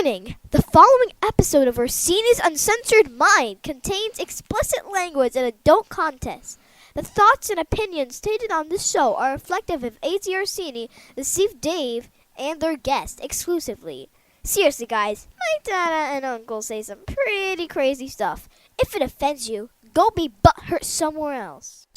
Warning! The following episode of Orsini's Uncensored Mind contains explicit language and adult content. The thoughts and opinions stated on this show are reflective of AZ Orsini, the Steve Dave, and their guest exclusively. Seriously, guys, my dada and uncle say some pretty crazy stuff. If it offends you, go be butthurt somewhere else.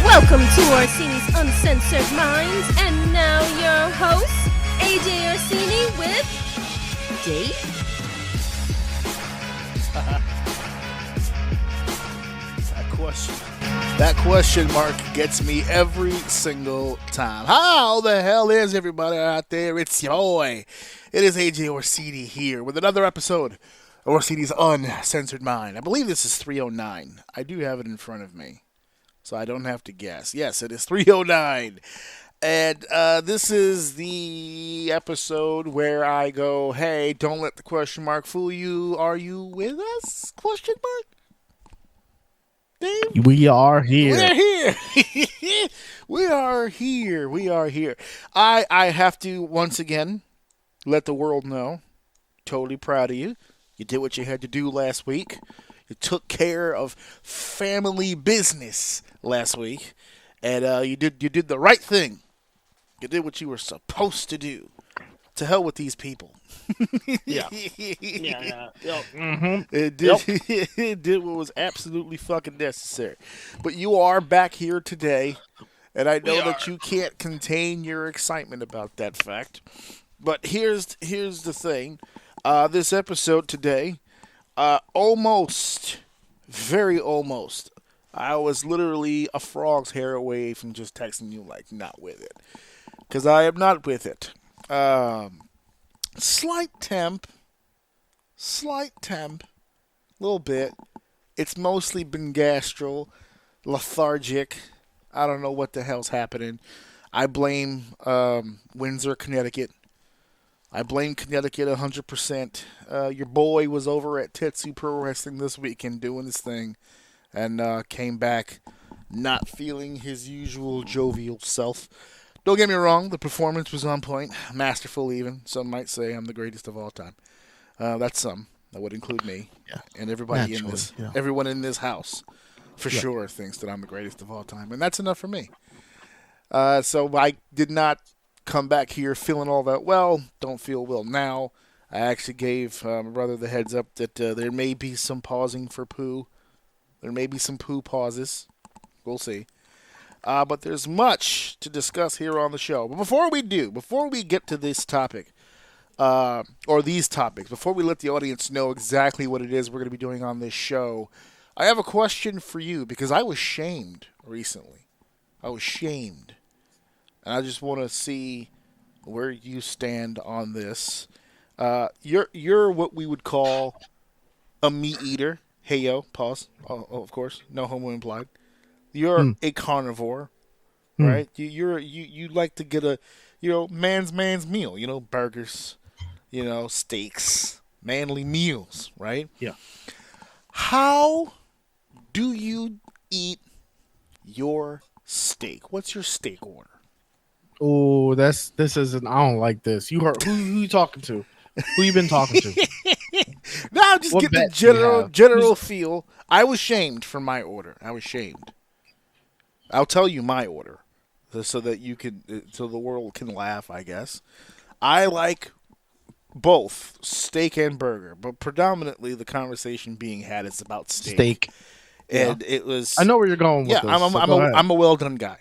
Welcome to Orsini's Uncensored Minds, and now your host, AJ Orsini with Dave. That question mark gets me every single time. How the hell is everybody out there? It's your boy. It is AJ Orsini here with another episode of Orsini's Uncensored Mind. I believe this is 309. I do have it in front of me, so I don't have to guess. Yes, it is 309. And this is the episode where I go, hey, don't let the question mark fool you. Are you with us? Question mark? Dave? We are here. We're here. We are here. We are here. I have to, once again, let the world know. Totally proud of you. You did what you had to do last week. You took care of family business last week, and you did the right thing. You did what you were supposed to do. To hell with these people. Yeah. Yep. Mm-hmm. It did what was absolutely fucking necessary. But you are back here today, and I know that you can't contain your excitement about that fact. But here's the thing. This episode today, very almost, I was literally a frog's hair away from just texting you, like, not with it. Because I am not with it. Slight temp, little bit. It's mostly been gastral, lethargic. I don't know what the hell's happening. I blame Windsor, Connecticut. I blame Connecticut 100%. Your boy was over at Tetsu Pro Wrestling this weekend doing his thing, and came back not feeling his usual jovial self. Don't get me wrong, the performance was on point, masterful even. Some might say I'm the greatest of all time. That's some. That would include me. Yeah. And everybody Naturally, in this, yeah. everyone in this house, for sure, thinks that I'm the greatest of all time. And that's enough for me. So I did not come back here feeling all that well. Don't feel well now. I actually gave my brother the heads up that there may be some pausing for poo. There may be some poo pauses. We'll see. But there's much to discuss here on the show. But before we get to this topic, or these topics, before we let the audience know exactly what it is we're going to be doing on this show, I have a question for you, because I was shamed recently. I was shamed. And I just want to see where you stand on this. You're what we would call a meat eater. Hey, yo, pause. Oh, of course. No homo implied. You're a carnivore, right? You like to get a, man's meal. Burgers, steaks, manly meals, right? Yeah. How do you eat your steak? What's your steak order? Oh, this isn't. I don't like this. You heard who you talking to? Who you been talking to? No, I'm just getting the general feel. I was shamed for my order. I was shamed. I'll tell you my order, so that so the world can laugh, I guess. I like both steak and burger, but predominantly the conversation being had is about steak. And it was. I know where you're going with this. I'm a well done guy.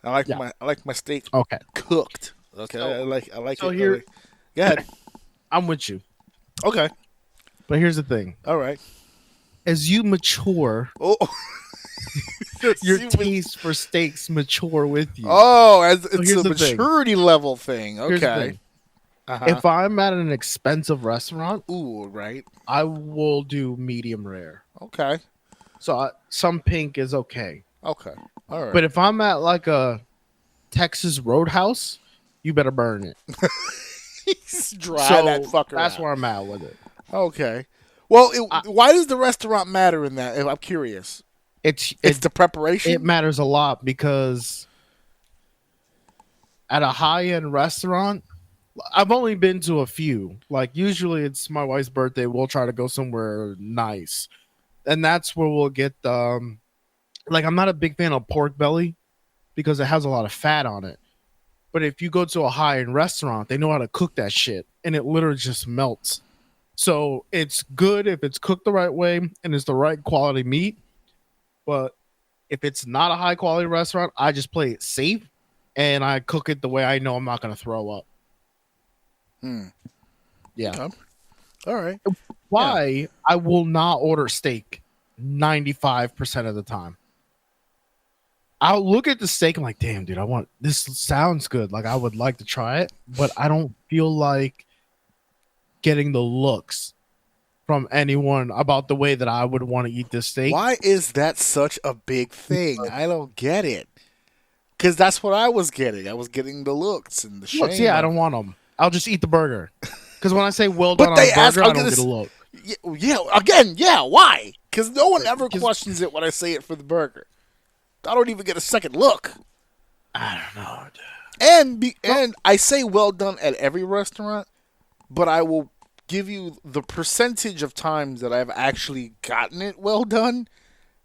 I like my steak cooked. Okay, So, I like so it. here, Go ahead. I'm with you. Okay. But here's the thing. All right. As you mature, your taste for steaks mature with you. Oh, it's here's a the thing. maturity level thing. Here's the Okay. thing. If I'm at an expensive restaurant, Ooh, right. I will do medium rare. Okay. So some pink is okay. Okay. All right. But if I'm at like a Texas Roadhouse, you better burn it. Dry that fucker that's out. where I'm at with it. Okay. Well, why does the restaurant matter in that? I'm curious. It's the preparation? It matters a lot because at a high-end restaurant, I've only been to a few. Like, usually it's my wife's birthday. We'll try to go somewhere nice. And that's where we'll get like, I'm not a big fan of pork belly because it has a lot of fat on it. But if you go to a high-end restaurant, they know how to cook that shit, and it literally just melts. So it's good if it's cooked the right way and it's the right quality meat. But if it's not a high-quality restaurant, I just play it safe, and I cook it the way I know I'm not going to throw up. Yeah. Okay. All right. Why I will not order steak 95% of the time. I'll look at the steak. I'm like, damn, dude, this sounds good. Like, I would like to try it, but I don't feel like getting the looks from anyone about the way that I would want to eat this steak. Why is that such a big thing? I don't get it. Because that's what I was getting. I was getting the looks and the shame. Yeah, I don't want them. I'll just eat the burger. Because when I say well done on they a burger, I don't get a look. Why? Because no one ever questions it when I say it for the burger. I don't even get a second look. I don't know, dude. And I say well done at every restaurant, but I will give you the percentage of times that I've actually gotten it well done.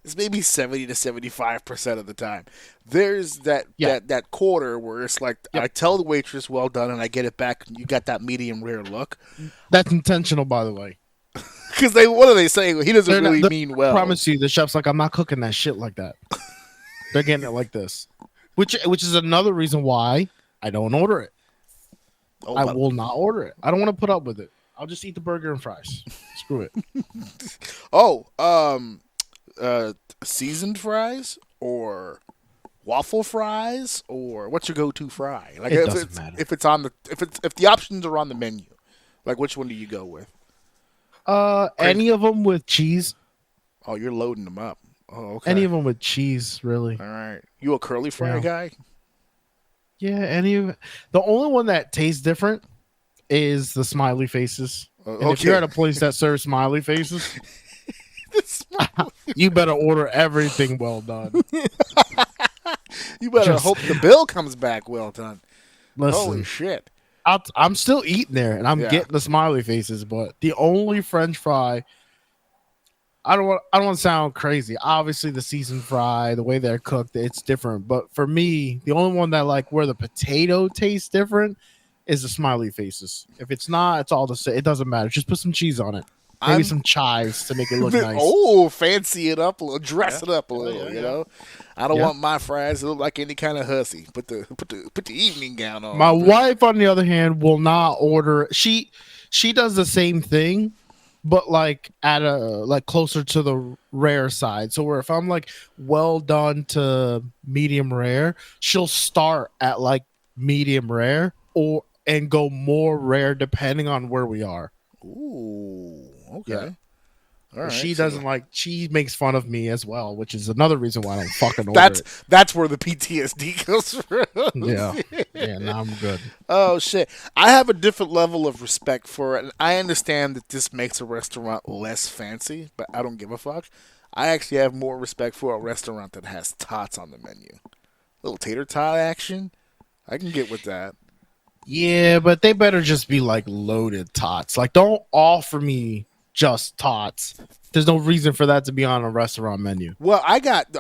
It's maybe 70 to 75% of the time. There's that quarter where it's like I tell the waitress well done and I get it back and you got that medium rare look. That's intentional, by the way. Because what are they saying? He doesn't really mean well. I promise you, the chef's like, I'm not cooking that shit like that. They're getting it like this. Which is another reason why I don't order it. I will not order it. I don't want to put up with it. I'll just eat the burger and fries. Screw it. Seasoned fries or waffle fries or what's your go-to fry? Like it doesn't matter. If the options are on the menu, like which one do you go with? Any of them with cheese. Oh, you're loading them up. Oh, okay. Any of them with cheese, really. All right. You a curly fry guy? Yeah, any of the only one that tastes different is the smiley faces. And if you're at a place that serves smiley faces, you better order everything well done. You better hope the bill comes back well done. Listen, holy shit. I'm still eating there, and I'm getting the smiley faces, but the only French fry, I don't want to sound crazy. Obviously, the seasoned fry, the way they're cooked, it's different. But for me, the only one that like where the potato tastes different is the smiley faces. If it's not, it's all the same. It doesn't matter. Just put some cheese on it. Maybe some chives to make it look nice. Oh, fancy it up a little, dress it up a little. You know, I don't want my fries to look like any kind of hussy. Put the evening gown on. My wife, on the other hand, will not order. She does the same thing, but like at a like closer to the rare side. So where if I'm like well done to medium rare, she'll start at like medium rare and go more rare depending on where we are. Ooh, okay. Yeah. All right, she doesn't like. She makes fun of me as well, which is another reason why I don't fucking order it. That's where the PTSD goes from. Yeah. Now I'm good. Oh shit! I have a different level of respect for it, and I understand that this makes a restaurant less fancy, but I don't give a fuck. I actually have more respect for a restaurant that has tots on the menu. Little tater tot action. I can get with that. Yeah, but they better just be like loaded tots. Like, don't offer me just tots. There's no reason for that to be on a restaurant menu. Well, I got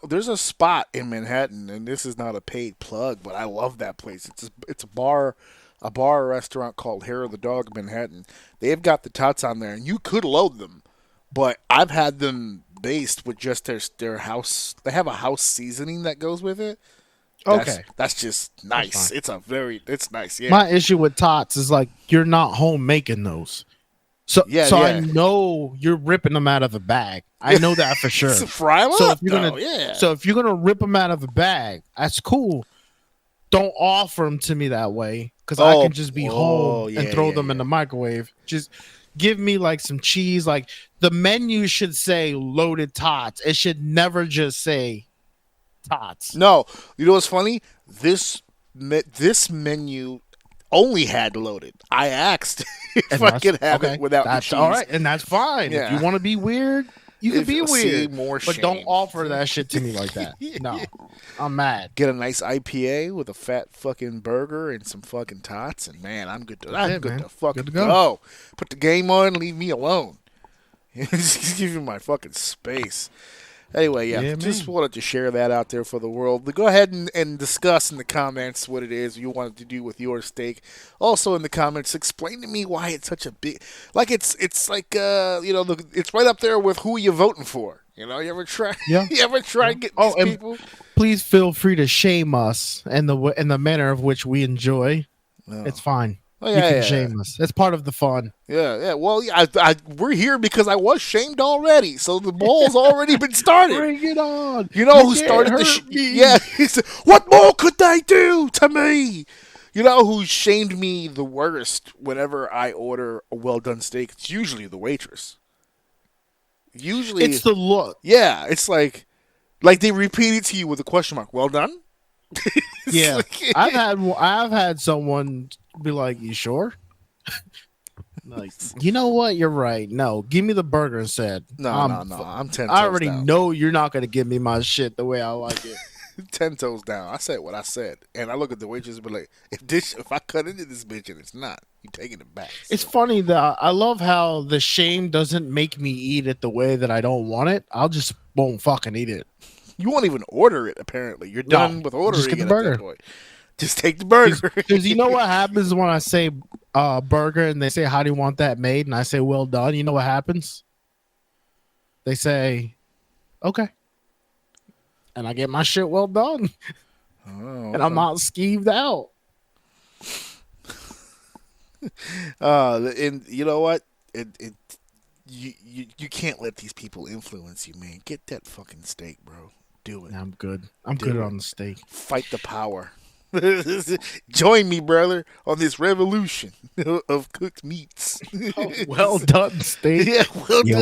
there's a spot in Manhattan, and this is not a paid plug, but I love that place. It's a bar restaurant called Hair of the Dog in Manhattan. They've got the tots on there, and you could load them, but I've had them based with just their house. They have a house seasoning that goes with it. That's just nice. It's nice. Yeah. My issue with tots is like you're not home making those. So I know you're ripping them out of a bag. I know that for sure. Fry them so up. If you're gonna rip them out of a bag, that's cool. Don't offer them to me that way because I can just be home and throw them in the microwave. Just give me like some cheese. Like the menu should say loaded tots. It should never just say tots. No, you know what's funny? This menu only had loaded. I asked if I could have it without the cheese. All right, and that's fine. Yeah. If you want to be weird, you can be weird. But don't shame. offer that shit to me like that. No, I'm mad. Get a nice IPA with a fat fucking burger and some fucking tots, and man, I'm good to fucking go. Put the game on, leave me alone. Just give me my fucking space. Anyway, just wanted to share that out there for the world. Go ahead and discuss in the comments what it is you wanted to do with your steak. Also in the comments, explain to me why it's such a big, like it's like it's right up there with who you're voting for. You ever try? Yeah. You ever try getting these people? Please feel free to shame us in the manner of which we enjoy. Oh. It's fine. Oh, yeah, you can shame us. It's part of the fun. Yeah. Well, we're here because I was shamed already, so the ball's already been started. Bring it on. You know who started the Yeah, he said, what more could they do to me? You know who shamed me the worst whenever I order a well-done steak? It's usually the waitress. Usually. It's the look. Yeah, it's like they repeat it to you with a question mark. Well done? Yeah. Like, I've had someone be like, you sure? Like, you know what? You're right. No, give me the burger instead. No. I'm 10 toes I already down. know you're not going to give me my shit the way I like it. 10 toes down. I said what I said. And I look at the waitress and be like, if I cut into this bitch and it's not, you taking it back. So. It's funny that I love how the shame doesn't make me eat it the way that I don't want it. I'll just won't fucking eat it. You won't even order it, apparently. You're done with ordering just get it the burger. at that point. Just take the burger. Because you know what happens when I say burger and they say, how do you want that made? And I say, well done. You know what happens? They say, okay. And I get my shit well done. Oh, okay. And I'm not skeeved out. And you know what? You can't let these people influence you, man. Get that fucking steak, bro. Do it. I'm good. I'm good on the steak. Fight the power. Join me, brother, on this revolution of cooked meats. Well done, steak. Yeah,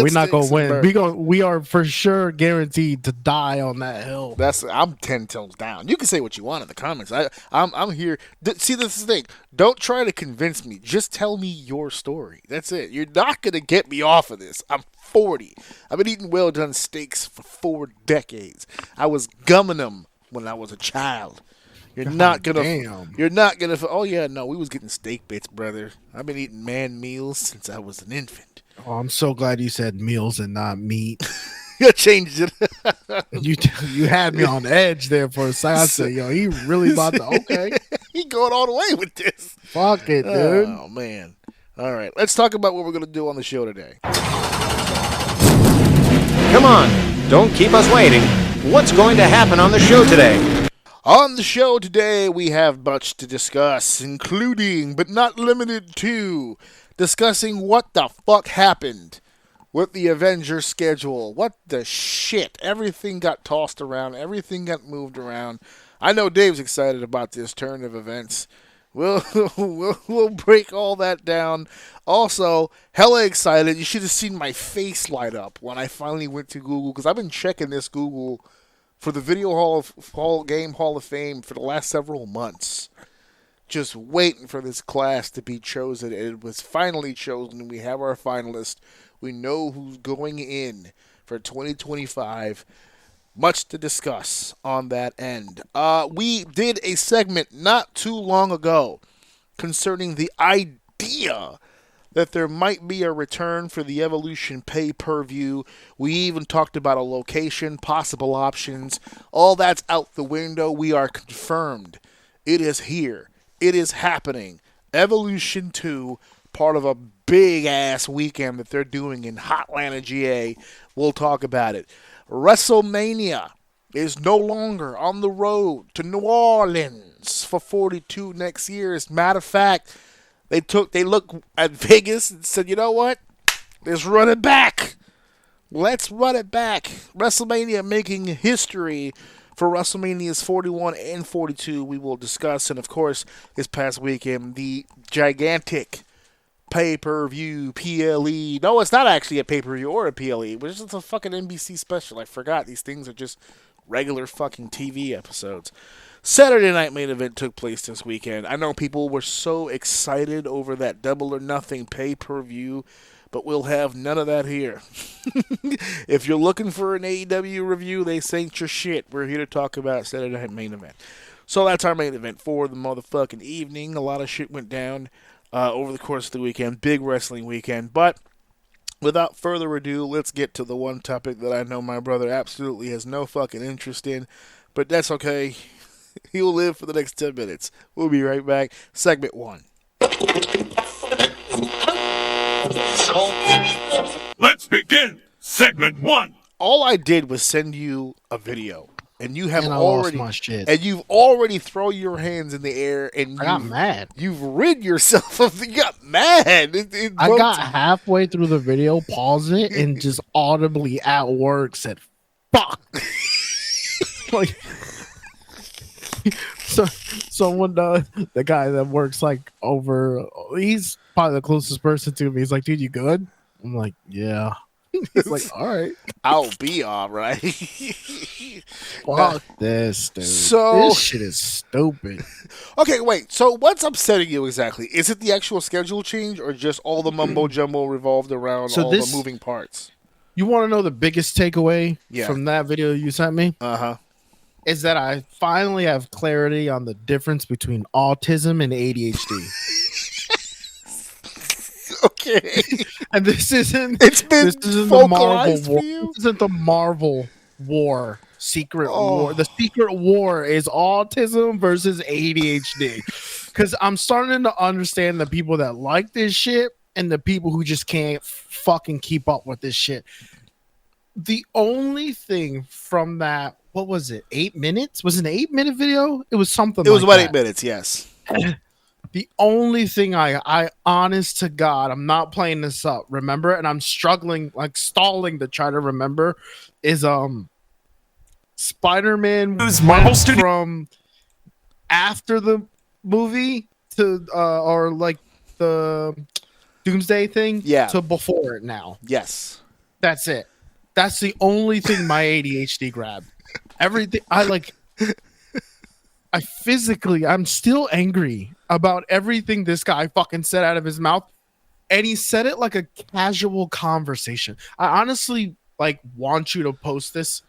we're not gonna win. We are for sure guaranteed to die on that hill. I'm 10 toes down. You can say what you want in the comments. I'm here. See, this is the thing. Don't try to convince me. Just tell me your story. That's it. You're not gonna get me off of this. I'm 40. I've been eating well done steaks for 4 decades. I was gumming them when I was a child. You're not gonna. Oh yeah, no, we was getting steak bits, brother. I've been eating man meals since I was an infant. Oh, I'm so glad you said meals and not meat. You changed it. You had me on edge there for a second. I said, yo, he really about to. Okay, he going all the way with this. Fuck it, dude. Oh man. All right, let's talk about what we're gonna do on the show today. Come on, don't keep us waiting. What's going to happen on the show today? On the show today, we have much to discuss, including, but not limited to, discussing what the fuck happened with the Avengers schedule. What the shit? Everything got tossed around. Everything got moved around. I know Dave's excited about this turn of events. We'll break all that down. Also, hella excited. You should have seen my face light up when I finally went to Google, because I've been checking this Google for the Video Hall of Fame for the last several months. Just waiting for this class to be chosen. And it was finally chosen. We have our finalists. We know who's going in for 2025. Much to discuss on that end. We did a segment not too long ago concerning the idea that there might be a return for the Evolution pay-per-view. We even talked about a location, possible options. All that's out the window. We are confirmed. It is here. It is happening. Evolution 2, part of a big-ass weekend that they're doing in Hotlanta, GA. We'll talk about it. Wrestlemania is no longer on the road to New Orleans for 42 next year. As a matter of fact, they looked at Vegas and said, you know what? Let's run it back. Let's run it back. WrestleMania making history for WrestleManias 41 and 42. We will discuss. And, of course, this past weekend, the gigantic pay-per-view PLE. No, it's not actually a pay-per-view or a PLE. But it's just a fucking NBC special. I forgot. These things are just regular fucking TV episodes. Saturday Night Main Event took place this weekend. I know people were so excited over that Double or Nothing pay-per-view, but we'll have none of that here. If you're looking for an AEW review, they ain't your shit. We're here to talk about Saturday Night Main Event. So that's our main event for the motherfucking evening. A lot of shit went down over the course of the weekend. Big wrestling weekend. But without further ado, let's get to the one topic that I know my brother absolutely has no fucking interest in. But that's okay. He'll live for the next 10 minutes. We'll be right back. Segment 1. Let's begin segment 1. All I did was send you a video. And you have already lost my shit. And you've already thrown your hands in the air and I got mad. You've rid yourself of you got mad. I got halfway through the video, paused it, and just audibly at work said, fuck. Like so someone the guy that works like over, he's probably the closest person to me. He's like, dude, you good? I'm like, yeah. He's like, all right. I'll be all right. Fuck this, dude. So this shit is stupid. Okay, wait. So what's upsetting you exactly? Is it the actual schedule change or just all the mumbo jumbo revolved around the moving parts? You want to know the biggest takeaway Yeah. from that video you sent me? Uh-huh. Is that I finally have clarity on the difference between autism and ADHD. Okay. And this isn't the Marvel War. This isn't the Marvel War. Secret War. The Secret War is autism versus ADHD. Because I'm starting to understand the people that like this shit and the people who just can't fucking keep up with this shit. The only thing from that, what was it? 8 minutes? Was it an 8-minute video? It was something. It was like about that. 8 minutes. Yes. The only thing I honest to God, I'm not playing this up, remember? And I'm struggling, like stalling to try to remember, is Spider-Man went from after the movie to or like the Doomsday thing to before it now. Yes. That's it. That's the only thing my ADHD grabbed. Everything I'm still angry about everything this guy fucking said out of his mouth. And he said it like a casual conversation. I honestly want you to post this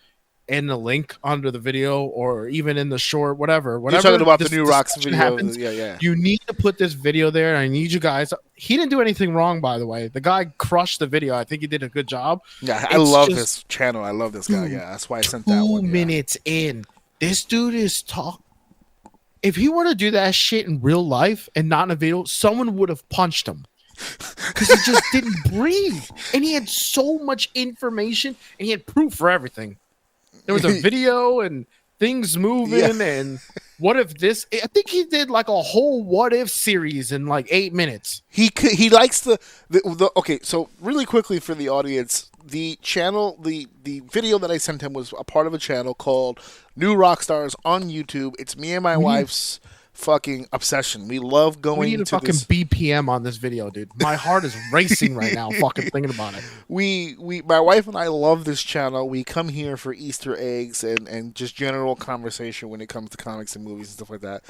in the link under the video or even in the short, whatever. You're talking about the New Rocks video. Happens, yeah. You need to put this video there. And I need you guys. He didn't do anything wrong, by the way. The guy crushed the video. I think he did a good job. Yeah, I love this channel. I love this guy. Yeah, that's why I sent that one. 2 minutes in, this dude is talking. If he were to do that shit in real life and not in a video, someone would have punched him because he just didn't breathe. And he had so much information and he had proof for everything. There was a video and things moving and what if this? I think he did like a whole what if series in like 8 minutes. He likes the okay. So really quickly for the audience, the channel, the video that I sent him was a part of a channel called New Rockstars on YouTube. It's me and my wife's fucking obsession. We love going. We need a to fucking this. BPM on this video, dude. My heart is racing right now, fucking thinking about it. My wife and I love this channel. We come here for Easter eggs and just general conversation when it comes to comics and movies and stuff like that.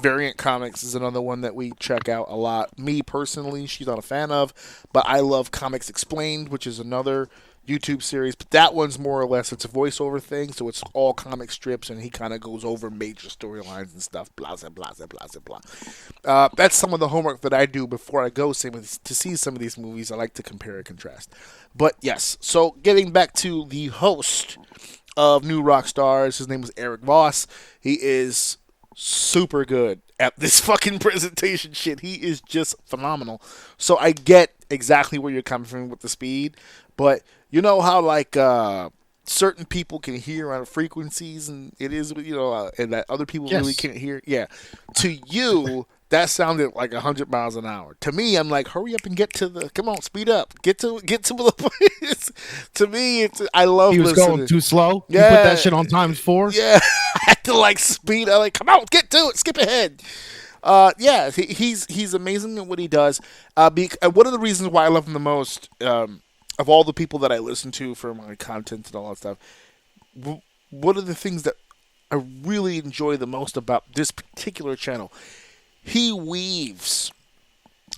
Variant Comics is another one that we check out a lot. Me personally, she's not a fan of, but I love Comics Explained, which is another YouTube series, but that one's more or less it's a voiceover thing, so it's all comic strips, and he kind of goes over major storylines and stuff. Blah blah blah blah blah blah. That's some of the homework that I do before I go to see some of these movies. I like to compare and contrast. But yes, so getting back to the host of New Rockstars, his name is Eric Voss. He is super good at this fucking presentation shit. He is just phenomenal. So I get exactly where you're coming from with the speed, but you know how certain people can hear on frequencies and it is and that other people really can't hear. Yeah, to you that sounded like 100 miles an hour. To me, I'm like, hurry up and get to the. Come on, speed up. Get to the place. To me, I love. He was listening. going too slow. Yeah, you put that shit on ×4. Yeah, I had to speed. I come on, get to it. Skip ahead. Yeah, he's amazing at what he does. One of the reasons why I love him the most, of all the people that I listen to for my content and all that stuff, one of the things that I really enjoy the most about this particular channel, he weaves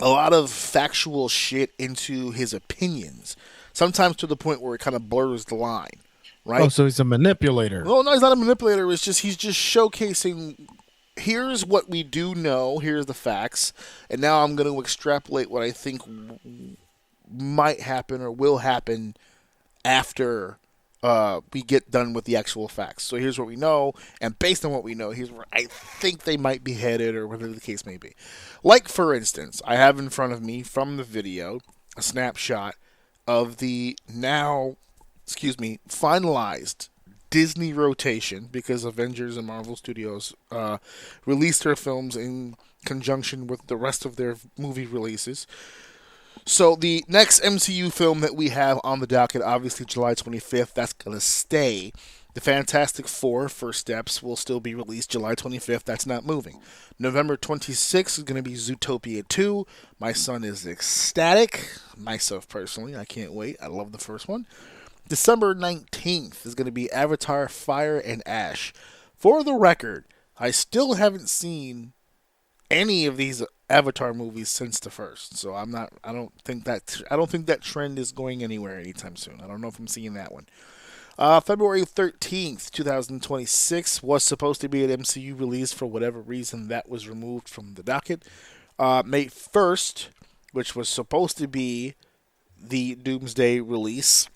a lot of factual shit into his opinions, sometimes to the point where it kind of blurs the line, right? Oh, so he's a manipulator. Well, no, he's not a manipulator. He's just showcasing, here's what we do know, here's the facts, and now I'm going to extrapolate what I think might happen or will happen after we get done with the actual facts. So here's what we know, and based on what we know, here's where I think they might be headed, or whatever the case may be. Like, for instance, I have in front of me from the video a snapshot of the now, finalized Disney rotation, because Avengers and Marvel Studios released their films in conjunction with the rest of their movie releases. So the next MCU film that we have on the docket, obviously July 25th, that's going to stay. The Fantastic Four, First Steps, will still be released July 25th. That's not moving. November 26th is going to be Zootopia 2. My son is ecstatic. Myself personally, I can't wait. I love the first one. December 19th is going to be Avatar Fire and Ash. For the record, I still haven't seen any of these Avatar movies since the first, so I don't think that trend is going anywhere anytime soon. I don't know if I'm seeing that one. February 13th, 2026 was supposed to be an MCU release. For whatever reason, that was removed from the docket. May 1st, which was supposed to be the Doomsday release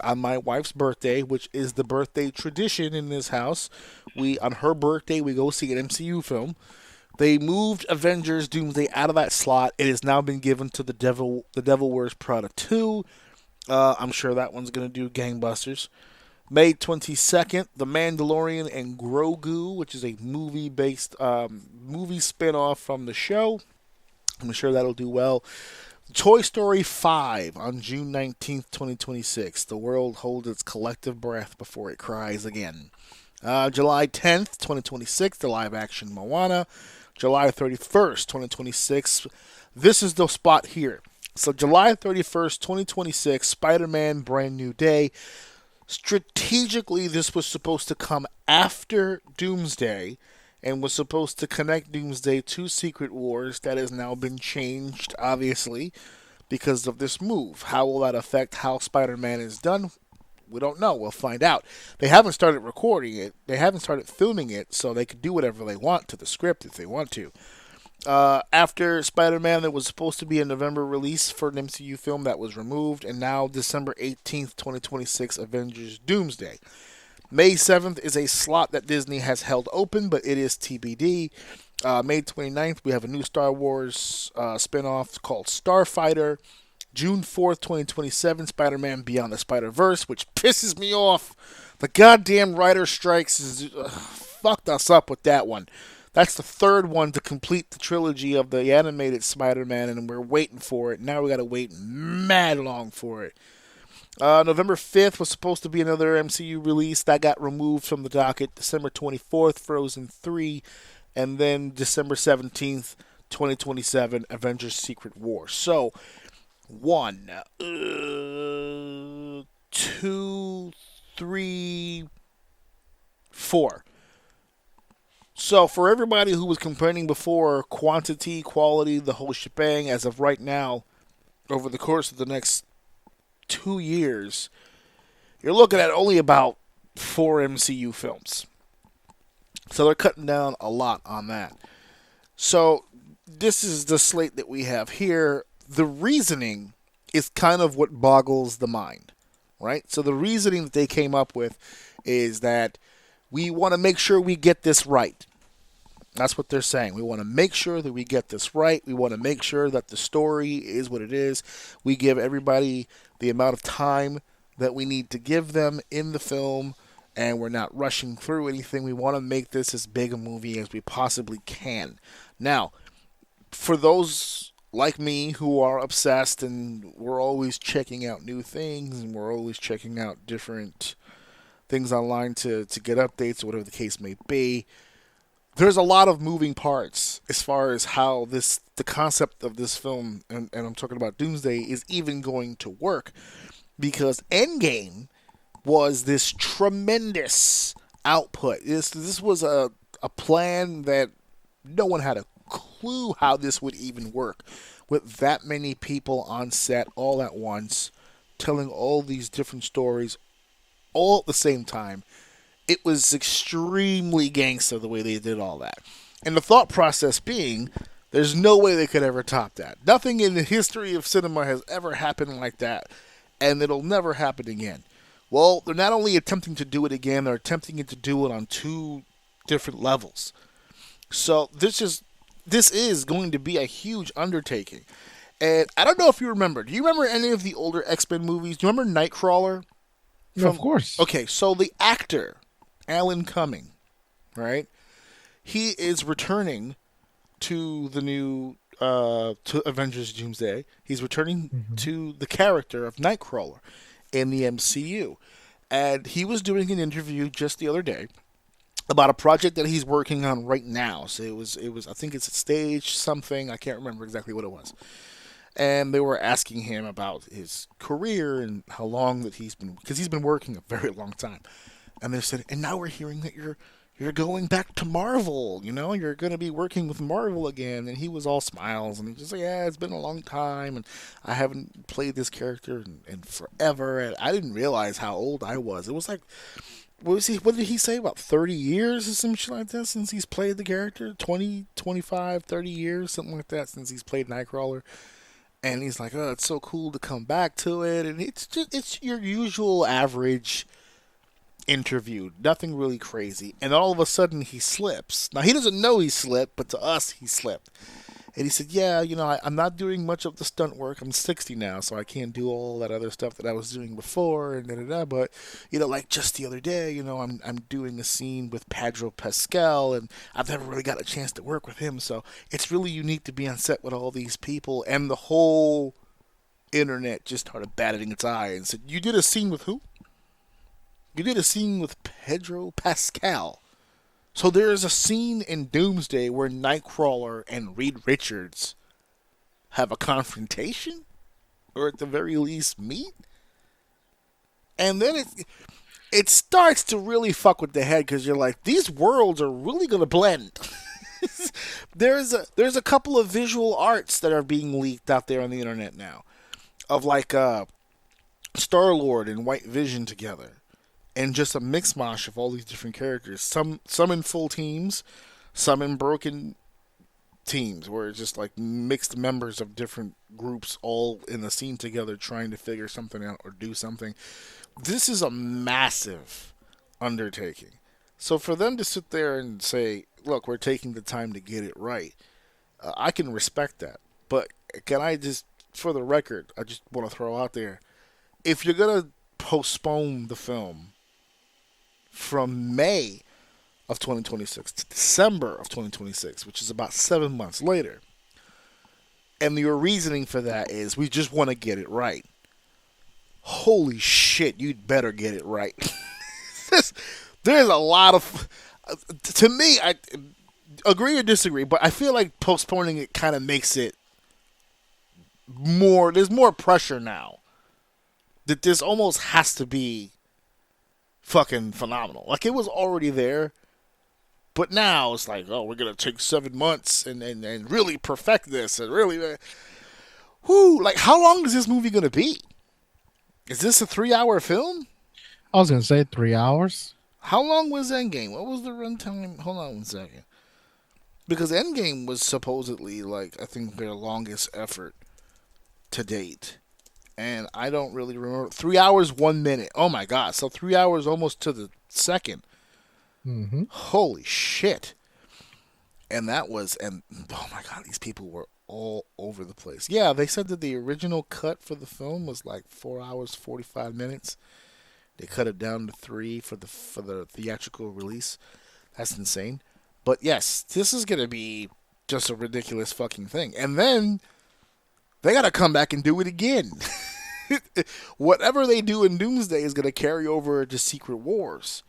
on my wife's birthday, which is the birthday tradition in this house. On her birthday, we go see an MCU film. They moved Avengers Doomsday out of that slot. It has now been given to The Devil Wears Prada 2. I'm sure that one's going to do gangbusters. May 22nd, The Mandalorian and Grogu, which is a movie spin-off from the show. I'm sure that'll do well. Toy Story 5 on June 19th, 2026. The world holds its collective breath before it cries again. July 10th, 2026, the live-action Moana. July 31st, 2026. This is the spot here. So July 31st, 2026, Spider-Man Brand New Day. Strategically, this was supposed to come after Doomsday and was supposed to connect Doomsday to Secret Wars. That has now been changed, obviously, because of this move. How will that affect how Spider-Man is done? We don't know. We'll find out. They haven't started recording it. They haven't started filming it, so they can do whatever they want to the script if they want to. After Spider-Man, there was supposed to be a November release for an MCU film that was removed, and now December 18th, 2026, Avengers Doomsday. May 7th is a slot that Disney has held open, but it is TBD. May 29th, we have a new Star Wars spinoff called Starfighter. June 4th, 2027, Spider-Man Beyond the Spider-Verse, which pisses me off. The goddamn writer strikes fucked us up with that one. That's the third one to complete the trilogy of the animated Spider-Man, and we're waiting for it. Now we gotta wait mad long for it. November 5th was supposed to be another MCU release. That got removed from the docket. December 24th, Frozen 3. And then December 17th, 2027, Avengers Secret War. So, 1, 2, 3, 4. So for everybody who was complaining before, quantity, quality, the whole shebang, as of right now, over the course of the next 2 years, you're looking at only about 4 MCU films. So they're cutting down a lot on that. So this is the slate that we have here. The reasoning is kind of what boggles the mind, right? So the reasoning that they came up with is that we want to make sure we get this right. That's what they're saying. We want to make sure that we get this right. We want to make sure that the story is what it is. We give everybody the amount of time that we need to give them in the film, and we're not rushing through anything. We want to make this as big a movie as we possibly can. Now, for those like me who are obsessed and we're always checking out new things and we're always checking out different things online to get updates or whatever the case may be, there's a lot of moving parts as far as how the concept of this film, and I'm talking about Doomsday, is even going to work, because Endgame was this tremendous output. This was a plan that no one had a clue how this would even work, with that many people on set all at once, telling all these different stories all at the same time. It was extremely gangster the way they did all that. And the thought process being, there's no way they could ever top that. Nothing in the history of cinema has ever happened like that, and it'll never happen again. Well, they're not only attempting to do it again, they're attempting to do it on 2 different levels. So this is going to be a huge undertaking. And I don't know if you remember. Do you remember any of the older X-Men movies? Do you remember Nightcrawler? Of course. Okay, so the actor, Alan Cumming, right? He is returning to the new to Avengers Doomsday. He's returning to the character of Nightcrawler in the MCU. And he was doing an interview just the other day about a project that he's working on right now. So it was I think it's a stage something, I can't remember exactly what it was. And they were asking him about his career and how long that he's been working a very long time. And they said, and now we're hearing that you're going back to Marvel, you're going to be working with Marvel again. And he was all smiles, and he just like, yeah, it's been a long time, and I haven't played this character in forever. And I didn't realize how old I was. It was like, what did he say, about 30 years or some shit like that since he's played the character? 20, 25, 30 years, something like that, since he's played Nightcrawler. And he's like, oh, it's so cool to come back to it. And it's your usual average interview. Nothing really crazy. And all of a sudden he slips. Now, he doesn't know he slipped, but to us, he slipped. And he said, yeah, I'm not doing much of the stunt work. I'm 60 now, so I can't do all that other stuff that I was doing before. And da-da-da. But, like just the other day, I'm doing a scene with Pedro Pascal, and I've never really got a chance to work with him. So it's really unique to be on set with all these people. And the whole internet just started batting its eye and said, you did a scene with who? You did a scene with Pedro Pascal. So there is a scene in Doomsday where Nightcrawler and Reed Richards have a confrontation, or at the very least meet. And then it starts to really fuck with the head, because you're like, these worlds are really gonna blend. There's a couple of visual arts that are being leaked out there on the internet now, of like Star-Lord and White Vision together. And just a mix mash of all these different characters. Some in full teams, some in broken teams, where it's just like mixed members of different groups all in a scene together trying to figure something out or do something. This is a massive undertaking. So for them to sit there and say, look, we're taking the time to get it right, I can respect that. But can I just, for the record, I just want to throw out there, if you're going to postpone the film from May of 2026 to December of 2026, which is about 7 months later, and your reasoning for that is we just want to get it right. Holy shit, you'd better get it right. There's a lot of, to me, I agree or disagree, but I feel like postponing it kind of makes it more, there's more pressure now that this almost has to be fucking phenomenal. Like, it was already there, but now it's like, oh, we're gonna take 7 months and really perfect this, and really, like, how long is this movie gonna be? Is this a 3-hour film? I was gonna say 3 hours. How long was Endgame? What was the runtime? Hold on 1 second, because Endgame was supposedly, like, I think their longest effort to date. And I don't really remember. 3 hours, 1 minute. Oh my god. So 3 hours almost to the second. Mm-hmm. Holy shit. And that was, and oh my god, these people were all over the place. Yeah, they said that the original cut for the film was like 4 hours, 45 minutes. They cut it down to 3 for the theatrical release. That's insane. But yes, this is going to be just a ridiculous fucking thing. And then they got to come back and do it again. Whatever they do in Doomsday is going to carry over to Secret Wars.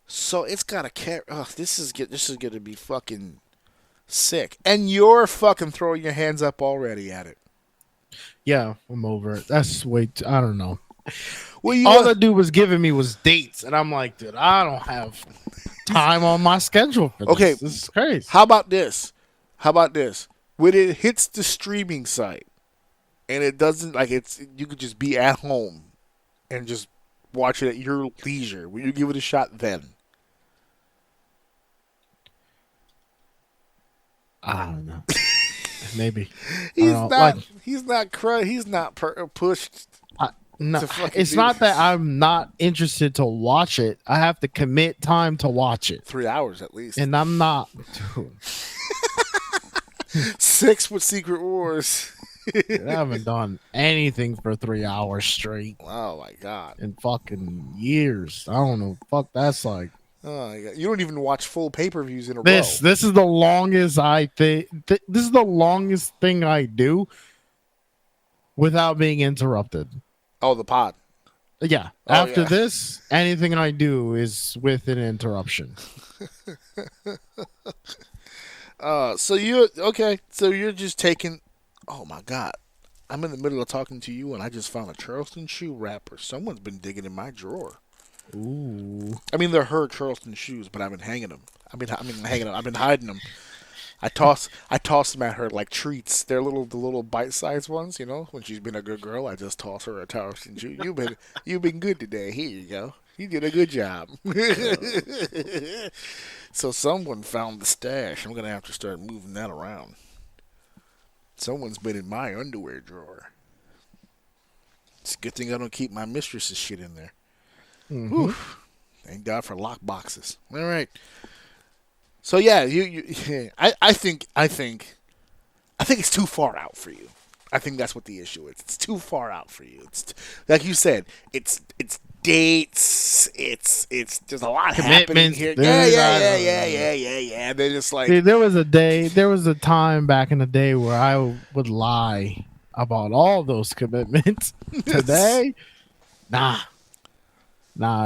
So it's got to carry. Oh, this is going to be fucking Sick. And you're fucking throwing your hands up already at it. Yeah, I'm over it. That's I don't know. Well, All that dude was giving me was dates, and I'm like, dude, I don't have time on my schedule for this. Okay. This is crazy. How about this? When it hits the streaming site and it doesn't, like, you could just be at home and just watch it at your leisure. Will you give it a shot then? I don't know. Maybe. He's I don't not. know. He's not pushed. No, to fucking it's do not this. that I'm not interested to watch it. I have to commit time to watch it, 3 hours at least. and I'm not. Dude, 6 with Secret Wars. I haven't done anything for 3 hours straight Oh my god. in fucking years. I don't know. Fuck, that's like Oh my god. You don't even watch full pay-per-views in a row. this. This is the longest I think. This is the longest thing I do without being interrupted. Oh, the pod. Yeah. Oh, After yeah. this, anything I do is with an interruption. So you're just taking. Oh my god. I'm in the middle of talking to you, and I just found a Charleston shoe wrapper. Someone's been digging in my drawer. Ooh. I mean, they're her Charleston shoes, but I've been hanging them. I've been hiding them. I toss them at her like treats. They're the little bite-sized ones, you know. When she's been a good girl, I just toss her a Charleston shoe. You've been good today. Here you go. You did a good job. So someone found the stash. I'm gonna have to start moving that around. Someone's been in my underwear drawer. It's a good thing I don't keep my mistress's shit in there. Whew. Thank God for lock boxes. All right. So yeah, I think it's too far out for you. I think that's what the issue is. It's too far out for you. It's like you said. It's dates. It's there's a lot happening Commitments, here. dude, Yeah. They're just like Dude, there was a time back in the day where I would lie about all those commitments. Today, nah,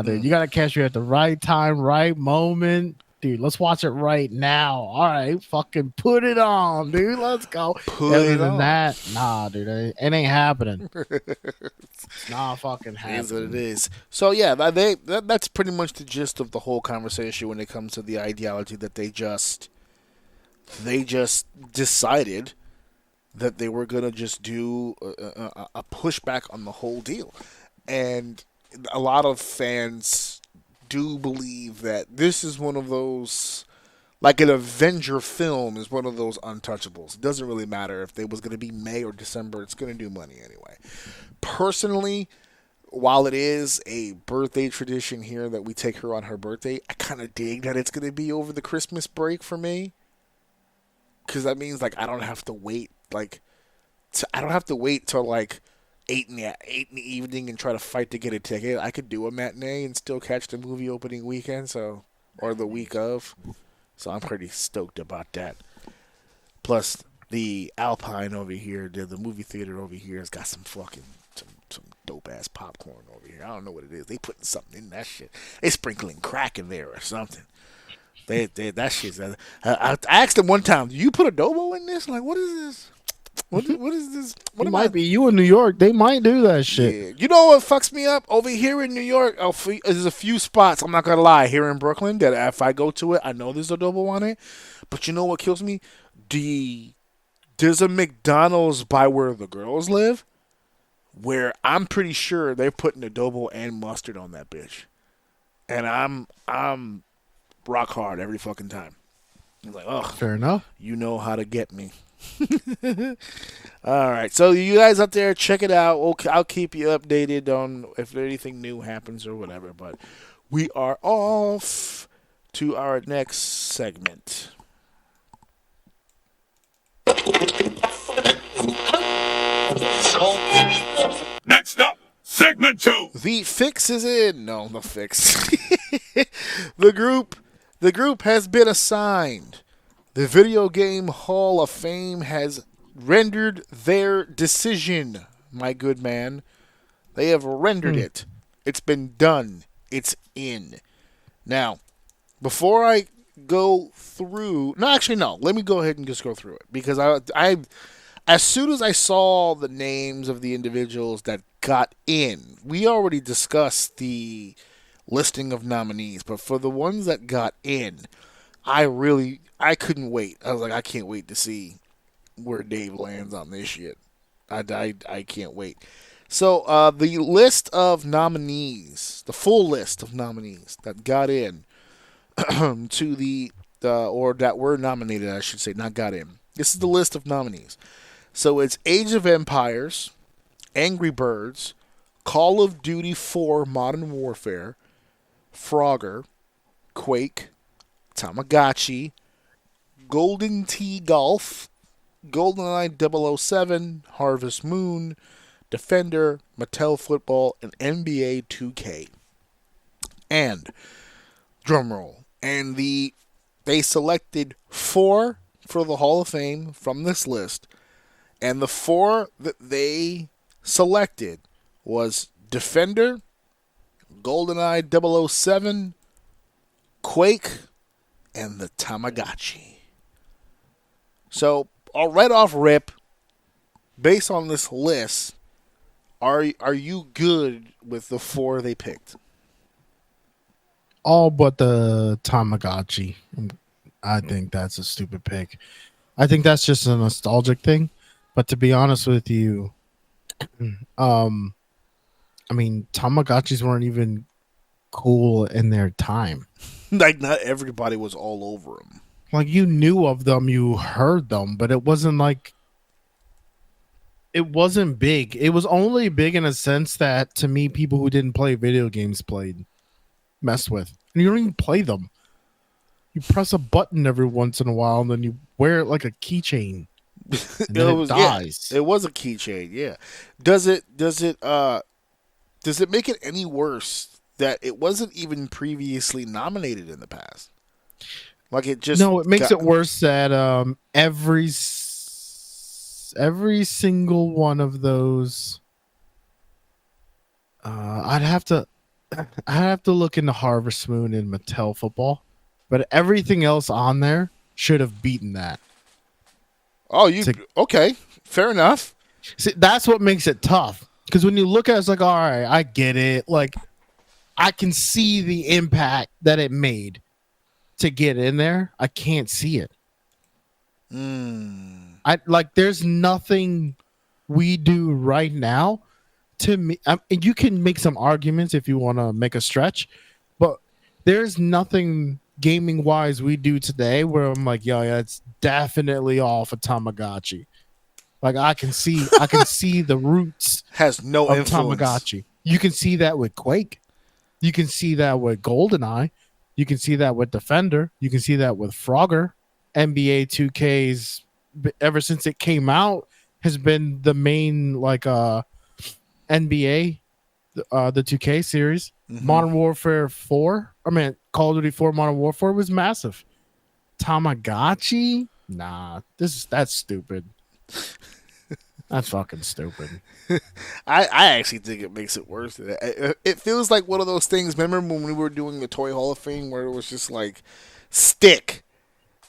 dude. You gotta catch me at the right time, right moment. Dude, let's watch it right now. All right, fucking put it on, dude. Let's go. Other than that, nah, dude, it ain't happening. It's not fucking It happening. is what it is. So yeah, that's pretty much the gist of the whole conversation when it comes to the ideology that they just decided that they were gonna just do a pushback on the whole deal, and a lot of fans do believe that this is one of those, like an Avenger film is one of those untouchables. It doesn't really matter if it was going to be May or December. It's going to do money anyway. Personally, while it is a birthday tradition here that we take her on her birthday, I kind of dig that it's going to be over the Christmas break for me. Because that means, like, I don't have to wait, till, like, 8 in the evening and try to fight to get a ticket. I could do a matinee and still catch the movie opening weekend, or the week of. So I'm pretty stoked about that. Plus, the Alpine over here, the movie theater over here, has got some dope ass popcorn over here. I don't know what it is. They putting something in that shit. They sprinkling crack in there or something. That shit's. I asked them one time, "Do you put adobo in this? Like, what is this? What is this? What It might be you in New York. They might do that shit. Yeah. You know what fucks me up? Over here in New York, there's a few spots, I'm not going to lie, here in Brooklyn, that if I go to it, I know there's adobo on it. But you know what kills me? There's a McDonald's by where the girls live, where I'm pretty sure they're putting adobo and mustard on that bitch. And I'm rock hard every fucking time. I'm like, oh, Fair enough. you know how to get me. All right, so you guys up there, check it out. I'll keep you updated on if anything new happens or whatever. But we are off to our next segment. Next up, segment 2. The fix is in. No, the fix. The group has been assigned. The Video Game Hall of Fame has rendered their decision, my good man. They have rendered it. It's been done. It's in. Now, before I go through. No, actually, no. Let me go ahead and just go through it because I as soon as I saw the names of the individuals that got in, we already discussed the listing of nominees, but for the ones that got in, I couldn't wait. I was like, I can't wait to see where Dave lands on this shit. I can't wait. So the list of nominees, the full list of nominees that got in to the or that were nominated, I should say, not got in. This is the list of nominees. So it's Age of Empires, Angry Birds, Call of Duty 4 Modern Warfare, Frogger, Quake, Tamagotchi, Golden Tee Golf, GoldenEye 007, Harvest Moon, Defender, Mattel Football, and NBA 2K. And, drumroll, and they selected 4 for the Hall of Fame from this list, and the 4 that they selected was Defender, GoldenEye 007, Quake, and the Tamagotchi. So, I'll right off rip, based on this list, are you good with the 4 they picked? All but the Tamagotchi. I think that's a stupid pick. I think that's just a nostalgic thing. But to be honest with you, I mean, Tamagotchis weren't even cool in their time. Like, not everybody was all over them. Like, you knew of them, you heard them, but it wasn't like, it wasn't big. It was only big in a sense that, to me, people who didn't play video games messed with. And you don't even play them. You press a button every once in a while, and then you wear it like a keychain. And then it dies. Yeah, it was a keychain, yeah. Does it make it any worse that it wasn't even previously nominated in the past? Like, it just No, it makes it worse that every single one of those. I'd have to look into Harvest Moon and Mattel Football, but everything else on there should have beaten that. Oh, okay, fair enough. See, that's what makes it tough. Because when you look at it, it's like, all right, I get it. Like, I can see the impact that it made to get in there. I can't see it. There's nothing we do right now to me. And you can make some arguments if you want to make a stretch, but there's nothing gaming wise we do today where I'm like, yeah, it's definitely off a Tamagotchi. Like, I can see the roots Has no of influence. Tamagotchi. You can see that with Quake. You can see that with GoldenEye. You can see that with Defender. You can see that with Frogger. NBA 2K's, ever since it came out, has been the main NBA, the 2K series. Mm-hmm. Modern Warfare 4. Call of Duty 4 Modern Warfare was massive. Tamagotchi? Nah, that's stupid. That's fucking stupid. I actually think it makes it worse. It feels like one of those things. Remember when we were doing the Toy Hall of Fame where it was just like stick,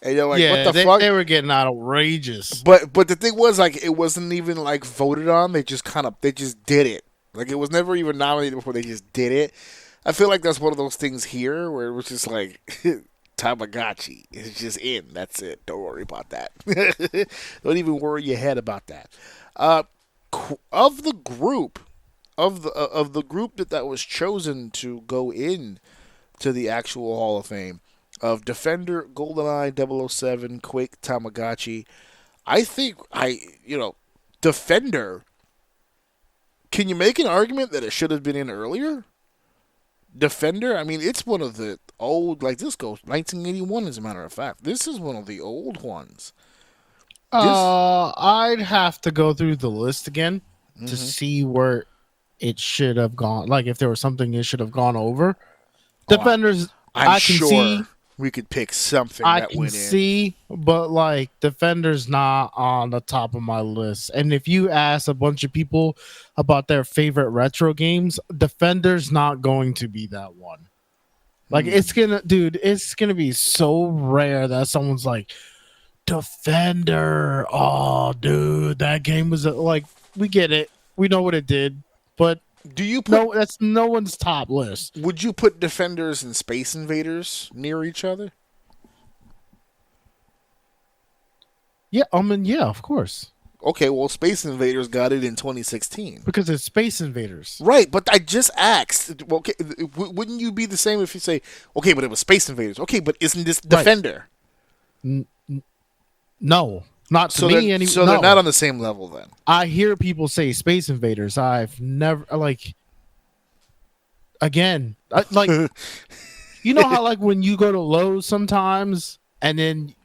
and you're like, what the fuck? They were getting outrageous. But the thing was, like, it wasn't even like voted on. They just did it. Like, it was never even nominated before. They just did it. I feel like that's one of those things here where it was just like Tamagotchi. It's just in. That's it. Don't worry about that. Don't even worry your head about that. Of the group that was chosen to go in to the actual Hall of Fame of Defender, GoldenEye 007, Quake, Tamagotchi, I think Defender. Can you make an argument that it should have been in earlier? Defender, I mean, it's one of the old, like, this goes 1981 as a matter of fact. This is one of the old ones. I'd have to go through the list again to see where it should have gone. Like, if there was something it should have gone over. Defenders, I'm sure we could pick something that went in. I can see, but like, Defender's not on the top of my list. And if you ask a bunch of people about their favorite retro games, Defender's not going to be that one. Like it's gonna be so rare that someone's like, Defender. Oh, dude, that game was like, we get it, we know what it did, but Do you put? no, that's no one's top list. Would you put Defenders and Space Invaders near each other? Yeah, yeah, of course, Okay, well, Space Invaders got it in 2016. because it's Space Invaders. Right, but I just asked. Well, okay, wouldn't you be the same if you say, okay, but it was Space Invaders? Okay, but isn't this Right. Defender? No, not to So, me. so they're not on the same level then. I hear people say Space Invaders. I've never again, you know how like when you go to Lowe's sometimes, and then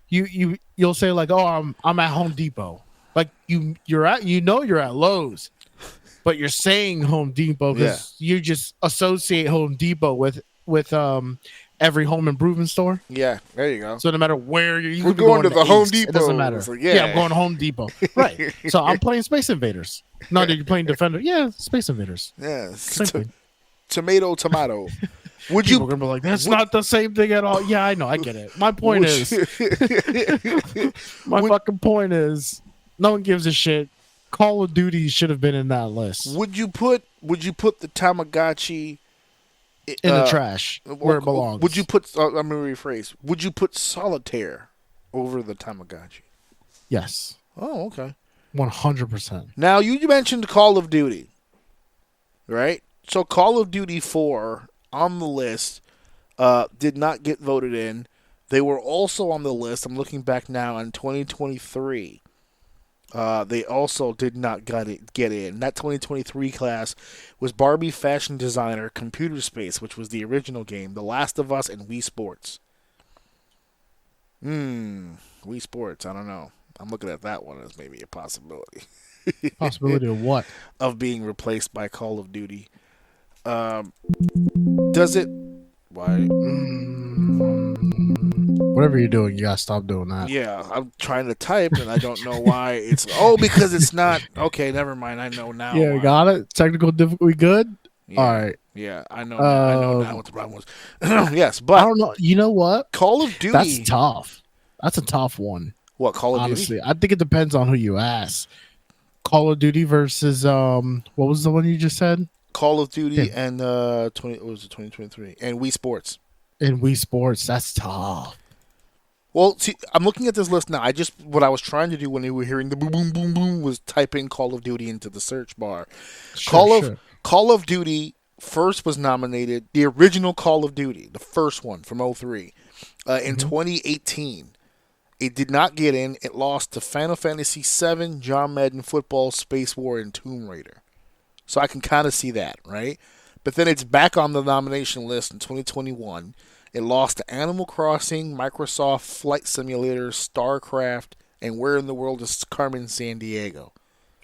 you'll say like, oh, I'm at Home Depot. Like you're at Lowe's, but you're saying Home Depot because you just associate Home Depot with every home improvement store. Yeah, there you go. So no matter where you We're could be going to the Home Ace, Depot. It doesn't matter. It's like, yeah, yeah. I'm going to Home Depot. Right. So I'm playing Space Invaders. No, dude, you're playing Defender. Yeah, Space Invaders. Yeah, Same thing. tomato. Would People you? are gonna be like, that's not the same thing at all. Yeah, I know, I get it. My point is, fucking point is, no one gives a shit. Call of Duty should have been in that list. Would you put the Tamagotchi In the trash where it belongs. Would you put? I'm gonna rephrase. Would you put Solitaire over the Tamagotchi? Yes, Oh, okay. 100%. Now you mentioned Call of Duty, right? So Call of Duty 4 on the list did not get voted in. They were also on the list. I'm looking back now on 2023. They also did not get in. That 2023 class was Barbie Fashion Designer Computer Space, which was the original game, The Last of Us, and Wii Sports. Wii Sports, I don't know. I'm looking at that one as maybe a possibility. Possibility of what? Of being replaced by Call of Duty. Does it... Why? Whatever you're doing, you gotta stop doing that. Yeah, I'm trying to type, and I don't know why it's... Oh, because it's not... Okay, never mind. I know now. Yeah, why. we got it. Technical difficulty, good? Yeah, All right. Yeah, I know now what the problem was. Yes, I but don't know. You know what? Call of Duty... That's tough. That's a tough one. What, Call of Honestly, Duty? I think it depends on who you ask. Call of Duty versus what was the one you just said? Call of Duty and what was it, 2023? And Wii Sports. And Wii Sports, that's tough. Well, see, I'm looking at this list now. What I was trying to do when you were hearing the boom, boom, boom, boom was type in Call of Duty into the search bar. Call of Duty first was nominated, the original Call of Duty, the first one from 2003, in 2018. It did not get in. It lost to Final Fantasy VII, John Madden Football, Space War, and Tomb Raider. So I can kind of see that, right? But then it's back on the nomination list in 2021. It lost to Animal Crossing, Microsoft Flight Simulator, StarCraft, and Where in the World is Carmen Sandiego?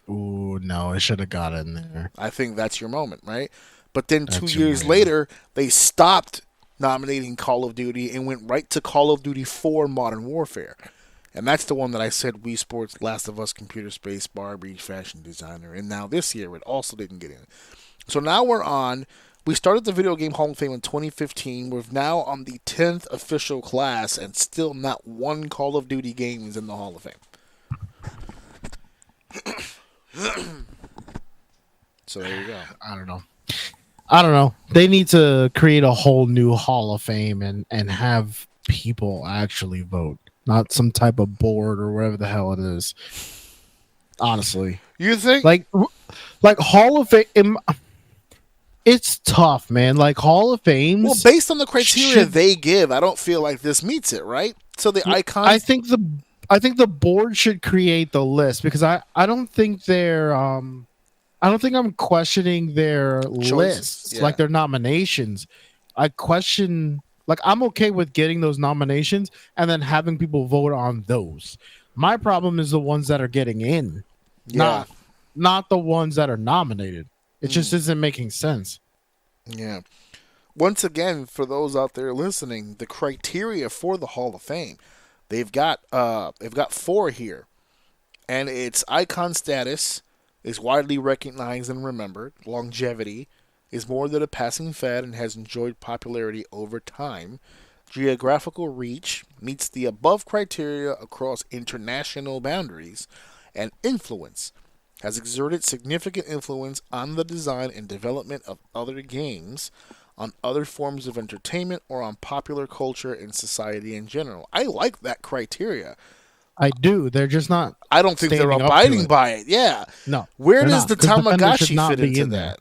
Ooh, no, it should have got in there. I think that's your moment, right? But then That's 2 your years moment. later, they stopped nominating Call of Duty and went right to Call of Duty 4 Modern Warfare. And that's the one that I said Wii Sports, Last of Us, Computer Space, Barbie, Fashion Designer. And now this year, it also didn't get in. So now we started the Video Game Hall of Fame in 2015. We're now on the 10th official class, and still not one Call of Duty game is in the Hall of Fame. So there you go. I don't know. They need to create a whole new Hall of Fame and have people actually vote, not some type of board or whatever the hell it is. Honestly, You think? like Hall of Fame, it's tough, man. Like Hall of Fame. Well, based on the criteria they give, I don't feel like this meets it, right? So the icons. I think the board should create the list, because I don't think they're I don't think I'm questioning their lists, yeah. like their nominations. I question, like, I'm okay with getting those nominations and then having people vote on those. My problem is the ones that are getting in, not the ones that are nominated. It just isn't making sense. Yeah. Once again, for those out there listening, the criteria for the Hall of Fame, they've got 4 here, and it's icon status, is widely recognized and remembered, longevity, is more than a passing fad and has enjoyed popularity over time. Geographical reach meets the above criteria across international boundaries, and influence has exerted significant influence on the design and development of other games, on other forms of entertainment, or on popular culture and society in general. I like that criteria. I do. They're just not. I don't think they're standing up to abiding it. by it. Yeah. No. Where they're does not, the 'cause Defender should Tamagotchi not fit be into in there.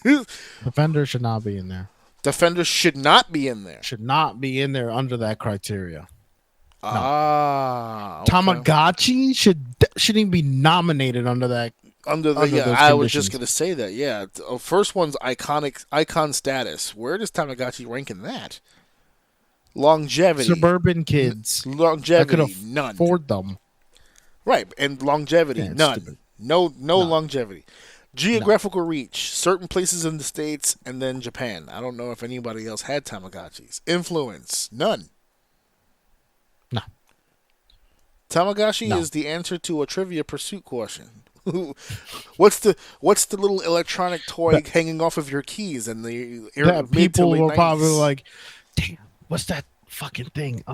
that? Defender should not be in there. Defender should not be in there. Should not be in there under that criteria. Ah. Okay. Tamagotchi shouldn't even be nominated under that. Under the under yeah, those I was just conditions. gonna say that. Yeah, first one's icon status. Where does Tamagotchi rank in that? Longevity, Suburban kids that could longevity, none. afford them. Right, and longevity, Yeah, it's none. stupid. No longevity. Geographical reach, certain places in the States and then Japan. I don't know if anybody else had Tamagotchis. Influence, none. No. Tamagotchi No. is the answer to a trivia pursuit question. What's the little electronic toy hanging off of your keys in the That mid to people late were probably 90s? like, "Damn, what's that fucking thing?"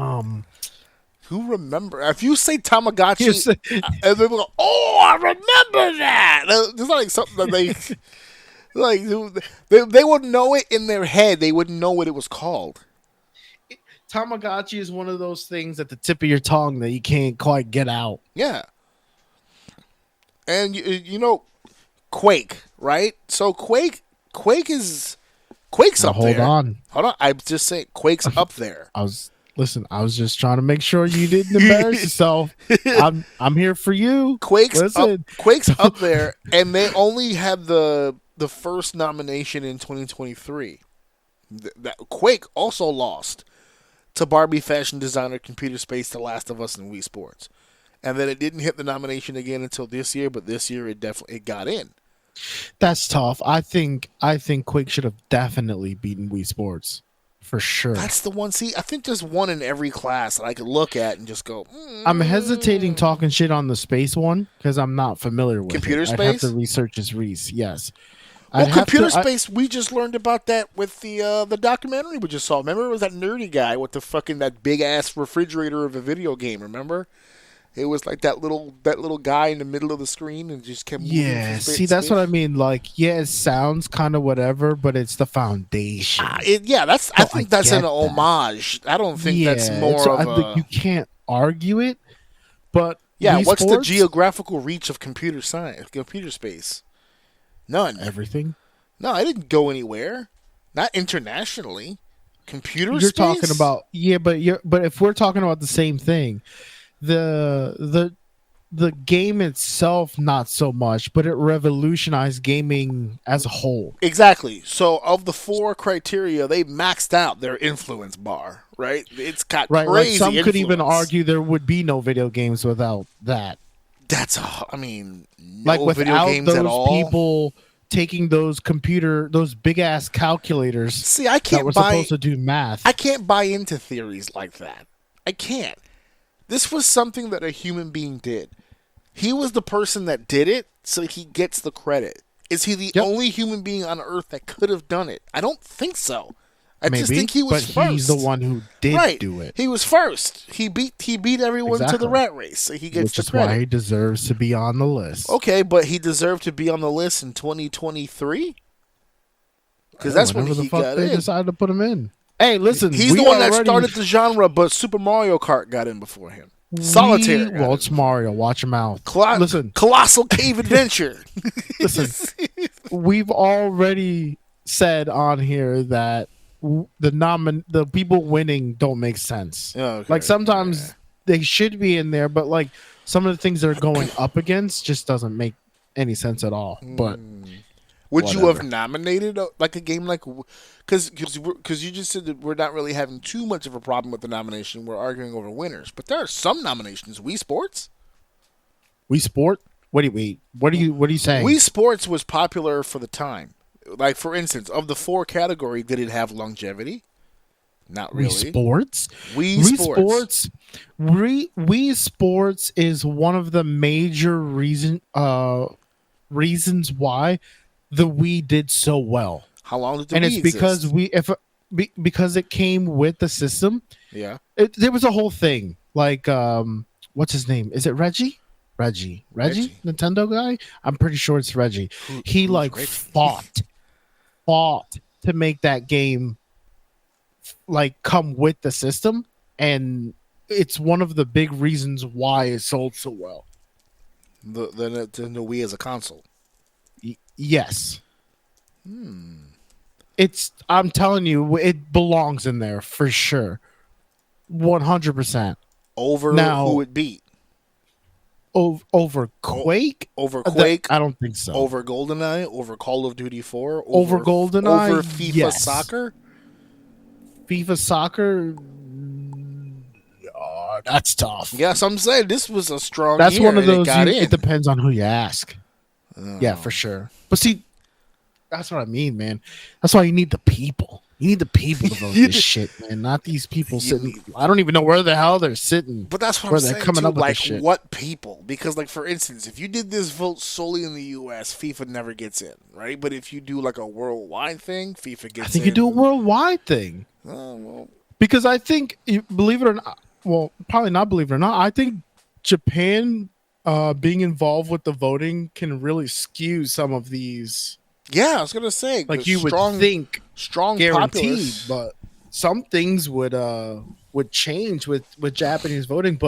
Who remember? If you say Tamagotchi, Yes. and they go, "Oh, I remember that." It's like something that they like. They would know it in their head. They wouldn't know what it was called. Tamagotchi is one of those things at the tip of your tongue that you can't quite get out. Yeah. And you know, Quake, right? So Quake's Now, up hold there. on. Hold on. I'm just saying Quake's up there. I was just trying to make sure you didn't embarrass yourself. I'm here for you. Quake's Listen. up there, and they only had the first nomination in 2023. That Quake also lost to Barbie fashion designer, Computer Space, The Last of Us, and Wii Sports, and then it didn't hit the nomination again until this year. But this year, it got in. That's tough. I think Quake should have definitely beaten Wii Sports for sure. That's the one. See, I think there's one in every class that I could look at and just go. I'm hesitating talking shit on the space one because I'm not familiar with Computer it. I'd have Space? to research his Reese. Yes. Well, I'd have Computer to- I- Space, we just learned about that with the documentary we just saw. Remember, it was that nerdy guy with the fucking that big ass refrigerator of a video game. Remember, it was like that little guy in the middle of the screen and just kept moving. Yeah, see, that's what I mean. Like, yeah, it sounds kind of whatever, but it's the foundation. I So think I that's get an that. homage. I don't think that's Yeah, more it's- of I a. think you can't argue it, but Yeah, Wii what's the Sports, geographical reach of computer science, computer space? None. everything. No, I didn't go anywhere. Not internationally. Computer You're space? talking about but if we're talking about the same thing, the game itself not so much, but it revolutionized gaming as a whole. Exactly. So of the 4 criteria, they maxed out their influence bar, right? It's got Right, crazy some could even influence. argue there would be no video games without that. I mean, no Like video without games those at all. people taking those big ass calculators See, I that can't were buy. supposed to do math. I can't buy into theories like that. I can't. This was something that a human being did. He was the person that did it, so he gets the credit. Is he the Yep. only human being on Earth that could have done it? I don't think so. I just Maybe, think he was but first. he's the one who did right. do it, He was first. He beat everyone to the Exactly. rat race, so he gets which the is credit. why he deserves to be on the list. Okay, but he deserved to be on the list in 2023 because that's when Whenever he the fuck got they in. decided to put him in. Hey, listen, He's we the one that already- started the genre, but Super Mario Kart got in before him. Solitaire. got Well, in. it's Mario. Watch your mouth. Listen, Colossal Cave Adventure. listen. We've already said on here that the people winning don't make sense. Okay. Like sometimes they should be in there, but like some of the things they're going up against just doesn't make any sense at all. But Would you have whatever. nominated like a game like because you just said that we're not really having too much of a problem with the nomination. We're arguing over winners, but there are some nominations. Wii Sports. Wii Sport. What are you saying? Wii Sports was popular for the time. Like for instance, of the 4 category, did it have longevity? Not really. Wii Sports. Wii Sports. Wii Sports is one of the major reasons why the Wii did so well. How long did the And Wii it's because exist? because it came with the system. Yeah. There was a whole thing. Like, what's his name? Is it Reggie? Reggie, Reggie. Nintendo guy. I'm pretty sure it's Reggie. He who's like Reggie? fought to make that game like come with the system, and it's one of the big reasons why it sold so well. The Wii as a console. Yes. I'm telling you, it belongs in there for sure. 100%. Over Now, who it beat? Over Quake? Over Quake? I don't think so. Over GoldenEye? Over Call of Duty 4? Over GoldenEye? Over FIFA Yes. Soccer? FIFA Soccer? That's tough. Yes, I'm saying this was a strong That's year one of and those. it got in. It depends on who you ask. Yeah, for sure. But see, that's what I mean, man. That's why you need the people. You need the people to vote this shit, man. Not these people sitting. I don't even know where the hell they're sitting. But that's what where I'm they're saying, coming too. up with Like, this shit. what people? Because, like, for instance, if you did this vote solely in the U.S., FIFA never gets in, right? But if you do, like, a worldwide thing, FIFA gets in. I think you do a worldwide thing. Oh, well. Because I think, believe it or not, well, probably not believe it or not, I think Japan being involved with the voting can really skew some of these. Yeah, I was going to say. Like, you would think strong guaranteed, populace. but some things would change with Japanese voting.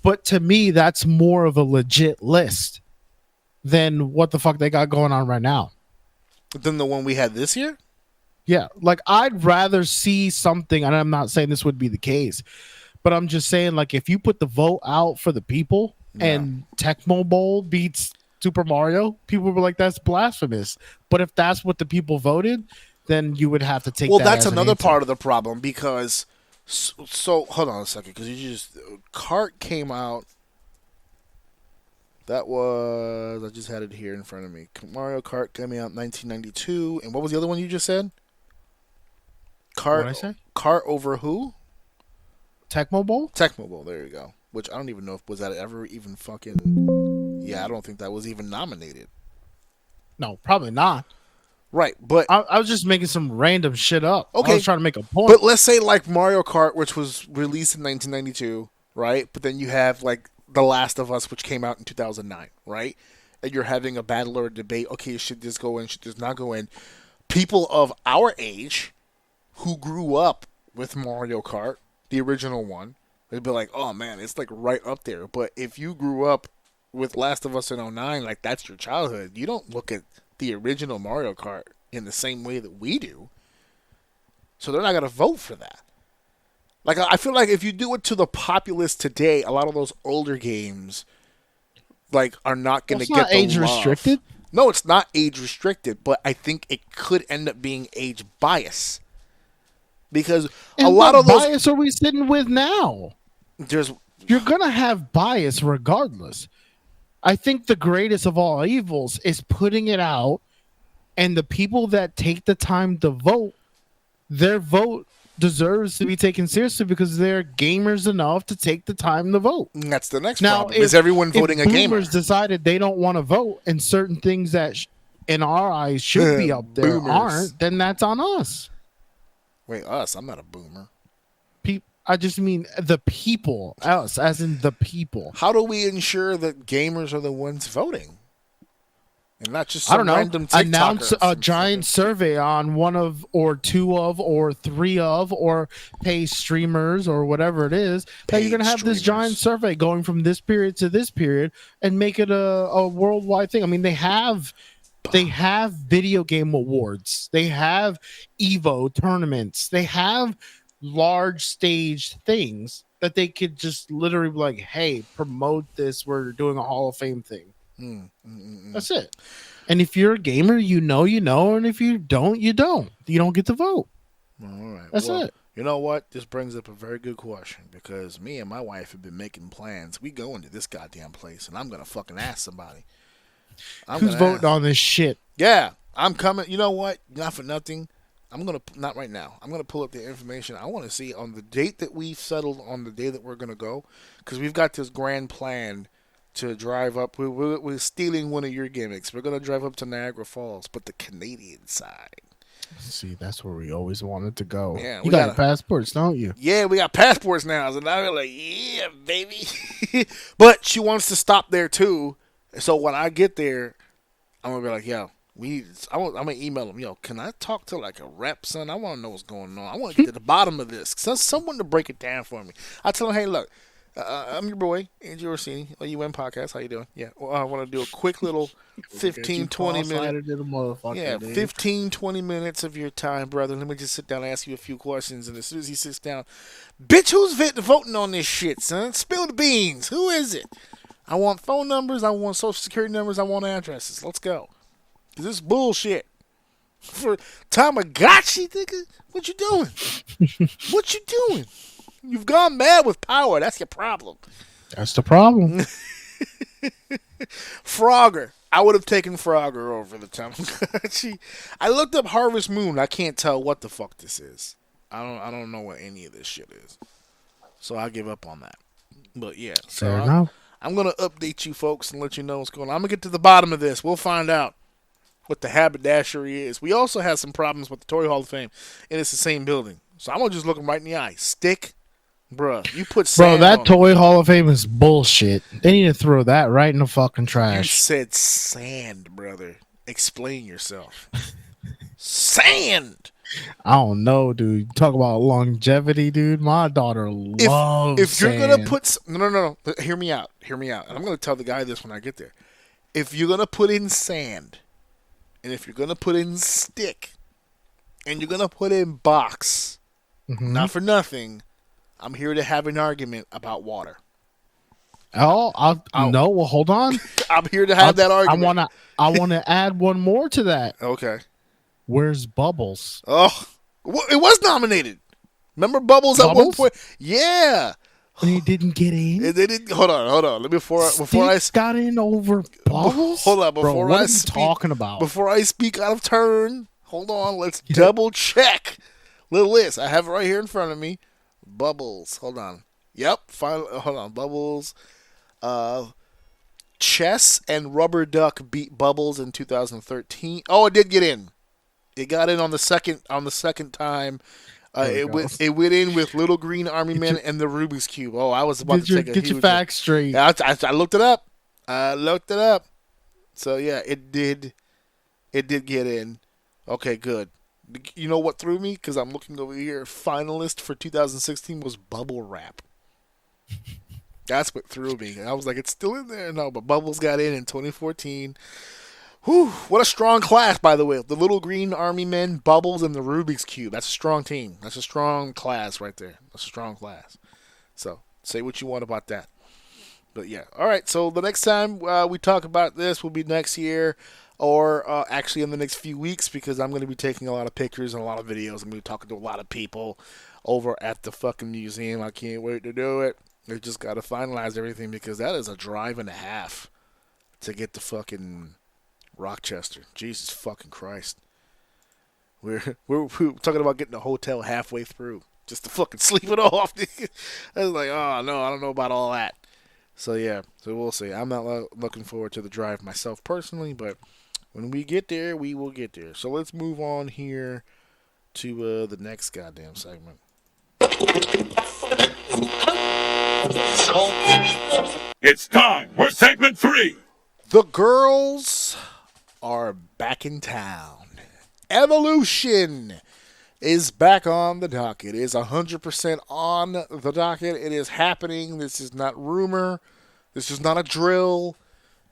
But to me, that's more of a legit list than what the fuck they got going on right now. Than the one we had this year? Yeah, like I'd rather see something, and I'm not saying this would be the case, but I'm just saying, like, if you put the vote out for the people and Tecmo Bowl beats Super Mario, people were like, that's blasphemous. But if that's what the people voted, then you would have to take. Well, that that's as an another answer. part of the problem because. So hold on a second, because you just Kart came out. That was, I just had it here in front of me. Mario Kart came out in 1992, and what was the other one you just said? What'd I say? Kart over who? Tecmo Bowl? Tecmo Bowl, there you go. Which I don't even know if was that ever even fucking. Yeah, I don't think that was even nominated. No, probably not. Right, but I was just making some random shit up. Okay. I was trying to make a point. But let's say like Mario Kart, which was released in 1992, right? But then you have like The Last of Us, which came out in 2009, right? And you're having a battle or a debate. Okay, should this go in? Should this not go in? People of our age who grew up with Mario Kart, the original one, they'd be like, oh man, it's like right up there. But if you grew up with Last of Us in 2009, like that's your childhood, you don't look at the original Mario Kart in the same way that we do. So they're not going to vote for that. Like, I feel like if you do it to the populace today, a lot of those older games, like, are not going to get the age love. restricted. No, it's not age restricted, but I think it could end up being age bias. Because And a lot what of those bias are we sitting with now? You're gonna have bias regardless. I think the greatest of all evils is putting it out, and the people that take the time to vote, their vote deserves to be taken seriously because they're gamers enough to take the time to vote. And that's the next Now, problem. Is everyone voting if a gamer? boomers decided they don't want to vote, and certain things that in our eyes should be up there Boomers. aren't, then that's on us. Wait, us? I'm not a boomer. I just mean the people, us, as in the people. How do we ensure that gamers are the ones voting? And not just I don't know. random TikTokers. Announce a giant survey on one of, or two of, or three of, or pay streamers or whatever it is. That you're going to have this giant survey going from this period to this period and make it a worldwide thing. I mean, they have video game awards. They have Evo tournaments. They have large stage things that they could just literally be like, hey, promote this. We're doing a Hall of Fame thing. That's it. And if you're a gamer, you know, and if you don't, you don't. You don't get to vote. All right. That's it. You know what? This brings up a very good question because me and my wife have been making plans. We go into this goddamn place, and I'm going to fucking ask somebody. Who's voting on this shit? Yeah, I'm coming. You know what? Not for nothing. I'm going to, not right now. I'm going to pull up the information. I want to see on the date that we've settled on the day that we're going to go because we've got this grand plan to drive up. We're stealing one of your gimmicks. We're going to drive up to Niagara Falls, but the Canadian side. See, that's where we always wanted to go. Yeah, you we got gotta- passports, don't you? Yeah, we got passports now. So now we're like, yeah, baby. But she wants to stop there too. So when I get there, I'm gonna be like, yo, I'm gonna email them. Yo, can I talk to like a rep, son? I want to know what's going on. I want to get to the bottom of this. Someone to break it down for me. I tell them, hey, look, I'm your boy, ajorsini, OUM podcast. How you doing? Yeah, well, I want to do a quick little 15, 20 minute. Yeah, 15, 20 minutes of your time, brother. Let me just sit down and ask you a few questions. And as soon as he sits down, bitch, who's voting on this shit, son? Spill the beans. Who is it? I want phone numbers. I want social security numbers. I want addresses. Let's go. This is bullshit. For Tamagotchi, nigga, what you doing? What you doing? You've gone mad with power. That's your problem. That's the problem. Frogger. I would have taken Frogger over the Tamagotchi. I looked up Harvest Moon. I can't tell what the fuck this is. I don't know what any of this shit is. So I give up on that. But yeah. Fair enough. I'm going to update you folks and let you know what's going on. I'm going to get to the bottom of this. We'll find out what the haberdashery is. We also have some problems with the Toy Hall of Fame, and it's the same building. So I'm going to just look them right in the eye. Stick, bruh, you put sand that on Toy Hall of Fame is bullshit. They need to throw that right in the fucking You trash. said sand, brother. Explain yourself. Sand! I don't know, dude. Talk about longevity, dude. My daughter loves If you're sand. going to put... No. Hear me out. And I'm going to tell the guy this when I get there. If you're going to put in sand... And if you're going to put in stick, and you're going to put in box, not for nothing, I'm here to have an argument about water. Oh, no. Well, hold on. I'm here to have that argument. I wanna add one more to that. Okay. Where's Bubbles? Oh, it was nominated. Remember Bubbles at one Bubbles? point? Yeah. And he didn't get in. They didn't. Hold on. Let me before I Stick got in over Bubbles. hold on before Bro, what I are you speak, talking about? Before I speak out of turn, hold on. Let's double check the list. I have it right here in front of me. Bubbles. Hold on. Yep. Hold on. Bubbles. Chess and Rubber Duck beat Bubbles in 2013. Oh, it did get in. It got in on the second time. It went in with Little Green Army Men and the Rubik's Cube. Oh, I was about to take a get huge... your facts straight. Yeah, I looked it up. So yeah, it did get in. Okay, good. You know what threw me? Because I'm looking over here. Finalist for 2016 was Bubble Wrap. That's what threw me. And I was like, it's still in there. No, but Bubbles got in 2014. Whew, what a strong class, by the way. The Little Green Army Men, Bubbles, and the Rubik's Cube. That's a strong team. That's a strong class right there. That's a strong class. So, say what you want about that. But, yeah. All right, so the next time we talk about this will be next year or actually in the next few weeks because I'm going to be taking a lot of pictures and a lot of videos. I'm going to be talking to a lot of people over at the fucking museum. I can't wait to do it. They just got to finalize everything because that is a drive and a half to get to fucking Rochester. Jesus fucking Christ. We're talking about getting a hotel halfway through just to fucking sleep it off. I was like, oh no, I don't know about all that. So yeah, so we'll see. I'm not looking forward to the drive myself personally, but when we get there, we will get there. So let's move on here to the next goddamn segment. It's time for segment 3. The girls are back in town. Evolution is back on the docket. It is 100% on the docket. It is happening. This is not rumor. This is not a drill.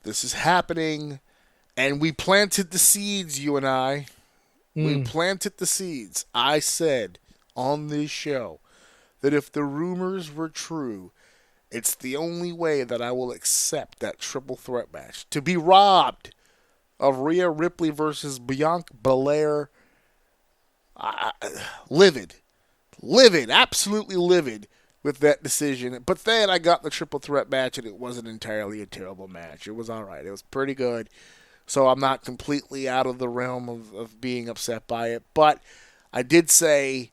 This is happening. And we planted the seeds, you and I. We planted the seeds. I said on this show that if the rumors were true, it's the only way that I will accept that triple threat match. To be robbed of Rhea Ripley versus Bianca Belair. Livid, absolutely livid with that decision. But then I got the triple threat match, and it wasn't entirely a terrible match. It was all right. It was pretty good. So I'm not completely out of the realm of being upset by it. But I did say,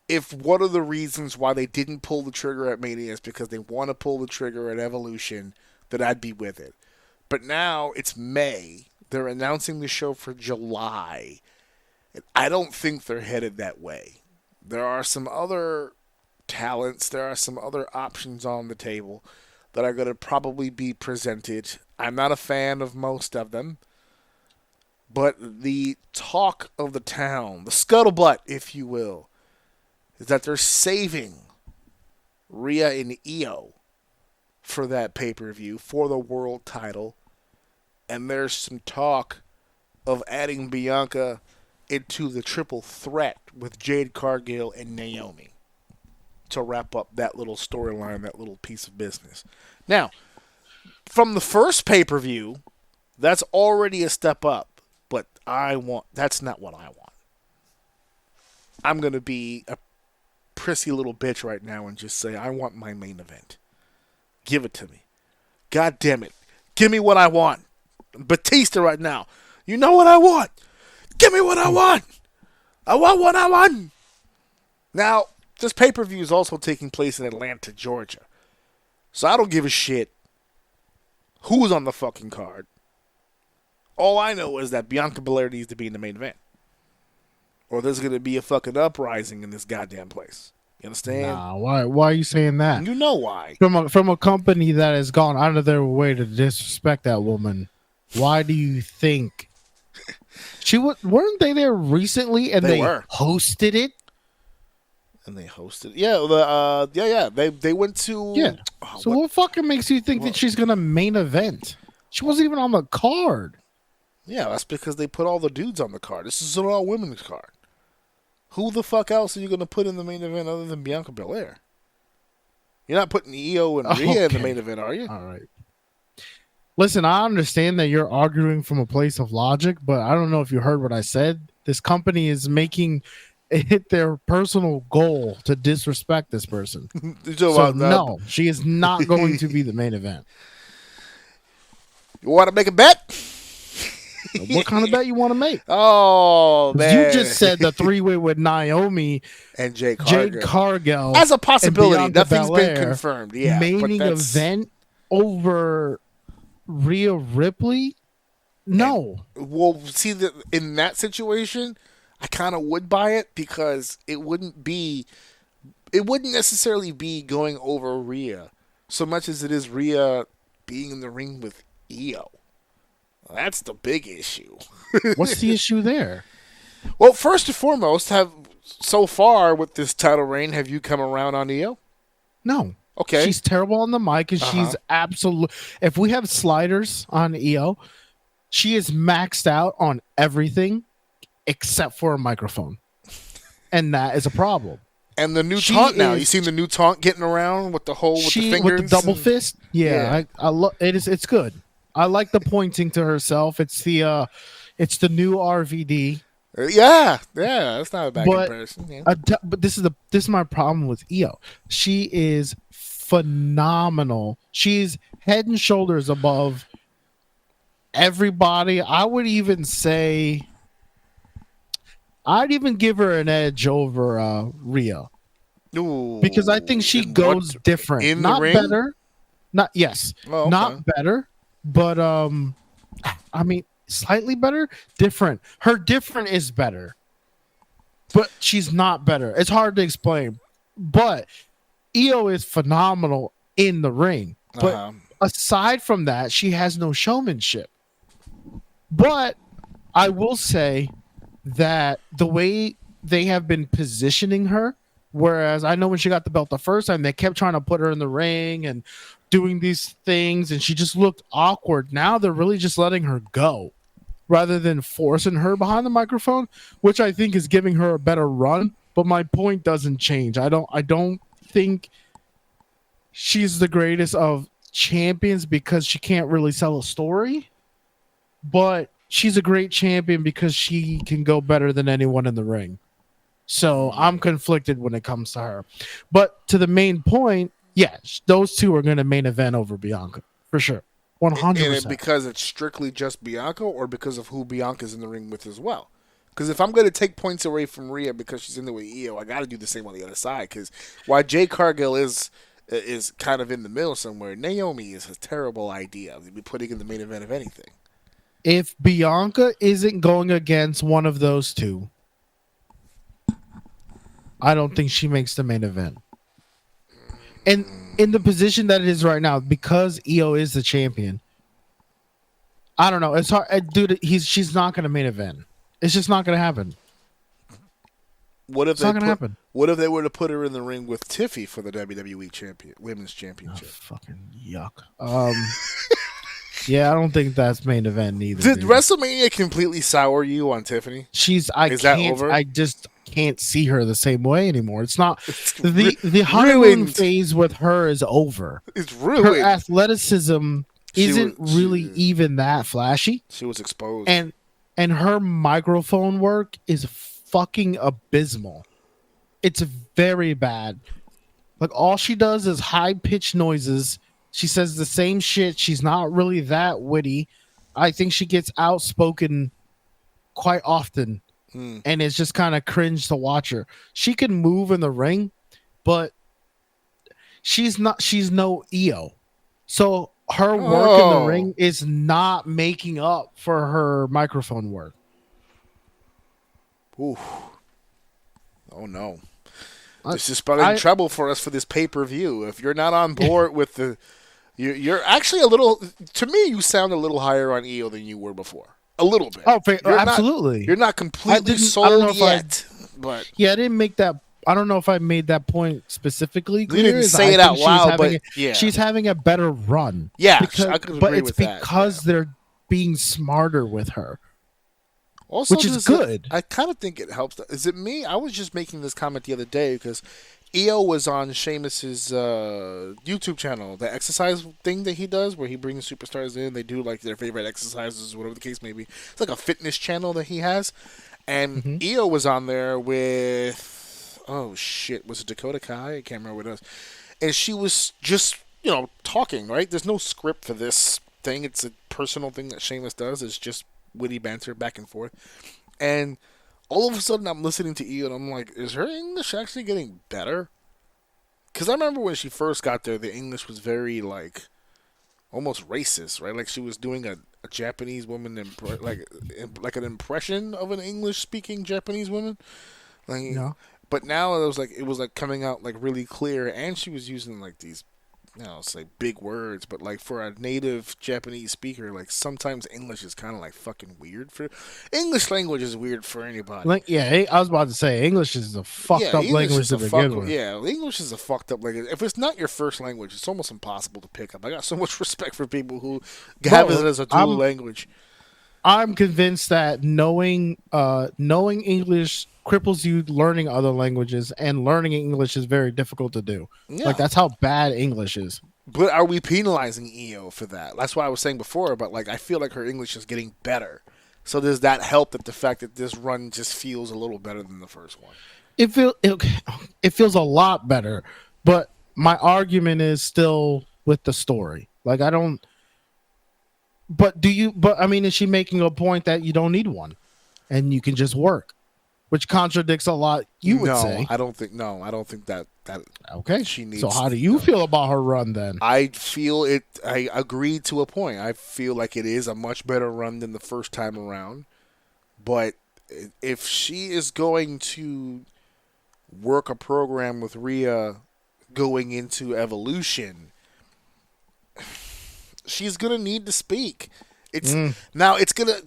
if one of the reasons why they didn't pull the trigger at Mania is because they want to pull the trigger at Evolution, then I'd be with it. But now it's May. They're announcing the show for July. I don't think they're headed that way. There are some other talents, there are some other options on the table that are going to probably be presented. I'm not a fan of most of them, but the talk of the town, the scuttlebutt, if you will, is that they're saving Rhea and Io for that pay-per-view, for the world title. And there's some talk of adding Bianca into the triple threat with Jade Cargill and Naomi to wrap up that little storyline, that little piece of business. Now, from the first pay-per-view, that's already a step up, but that's not what I want. I'm going to be a prissy little bitch right now and just say I want my main event. Give it to me. God damn it. Give me what I want. Batista right now. You know what I want. Give me what I want. I want what I want. Now, this pay-per-view is also taking place in Atlanta, Georgia. So I don't give a shit who's on the fucking card. All I know is that Bianca Belair needs to be in the main event. Or there's going to be a fucking uprising in this goddamn place. You understand? Nah, why are you saying that? You know why. From a company that has gone out of their way to disrespect that woman, why do you think weren't they there recently and they hosted it? And they hosted, yeah. They went to, yeah. So what fucking makes you think that she's gonna main event? She wasn't even on the card. Yeah, that's because they put all the dudes on the card. This is an all women's card. Who the fuck else are you gonna put in the main event other than Bianca Belair? You're not putting Io and Rhea in the main event, are you? All right. Listen, I understand that you're arguing from a place of logic, but I don't know if you heard what I said. This company is making it their personal goal to disrespect this person. So no, she is not going to be the main event. You want to make a bet? What kind of bet you want to make? Oh, man. You just said the three-way with Naomi and Jade Cargill. As a possibility. Nothing's been confirmed. Yeah, main event over Rhea Ripley? No. Well, see, in that situation, I kind of would buy it because it wouldn't necessarily be going over Rhea so much as it is Rhea being in the ring with Io. That's the big issue. What's the issue there? Well, first and foremost, so far with this title reign, have you come around on Io? No. Okay. She's terrible on the mic, and she's absolute. If we have sliders on Io, she is maxed out on everything except for a microphone, and that is a problem. And the new taunt now. You seen the new taunt getting around with the hole with the fingers, with the double fist. Yeah. I love it. It's good. I like the pointing to herself. It's the new RVD. Yeah, that's not a bad comparison. Yeah. But this is my problem with Io. She is phenomenal. She's head and shoulders above everybody. I would even say, I'd even give her an edge over Rhea. Ooh, because I think she goes different. In not the ring? Better. Not yes. Oh, okay. Not better. But I mean, slightly better, different. Her different is better, but she's not better. It's hard to explain. But Io is phenomenal in the ring. But aside from that, she has no showmanship. But I will say that the way they have been positioning her, whereas I know when she got the belt the first time, they kept trying to put her in the ring and doing these things, and she just looked awkward. Now they're really just letting her go rather than forcing her behind the microphone, which I think is giving her a better run. But my point doesn't change. I don't think she's the greatest of champions because she can't really sell a story, but she's a great champion because she can go better than anyone in the ring. So I'm conflicted when it comes to her. But to the main point, yes, those two are going to main event over Bianca for sure, 100%. And because it's strictly just Bianca, or because of who Bianca's in the ring with as well? Because if I'm going to take points away from Rhea because she's in the way Io, I got to do the same on the other side. Because while Jade Cargill is kind of in the middle somewhere, Naomi is a terrible idea to be putting in the main event of anything. If Bianca isn't going against one of those two, I don't think she makes the main event. And in the position that it is right now, because Io is the champion, I don't know. It's hard, dude. She's not going to main event. It's just not going to happen. What if It's not going to happen. What if they were to put her in the ring with Tiffy for the WWE Women's Oh, Championship? fucking yuck. Yeah, I don't think that's main event either. Did dude. WrestleMania completely sour you on Tiffany? Is that that over? I just can't see her the same way anymore. It's not It's the honeymoon ruined. phase with her is over. It's Her ruined. athleticism isn't was- really even that flashy, She was exposed. and her microphone work is fucking abysmal. It's very bad. Like, all she does is high pitched noises. She says the same shit. She's not really that witty. I think she gets outspoken quite often, and it's just kind of cringe to watch her. She can move in the ring, but she's no Io. So her work in the ring is not making up for her microphone work. Ooh. Oh no. This is spelling trouble for us for this pay-per-view. If you're not on board with the... You're actually a little... To me, you sound a little higher on Io than you were before. A little bit. Oh, You're absolutely. You're not completely I don't sold know if yet. But Yeah, I didn't make that. I don't know if I made that point specifically. you clear, didn't is say I it out think she's loud, having but yeah. she's having a better run. Yeah, because, I could but agree it's with that, because they're being smarter with her. Also, which is does good. I kind of think it helps. Is it me? I was just making this comment the other day because Io was on Sheamus's YouTube channel, the exercise thing that he does, where he brings superstars in. They do like their favorite exercises, whatever the case may be. It's like a fitness channel that he has, and Io was on there with was it Dakota Kai? I can't remember what it was. And she was just talking. Right? There's no script for this thing. It's a personal thing that Sheamus does. It's just witty banter back and forth. And all of a sudden I'm listening to Io and I'm like, is her English actually getting better? Because I remember when she first got there, the English was very, like, almost racist, right? Like she was doing a Japanese woman, like an impression of an English-speaking Japanese woman. Like, No. But now it was coming out like really clear, and she was using like these, say big words, but like for a native Japanese speaker, like sometimes English is kind of like fucking weird for English language is weird for anybody. Like, I was about to say English is a fucked up English language is to a begin with. Yeah, English is a fucked up language. If it's not your first language, it's almost impossible to pick up. I got so much respect for people who have it as a dual language. I'm convinced that knowing English cripples you learning other languages, and learning English is very difficult to do. Yeah. Like, that's how bad English is. But are we penalizing Io for that? That's why I was saying before, but like I feel like her English is getting better. So does that help the fact that this run just feels a little better than the first one? It feels a lot better, but my argument is still with the story. Like, I don't. But I mean, is she making a point that you don't need one, and you can just work, which contradicts a lot? You would say. I don't think that. Okay. She needs. So how do you feel about her run then? I feel it. I agree to a point. I feel like it is a much better run than the first time around. But if she is going to work a program with Rhea going into Evolution, she's gonna need to speak. Now it's gonna.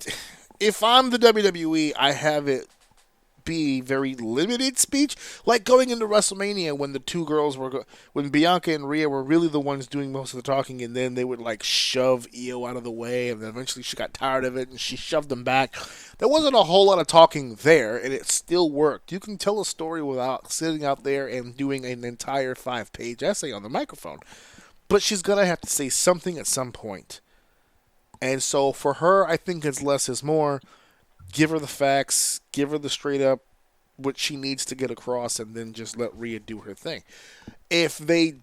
If I'm the WWE, I have it be very limited speech, like going into WrestleMania when the two girls when Bianca and Rhea were really the ones doing most of the talking, and then they would like shove Io out of the way, and then eventually she got tired of it and she shoved them back. There wasn't a whole lot of talking there, and it still worked. You can tell a story without sitting out there and doing an entire 5-page essay on the microphone, but she's gonna have to say something at some point. And so for her, I think it's less is more. Give her the facts, give her the straight up what she needs to get across, and then just let Rhea do her thing. If they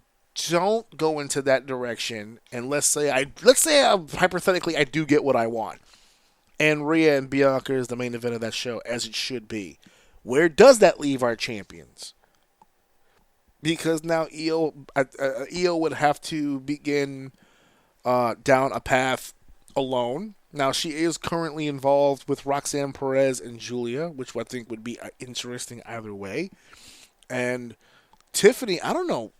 don't go into that direction, and let's say hypothetically I do get what I want, and Rhea and Bianca is the main event of that show, as it should be, where does that leave our champions? Because now Io would have to begin down a path alone. Now, she is currently involved with Roxanne Perez and Julia, which I think would be interesting either way. And Tiffany, I don't know.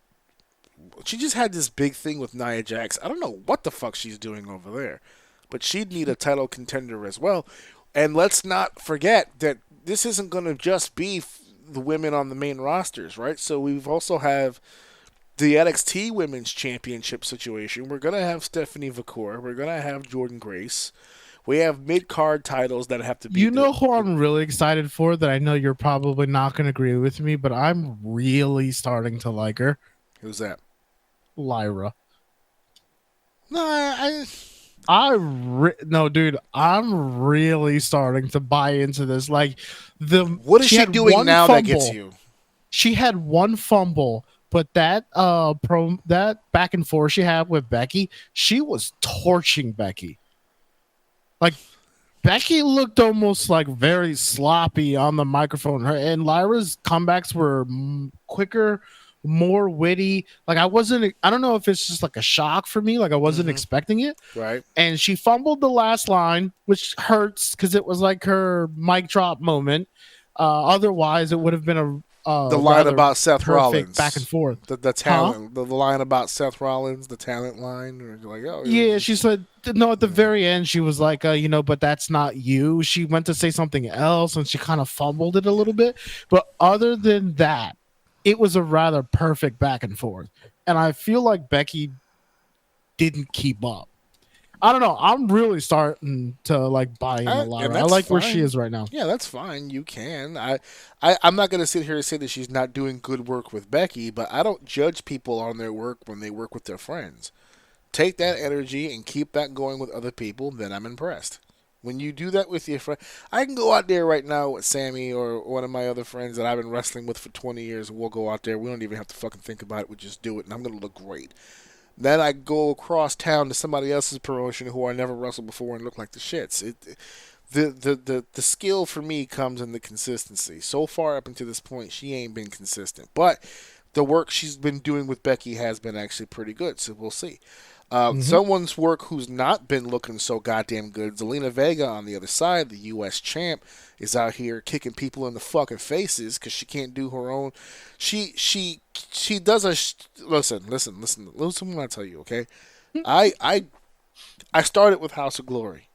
She just had this big thing with Nia Jax. I don't know what the fuck she's doing over there. But she'd need a title contender as well. And let's not forget that this isn't going to just be the women on the main rosters, right? So we've also have the NXT Women's Championship situation. We're going to have Stephanie Vacour. We're going to have Jordan Grace. We have mid-card titles that have to be... You know who I'm really excited for that I know you're probably not going to agree with me, but I'm really starting to like her? Who's that? Lyra. No, no, dude, I'm really starting to buy into this. Like, what is she doing now that gets you? She had one fumble, but that that back and forth she had with Becky, she was torching Becky. Like, Becky looked almost like very sloppy on the microphone. And Lyra's comebacks were quicker, more witty. Like, I don't know if it's just like a shock for me. Like, I wasn't expecting it. Right. And she fumbled the last line, which hurts because it was like her mic drop moment. Otherwise, it would have been the line about Seth Rollins back and forth. The talent, the line about Seth Rollins, the talent line. Or like, oh, yeah, she said no at the very end. She was like, but that's not you. She went to say something else, and she kind of fumbled it a little bit. But other than that, it was a rather perfect back and forth. And I feel like Becky didn't keep up. I don't know. I'm really starting to like buy into Lyra. I like where she is right now. Yeah, that's fine. You can. I'm not going to sit here and say that she's not doing good work with Becky, but I don't judge people on their work when they work with their friends. Take that energy and keep that going with other people, then I'm impressed. When you do that with your friend, I can go out there right now with Sammy or one of my other friends that I've been wrestling with for 20 years, and we'll go out there. We don't even have to fucking think about it. We just do it, and I'm going to look great. Then I go across town to somebody else's promotion who I never wrestled before and look like the shits. The skill for me comes in the consistency. So far up until this point, she ain't been consistent. But the work she's been doing with Becky has been actually pretty good, so we'll see. Someone's work who's not been looking so goddamn good, Zelina Vega on the other side, the U.S. champ, is out here kicking people in the fucking faces because she can't do her own. She does a listen when I tell you, okay? I started with House of Glory,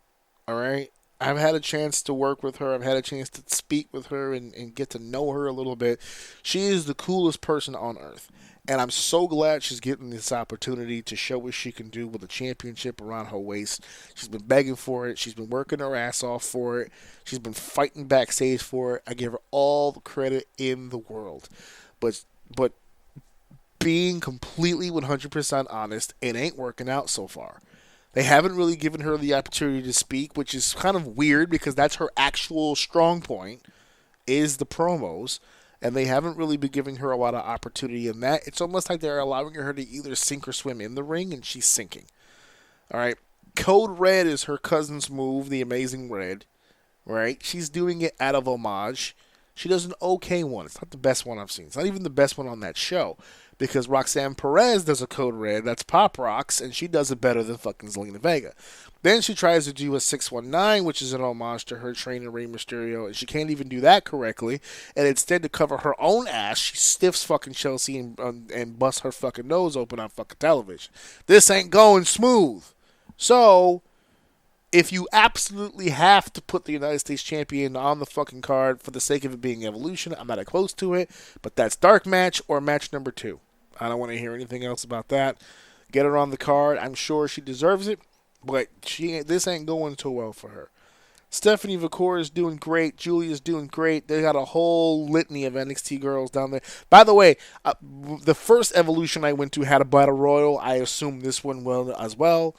all right? I've had a chance to work with her. I've had a chance to speak with her and get to know her a little bit. She is the coolest person on earth. And I'm so glad she's getting this opportunity to show what she can do with a championship around her waist. She's been begging for it. She's been working her ass off for it. She's been fighting backstage for it. I give her all the credit in the world. But being completely 100% honest, it ain't working out so far. They haven't really given her the opportunity to speak, which is kind of weird because that's her actual strong point, is the promos. And they haven't really been giving her a lot of opportunity in that. It's almost like they're allowing her to either sink or swim in the ring, and she's sinking. All right. Code Red is her cousin's move, the Amazing Red. Right? She's doing it out of homage. She does an okay one. It's not the best one I've seen. It's not even the best one on that show. Because Roxanne Perez does a Code Red. That's Pop Rocks, and she does it better than fucking Zelina Vega. Then she tries to do a 619, which is an homage to her trainer, Rey Mysterio, and she can't even do that correctly. And instead, to cover her own ass, she stiffs fucking Chelsea and busts her fucking nose open on fucking television. This ain't going smooth. So, if you absolutely have to put the United States champion on the fucking card for the sake of it being Evolution, I'm not close to it, but that's dark match or match number 2. I don't want to hear anything else about that. Get her on the card. I'm sure she deserves it. But this ain't going too well for her. Stephanie Vacour is doing great. Julia's doing great. They got a whole litany of NXT girls down there. By the way, the first Evolution I went to had a Battle Royal. I assume this one will as well.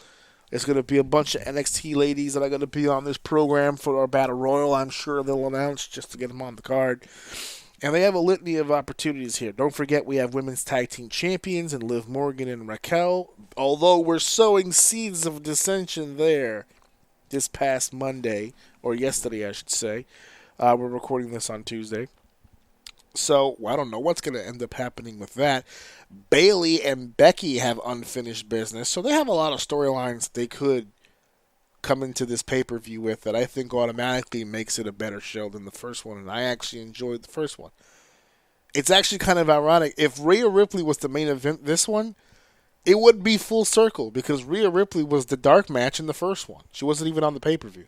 There's going to be a bunch of NXT ladies that are going to be on this program for our Battle Royal. I'm sure they'll announce just to get them on the card. And they have a litany of opportunities here. Don't forget we have women's tag team champions in Liv Morgan and Raquel. Although we're sowing seeds of dissension there this past Monday, or yesterday I should say. We're recording this on Tuesday. So I don't know what's going to end up happening with that. Bayley and Becky have unfinished business. So they have a lot of storylines they could come into this pay-per-view with that I think automatically makes it a better show than the first one, and I actually enjoyed the first one. It's actually kind of ironic. If Rhea Ripley was the main event this one, it would be full circle because Rhea Ripley was the dark match in the first one. She wasn't even on the pay-per-view.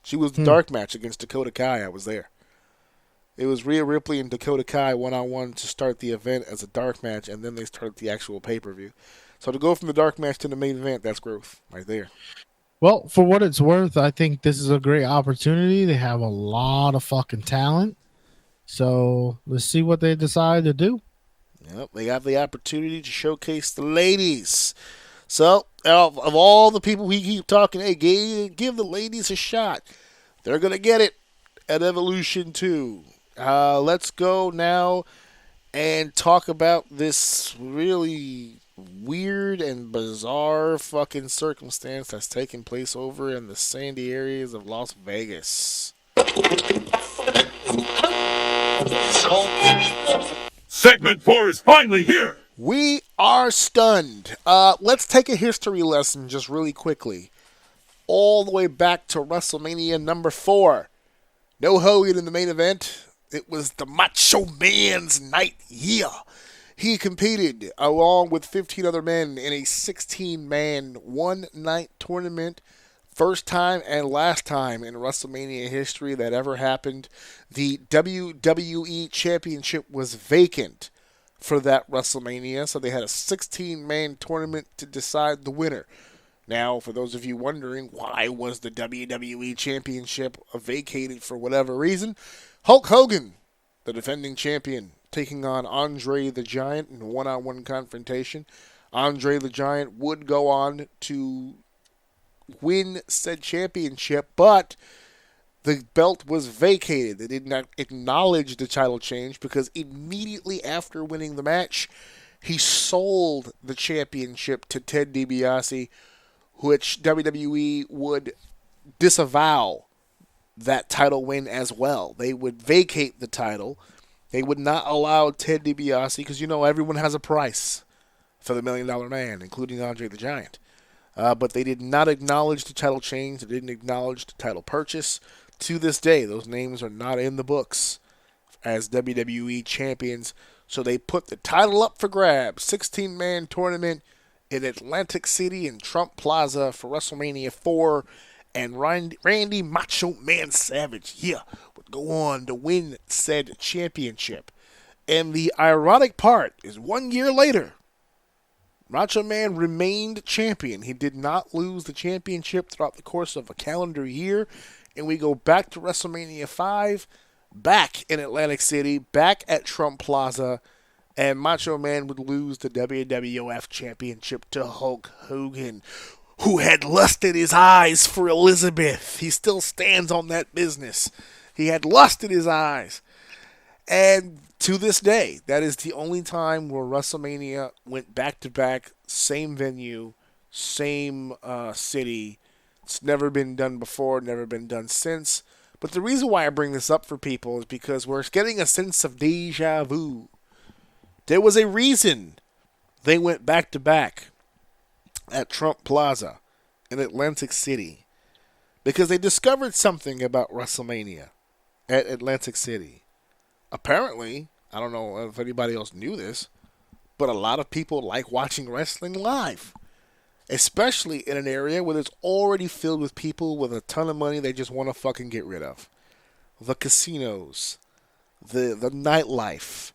She was the dark match against Dakota Kai. I was there. It was Rhea Ripley and Dakota Kai one-on-one to start the event as a dark match, and then they started the actual pay-per-view. So to go from the dark match to the main event, that's growth right there. Well, for what it's worth, I think this is a great opportunity. They have a lot of fucking talent. So let's see what they decide to do. Yep, they have the opportunity to showcase the ladies. So, of all the people we keep talking, hey, give the ladies a shot. They're going to get it at Evolution 2. Let's go now and talk about this really weird and bizarre fucking circumstance that's taking place over in the sandy areas of Las Vegas. Segment 4 is finally here. We are stunned. Let's take a history lesson just really quickly. All the way back to WrestleMania number 4. No Hogan in the main event. It was the Macho Man's night. Yeah. He competed along with 15 other men in a 16-man one-night tournament. First time and last time in WrestleMania history that ever happened. The WWE Championship was vacant for that WrestleMania, so they had a 16-man tournament to decide the winner. Now, for those of you wondering why was the WWE Championship vacated for whatever reason, Hulk Hogan, the defending champion, taking on Andre the Giant in a one-on-one confrontation. Andre the Giant would go on to win said championship, but the belt was vacated. They did not acknowledge the title change because immediately after winning the match, he sold the championship to Ted DiBiase, which WWE would disavow that title win as well. They would vacate the title. They would not allow Ted DiBiase, because you know everyone has a price for the $1 Million Man, including Andre the Giant. But they did not acknowledge the title change. They didn't acknowledge the title purchase. To this day, those names are not in the books as WWE champions. So they put the title up for grabs. 16-man tournament in Atlantic City in Trump Plaza for WrestleMania 4. And Randy Macho Man Savage, would go on to win said championship. And the ironic part is 1 year later, Macho Man remained champion. He did not lose the championship throughout the course of a calendar year. And we go back to WrestleMania 5, back in Atlantic City, back at Trump Plaza, and Macho Man would lose the WWF Championship to Hulk Hogan, who had lusted his eyes for Elizabeth. He still stands on that business. He had lust in his eyes. And to this day, that is the only time where WrestleMania went back-to-back, same venue, same city. It's never been done before, never been done since. But the reason why I bring this up for people is because we're getting a sense of deja vu. There was a reason they went back-to-back at Trump Plaza in Atlantic City, because they discovered something about WrestleMania at Atlantic City. Apparently, I don't know if anybody else knew this, but a lot of people like watching wrestling live, especially in an area where it's already filled with people with a ton of money they just want to fucking get rid of. The casinos, the nightlife,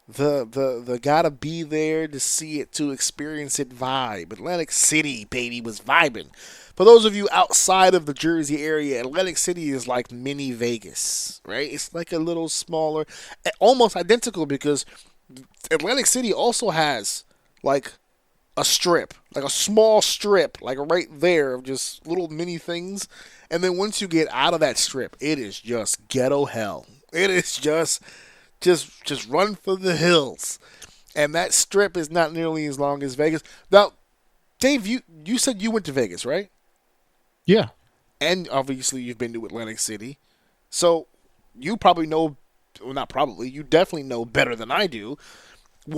the gotta be there to see it, to experience it vibe. Atlantic City, baby, was vibing. For those of you outside of the Jersey area, Atlantic City is like mini Vegas, right? It's like a little smaller, almost identical, because Atlantic City also has like a strip, like a small strip, like right there of just little mini things. And then once you get out of that strip, it is just ghetto hell. It is just run for the hills. And that strip is not nearly as long as Vegas. Now, Dave, you said you went to Vegas, right? Yeah. And obviously you've been to Atlantic City. So you probably know, well, not probably, you definitely know better than I do.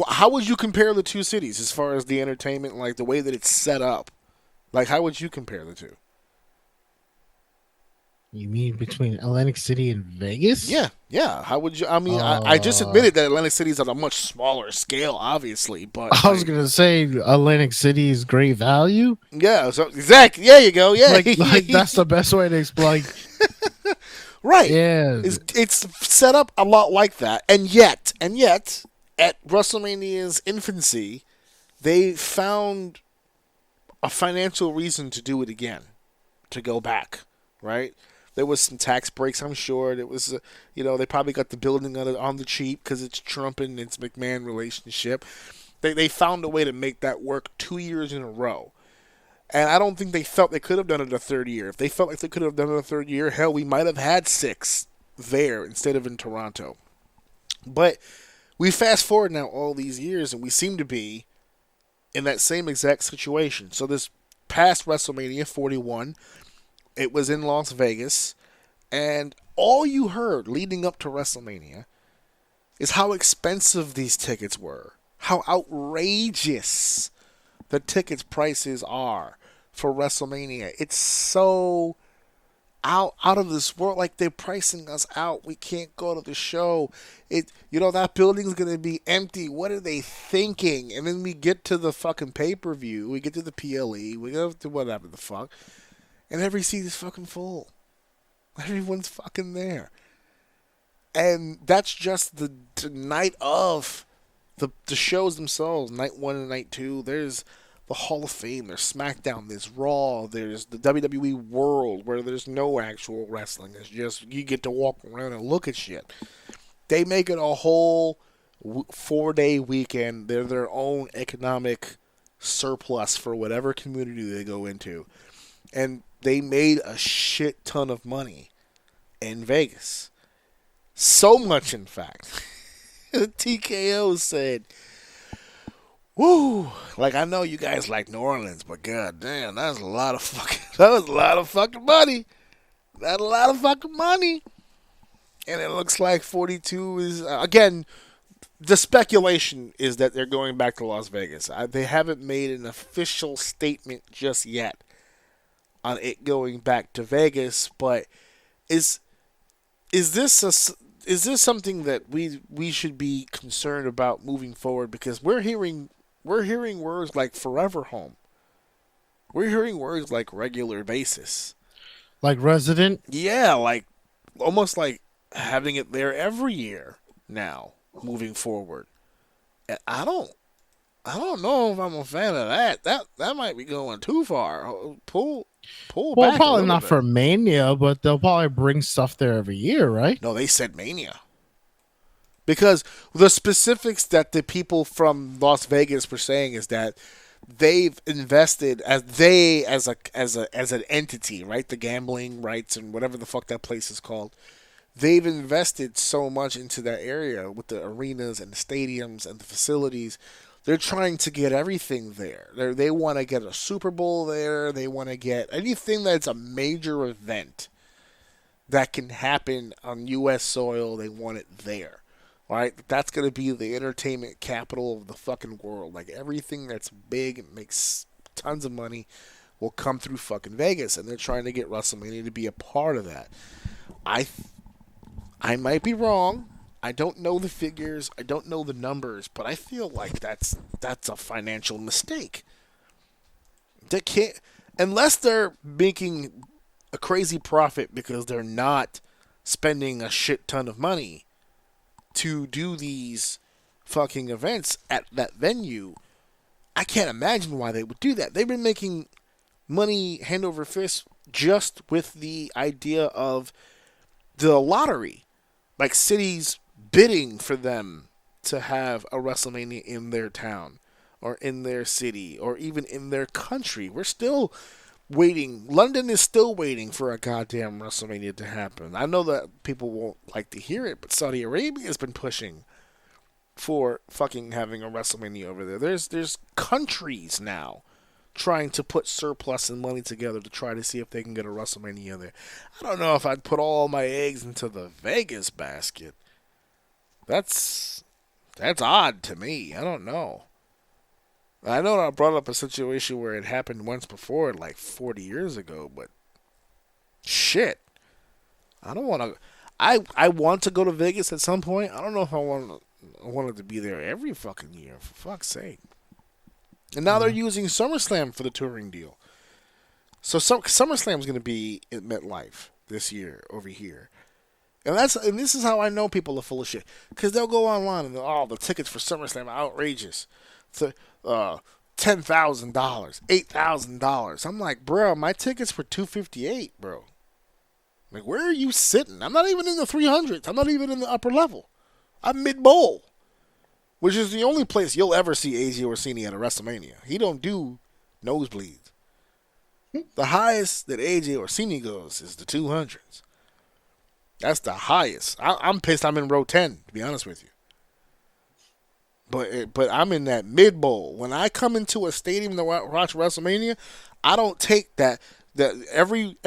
How would you compare the two cities as far as the entertainment, like the way that it's set up? Like, how would you compare the two? You mean between Atlantic City and Vegas? Yeah. How would you? I mean, I just admitted that Atlantic City is on a much smaller scale, obviously, but I was gonna say Atlantic City is great value. yeah. So exactly. There you go. Yeah. Like that's the best way to explain. right. Yeah. It's set up a lot like that, and yet, at WrestleMania's infancy, they found a financial reason to do it again, to go back. Right. There was some tax breaks, I'm sure. It was, they probably got the building on the cheap because it's Trump and it's McMahon relationship. They found a way to make that work 2 years in a row. And I don't think they felt they could have done it a third year. If they felt like they could have done it a third year, hell, we might have had 6 there instead of in Toronto. But we fast forward now all these years, and we seem to be in that same exact situation. So this past WrestleMania 41, it was in Las Vegas, and all you heard leading up to WrestleMania is how expensive these tickets were, how outrageous the tickets prices are for WrestleMania. It's so out of this world. Like, they're pricing us out. We can't go to the show. That building's gonna be empty. What are they thinking? And then we get to the fucking pay-per-view. We get to the PLE. We go to whatever the fuck. And every seat is fucking full. Everyone's fucking there. And that's just the night of the shows themselves. Night 1 and night 2. There's the Hall of Fame. There's SmackDown. There's Raw. There's the WWE World, where there's no actual wrestling. It's just you get to walk around and look at shit. They make it a whole 4-day weekend. They're their own economic surplus for whatever community they go into. And they made a shit ton of money in Vegas. So much, in fact. TKO said, "Woo! Like, I know you guys like New Orleans, but god damn, that was a lot of fucking money. That's a lot of fucking money." And it looks like 42 is again. The speculation is that they're going back to Las Vegas. They haven't made an official statement just yet on it going back to Vegas, but is this something that we should be concerned about moving forward? Because we're hearing words like forever home. We're hearing words like regular basis. Like resident? Yeah, like almost like having it there every year now moving forward. And I don't know if I'm a fan of that. That might be going too far. Pull Well, back. probably not bit. for Mania, but they'll probably bring stuff there every year, right? No, they said Mania. Because the specifics that the people from Las Vegas were saying is that they've invested as an entity, right? The gambling rights and whatever the fuck that place is called. They've invested so much into that area with the arenas and the stadiums and the facilities. They're trying to get everything there. They want to get a Super Bowl there. They want to get anything that's a major event that can happen on U.S. soil. They want it there. All right? That's going to be the entertainment capital of the fucking world. Like, everything that's big and makes tons of money will come through fucking Vegas. And they're trying to get WrestleMania to be a part of that. I might be wrong. I don't know the figures. I don't know the numbers, but I feel like that's a financial mistake. They can't, unless they're making a crazy profit because they're not spending a shit ton of money to do these fucking events at that venue. I can't imagine why they would do that. They've been making money hand over fist just with the idea of the lottery. Like, cities bidding for them to have a WrestleMania in their town or in their city or even in their country. We're still waiting. London is still waiting for a goddamn WrestleMania to happen. I know that people won't like to hear it, but Saudi Arabia has been pushing for fucking having a WrestleMania over there. There's countries now trying to put surplus and money together to try to see if they can get a WrestleMania there. I don't know if I'd put all my eggs into the Vegas basket. That's odd to me. I don't know. I know I brought up a situation where it happened once before, like 40 years ago, but shit. I don't want to. I want to go to Vegas at some point. I don't know if I wanted to be there every fucking year. For fuck's sake. And now they're using SummerSlam for the touring deal. So SummerSlam is going to be at MetLife this year over here. And this is how I know people are full of shit. Because they'll go online and the tickets for SummerSlam are outrageous. $10,000, $8,000. I'm like, bro, my tickets were $258, bro. Like, where are you sitting? I'm not even in the 300s. I'm not even in the upper level. I'm mid-bowl, which is the only place you'll ever see AJ Orsini at a WrestleMania. He don't do nosebleeds. The highest that AJ Orsini goes is the 200s. That's the highest. I'm pissed I'm in row 10, to be honest with you. But I'm in that mid-bowl. When I come into a stadium to watch WrestleMania, I don't take that every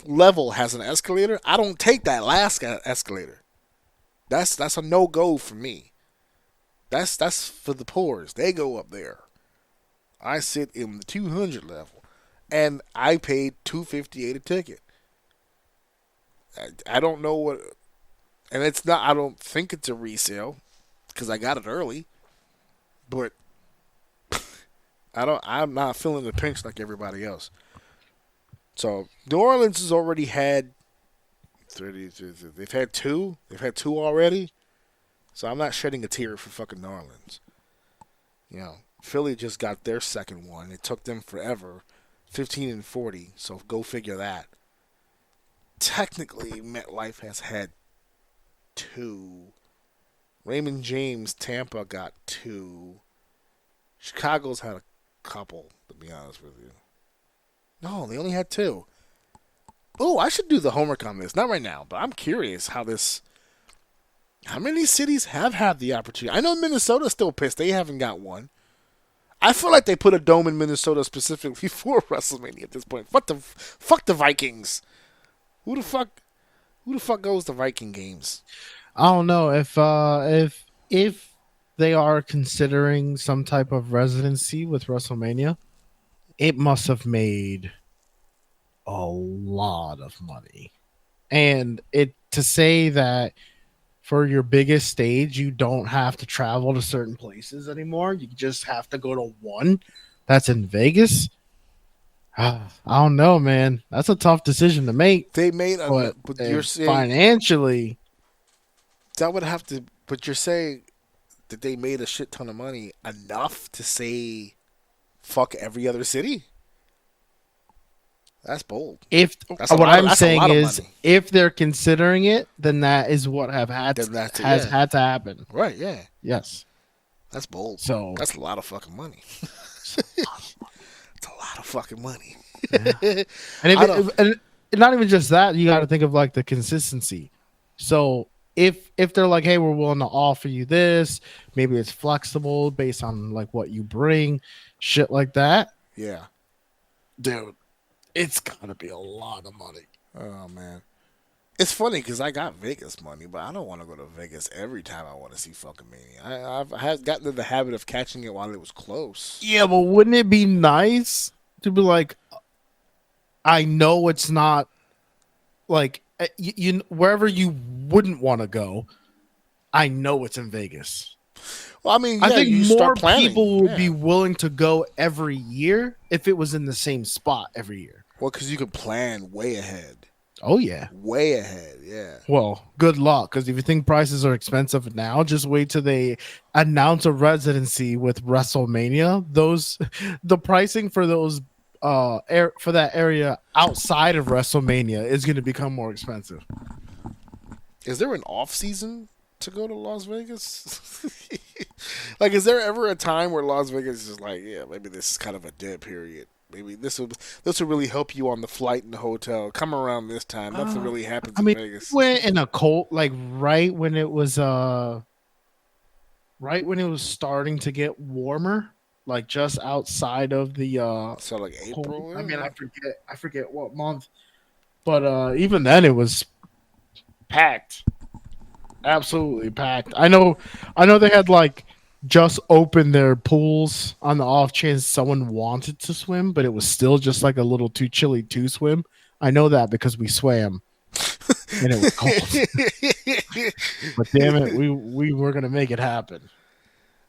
level has an escalator. I don't take that last escalator. That's a no-go for me. That's for the poors. They go up there. I sit in the 200 level, and I paid $258 a ticket. I don't know what, and it's not. I don't think it's a resale because I got it early, but I'm not feeling the pinch like everybody else. So New Orleans has already had 30. They've had two. They've had two already. So I'm not shedding a tear for fucking New Orleans. You know, Philly just got their second one. It took them forever, 15-40. So go figure that. Technically, MetLife has had two. Raymond James, Tampa got two. Chicago's had a couple, to be honest with you. No, they only had two. Oh, I should do the homework on this. Not right now, but I'm curious how many cities have had the opportunity. I know Minnesota's still pissed. They haven't got one. I feel like they put a dome in Minnesota specifically for WrestleMania at this point. Fuck the Vikings. Who the fuck goes to Viking games? I don't know if they are considering some type of residency with WrestleMania. It must have made a lot of money, and to say that for your biggest stage you don't have to travel to certain places anymore. You just have to go to one. That's in Vegas. I don't know, man. That's a tough decision to make. They made but you're saying financially that would have to. But you're saying that they made a shit ton of money enough to say fuck every other city. That's bold. What I'm saying is, if they're considering it, then that is what had to happen. Right? Yeah. Yes. That's bold. So that's a lot of fucking money. It's a lot of fucking money. Yeah. and not even just that, you got to think of like the consistency. So if they're like, hey, we're willing to offer you this, maybe it's flexible based on like what you bring, shit like that. Yeah, dude, it's gotta be a lot of money. Oh man, it's funny because I got Vegas money, but I don't want to go to Vegas every time I want to see fucking Mania. I've gotten in the habit of catching it while it was close. Yeah, but wouldn't it be nice to be like, I know it's not like you wherever you wouldn't want to go, I know it's in Vegas. Well, I mean, I think more people would be willing to go every year if it was in the same spot every year. Well, because you could plan way ahead. Oh, yeah. Way ahead, yeah. Well, good luck, because if you think prices are expensive now, just wait till they announce a residency with WrestleMania. The pricing for those for that area outside of WrestleMania is going to become more expensive. Is there an off season to go to Las Vegas? Like, is there ever a time where Las Vegas is like, yeah, maybe this is kind of a dead period? Maybe this will really help you on the flight and the hotel. Come around this time. Nothing really happens in Vegas. Went in a cold, like right when it was starting to get warmer, like just outside of the so like April. I mean, I forget what month, but even then it was packed, absolutely packed. I know they had like just opened their pools on the off chance someone wanted to swim, but it was still just like a little too chilly to swim. I know that because we swam. and it was cold. But damn it, we were gonna make it happen.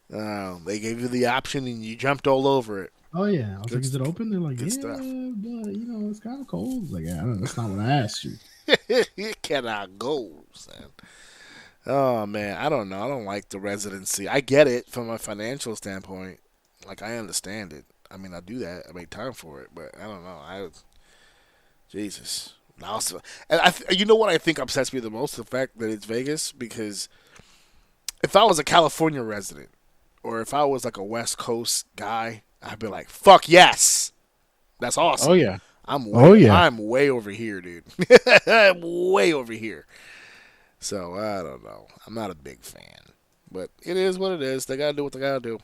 They gave you the option and you jumped all over it. Oh yeah, I was Good like, "Is it open?" They're like, good "Yeah, stuff. but it's kind of cold." I was like, "Yeah, that's not what I asked you." Cannot go, son. Oh man, I don't know. I don't like the residency. I get it from a financial standpoint. Like I understand it. I mean, I do that. I make time for it, but I don't know. Jesus. Also, and you know what I think upsets me the most? The fact that it's Vegas. Because if I was a California resident, or if I was like a West Coast guy, I'd be like, "Fuck yes, that's awesome." Oh yeah, I'm way over here, dude. I'm way over here. So I don't know. I'm not a big fan, but it is what it is. They gotta do what they gotta do.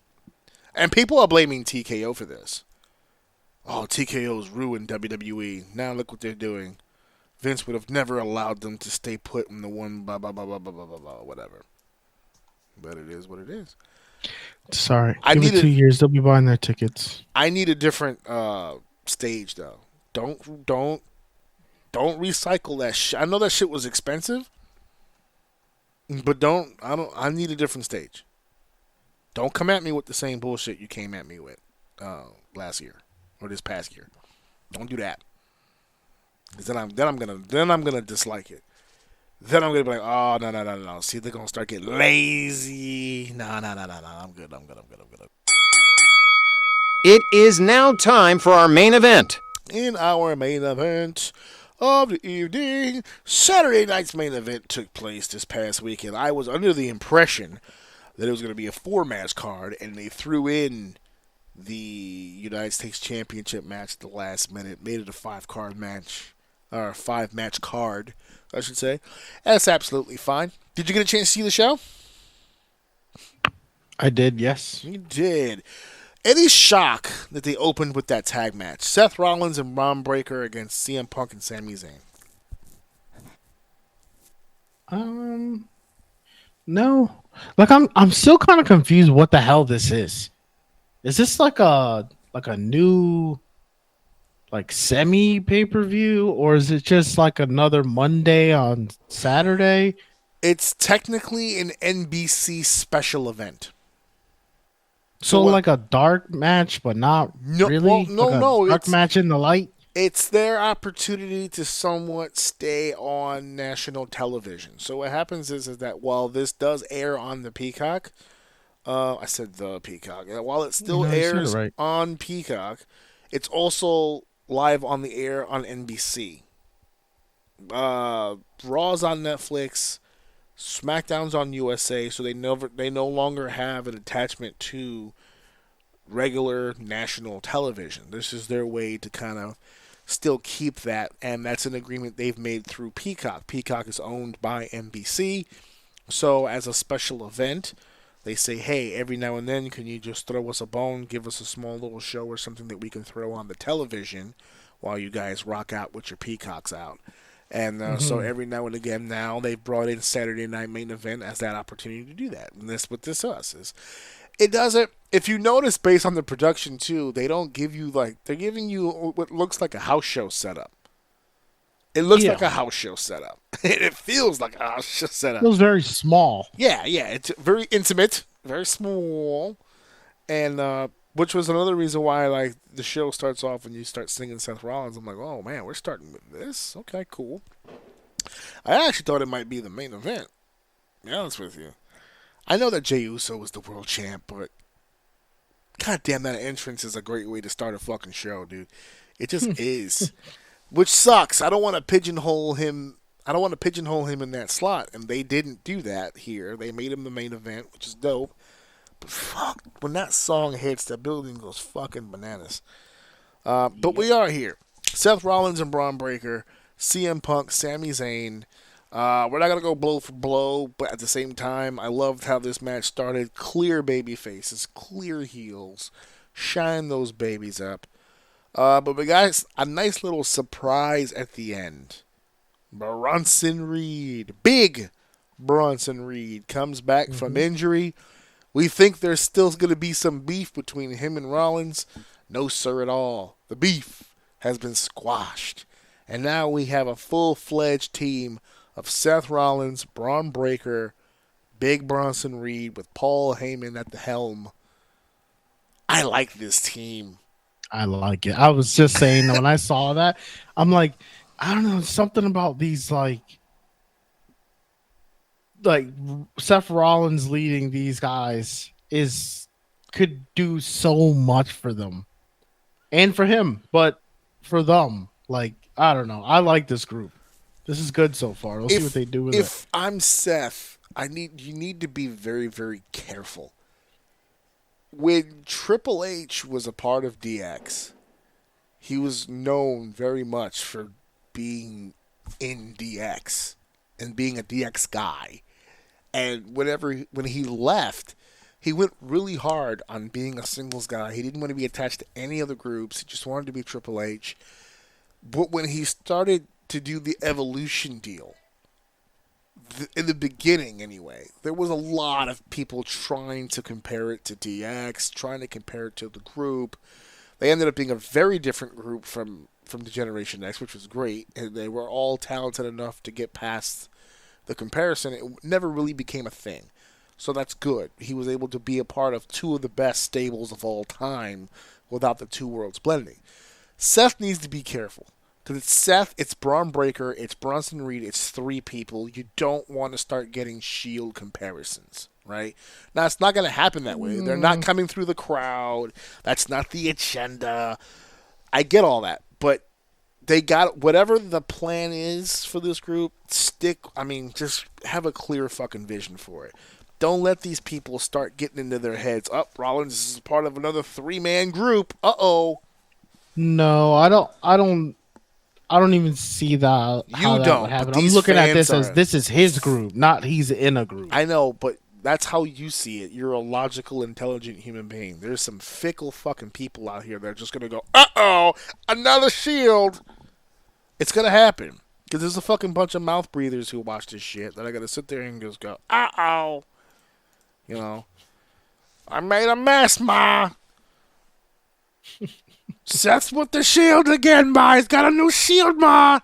And people are blaming TKO for this. Oh, TKO's ruined WWE. Now look what they're doing. Vince would have never allowed them to stay put in the one blah blah blah blah blah blah blah whatever. But it is what it is. sorry. I Give need it 2 years. They'll be buying their tickets. I need a different stage though. Don't recycle that shit. I know that shit was expensive, but I need a different stage. Don't come at me with the same bullshit you came at me with last year or this past year. Don't do that. Cause then I'm gonna dislike it. Then I'm gonna be like, oh no. See, they're gonna start getting lazy. No. I'm good. It is now time for our main event. In our main event of the evening, Saturday night's main event took place this past weekend. I was under the impression that it was going to be a 4-match card, and they threw in the United States Championship match at the last minute, made it a 5-card match, or a 5-match card, I should say. That's absolutely fine. Did you get a chance to see the show? I did, yes. You did. Any shock that they opened with that tag match? Seth Rollins and Braun Breaker against CM Punk and Sami Zayn. No. Like I'm still kind of confused what the hell this is. Is this like a new like semi pay-per-view, or is it just like another Monday on Saturday? It's technically an NBC special event. So like a dark match, but not really. Well, no. Dark match in the light. It's their opportunity to somewhat stay on national television. So what happens is that while this does air on the Peacock, I said the Peacock. While it still airs on Peacock, it's also live on the air on NBC. Raw's on Netflix. SmackDown's on USA, so they no longer have an attachment to regular national television. This is their way to kind of still keep that, and that's an agreement they've made through Peacock. Peacock is owned by NBC, so as a special event, they say, hey, every now and then, can you just throw us a bone, give us a small little show or something that we can throw on the television while you guys rock out with your Peacocks out. And so every now and again now they've brought in Saturday Night Main Event as that opportunity to do that. And that's what this is. It doesn't, if you notice based on the production too, they don't give you they're giving you what looks like a house show setup. It looks like a house show setup. It feels like a house show setup. It feels very small. Yeah. It's very intimate, very small. And, which was another reason why, the show starts off and you start singing Seth Rollins. I'm like, oh, man, we're starting with this. Okay, cool. I actually thought it might be the main event, to be honest with you. I know that Jey Uso was the world champ, but goddamn, that entrance is a great way to start a fucking show, dude. It just is. Which sucks. I don't want to pigeonhole him in that slot, and they didn't do that here. They made him the main event, which is dope. But fuck, when that song hits, the building goes fucking bananas. But we are here. Seth Rollins and Braun Breaker, CM Punk, Sami Zayn. We're not going to go blow for blow, but at the same time, I loved how this match started. Clear baby faces, clear heels. Shine those babies up. But we got a nice little surprise at the end. Bronson Reed, big Bronson Reed, comes back from injury. We think there's still going to be some beef between him and Rollins. No, sir, at all. The beef has been squashed. And now we have a full-fledged team of Seth Rollins, Braun Breaker, Big Bronson Reed with Paul Heyman at the helm. I like this team. I like it. I was just saying when I saw that, I'm like, I don't know, something about these like Seth Rollins leading these guys could do so much for them and for him, but for them, like, I don't know. I like this group. This is good so far. We'll see what they do with it. If I'm Seth, you need to be very, very careful. When Triple H was a part of DX, he was known very much for being in DX and being a DX guy. And when he left, he went really hard on being a singles guy. He didn't want to be attached to any other groups. He just wanted to be Triple H. But when he started to do the Evolution deal, in the beginning anyway, there was a lot of people trying to compare it to DX, trying to compare it to the group. They ended up being a very different group from the Generation X, which was great. And they were all talented enough to get past the comparison. It never really became a thing. So that's good. He was able to be a part of two of the best stables of all time without the two worlds blending. Seth needs to be careful. Because it's Seth, it's Braun Breaker, it's Bronson Reed, it's three people. You don't want to start getting Shield comparisons, right? Now, it's not going to happen that way. They're not coming through the crowd. That's not the agenda. I get all that. But they got whatever the plan is for this group, just have a clear fucking vision for it. Don't let these people start getting into their heads. Rollins is part of another 3-man group. Uh-oh. No, I don't even see that. How that would happen. I'm looking at this as this is his group, not he's in a group. I know, but that's how you see it. You're a logical, intelligent human being. There's some fickle fucking people out here that are just going to go, uh-oh, another Shield. It's going to happen. Because there's a fucking bunch of mouth breathers who watch this shit that I got to sit there and just go, uh-oh. You know, I made a mess, Ma. Seth's with the Shield again, Ma. He's got a new Shield, Ma.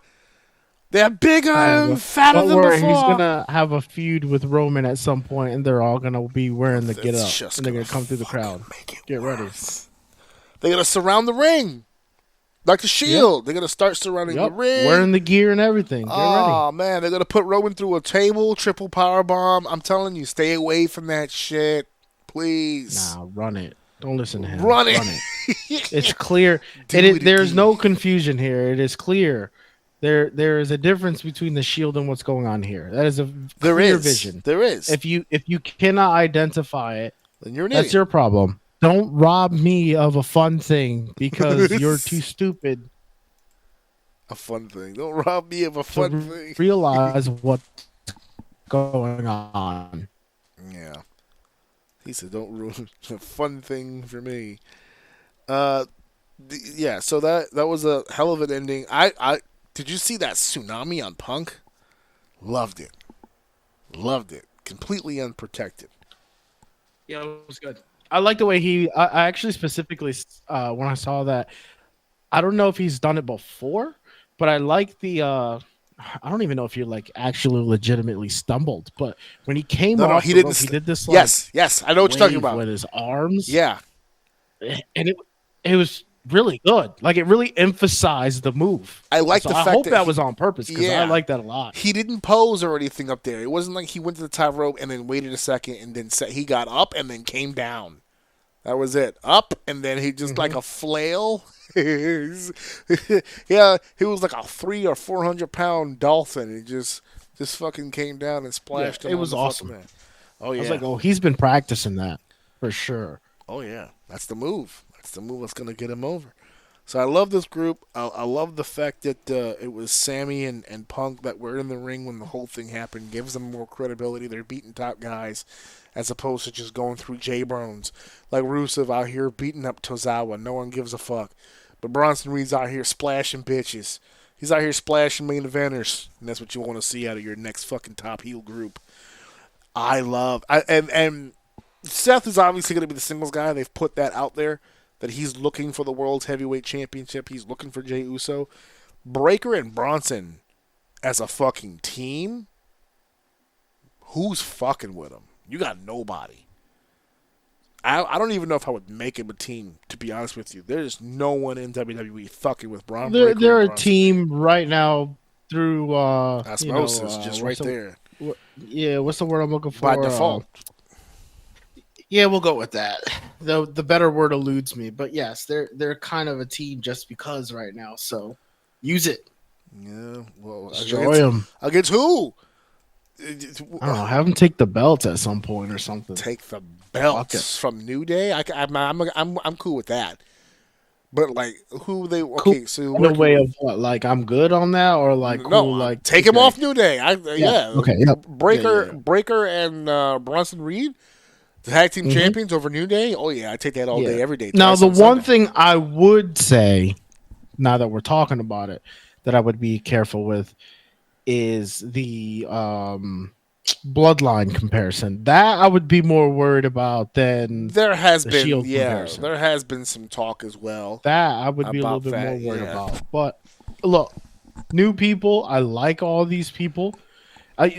They're bigger and fatter than before. He's gonna have a feud with Roman at some point, and they're all gonna be wearing the get up, and they're gonna come through the crowd. Get ready. They're gonna surround the ring, like the Shield. Yep. They're gonna start surrounding the ring, wearing the gear and everything. Get ready. Oh man, they're gonna put Roman through a table, triple power bomb. I'm telling you, stay away from that shit, please. Nah, run it. Don't listen to him. Run it. It's clear. There's no confusion here. It is clear. There is a difference between the Shield and what's going on here. That is a clear vision. There is. If you cannot identify it, then you're an that's idiot. your problem. Don't rob me of a fun thing because you're too stupid. A fun thing. Don't rob me of a fun thing. Realize what's going on. Yeah. He said, "Don't ruin a fun thing for me." Yeah. So that was a hell of an ending. I did you see that tsunami on Punk? Loved it. Completely unprotected. Yeah, it was good. I like the way I actually specifically when I saw that. I don't know if he's done it before, but I like the. I don't even know if he like actually legitimately stumbled, but when he came off, he did this. Like, yes, I know what you're talking about with his arms. Yeah, and it was really good. Like it really emphasized the move. I like the fact I hope that was on purpose because I like that a lot. He didn't pose or anything up there. It wasn't like he went to the top rope and then waited a second and then he got up and then came down. That was it. Up and then he just like a flail. Yeah, he was like a 300 or 400 pound dolphin. He just fucking came down and splashed him. It was awesome. Man. Oh yeah. I was like, oh, he's been practicing that for sure. Oh yeah, that's the move. That's the move that's gonna get him over. So I love this group. I love the fact that it was Sammy and Punk that were in the ring when the whole thing happened. Gives them more credibility. They're beating top guys as opposed to just going through J-Brones. Like Rusev out here beating up Tozawa. No one gives a fuck. But Bronson Reed's out here splashing bitches. He's out here splashing main eventers. And that's what you want to see out of your next fucking top heel group. And Seth is obviously going to be the singles guy. They've put that out there. That he's looking for the World's Heavyweight Championship. He's looking for Jey Uso. Breaker and Bronson as a fucking team, who's fucking with them? You got nobody. I don't even know if I would make him a team, to be honest with you. There's no one in WWE fucking with Braun Breaker. They're and a team right now through osmosis, just right there. What's the word I'm looking for? By default. Yeah, we'll go with that. The better word eludes me, but yes, they're kind of a team just because right now. So use it. Yeah, well, Destroy them. Against who? I don't know. Have them take the belts at some point or something. Take the belts from New Day. I'm cool with that. But like, who they? Okay, cool. so in a way of what? Like I'm good on that, or like no, cool, like take him off New Day. Yeah. Okay. Yep. Breaker and Bronson Reed, the tag team champions over New Day. Oh yeah, I take that all day, every day. Now the one thing I would say, now that we're talking about it, that I would be careful with is the bloodline comparison. That I would be more worried about than there has been. Shield comparison. There has been some talk as well. That I would be a little bit more worried about. But look, new people. I like all these people.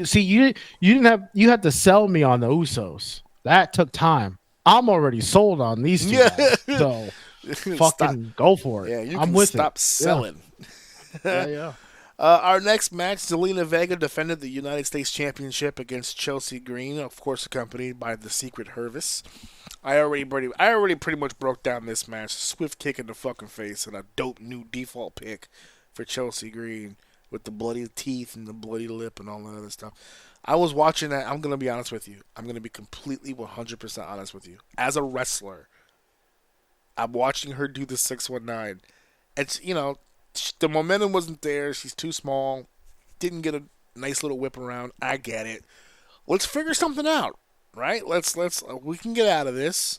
See, you had to sell me on the Usos. That took time. I'm already sold on these two guys, so fucking go for it. Yeah, you I'm can with stop selling. Yeah. Our next match, Zelina Vega defended the United States Championship against Chelsea Green, of course accompanied by the Secret Hervis. I already pretty much broke down this match. Swift kick in the fucking face and a dope new default pick for Chelsea Green with the bloody teeth and the bloody lip and all that other stuff. I was watching that. I'm going to be honest with you. I'm going to be completely 100% honest with you. As a wrestler, I'm watching her do the 619. It's, the momentum wasn't there. She's too small. Didn't get a nice little whip around. I get it. Let's figure something out, right? We can get out of this.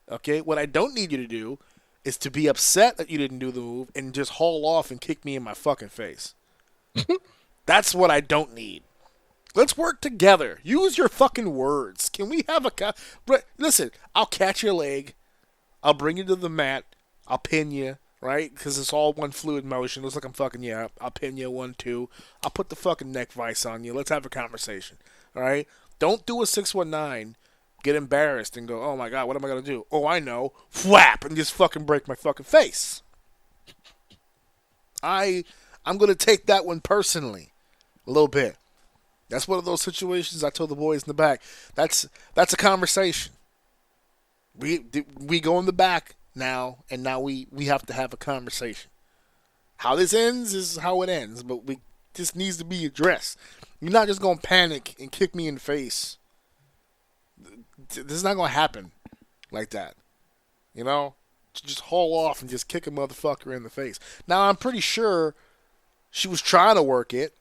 Okay? What I don't need you to do is to be upset that you didn't do the move and just haul off and kick me in my fucking face. That's what I don't need. Let's work together. Use your fucking words. Can we have listen, I'll catch your leg. I'll bring you to the mat. I'll pin you. Right? Because it's all one fluid motion. Looks like I'm fucking you up. I'll pin you 1, 2. I'll put the fucking neck vice on you. Let's have a conversation. All right? Don't do a 619, get embarrassed, and go, oh my God, what am I going to do? Oh, I know. Whap! And just fucking break my fucking face. I'm going to take that one personally. A little bit. That's one of those situations I told the boys in the back. That's a conversation. We go in the back now, and now we have to have a conversation. How this ends is how it ends, but this needs to be addressed. You're not just going to panic and kick me in the face. This is not going to happen like that. Just haul off and just kick a motherfucker in the face. Now, I'm pretty sure she was trying to work it.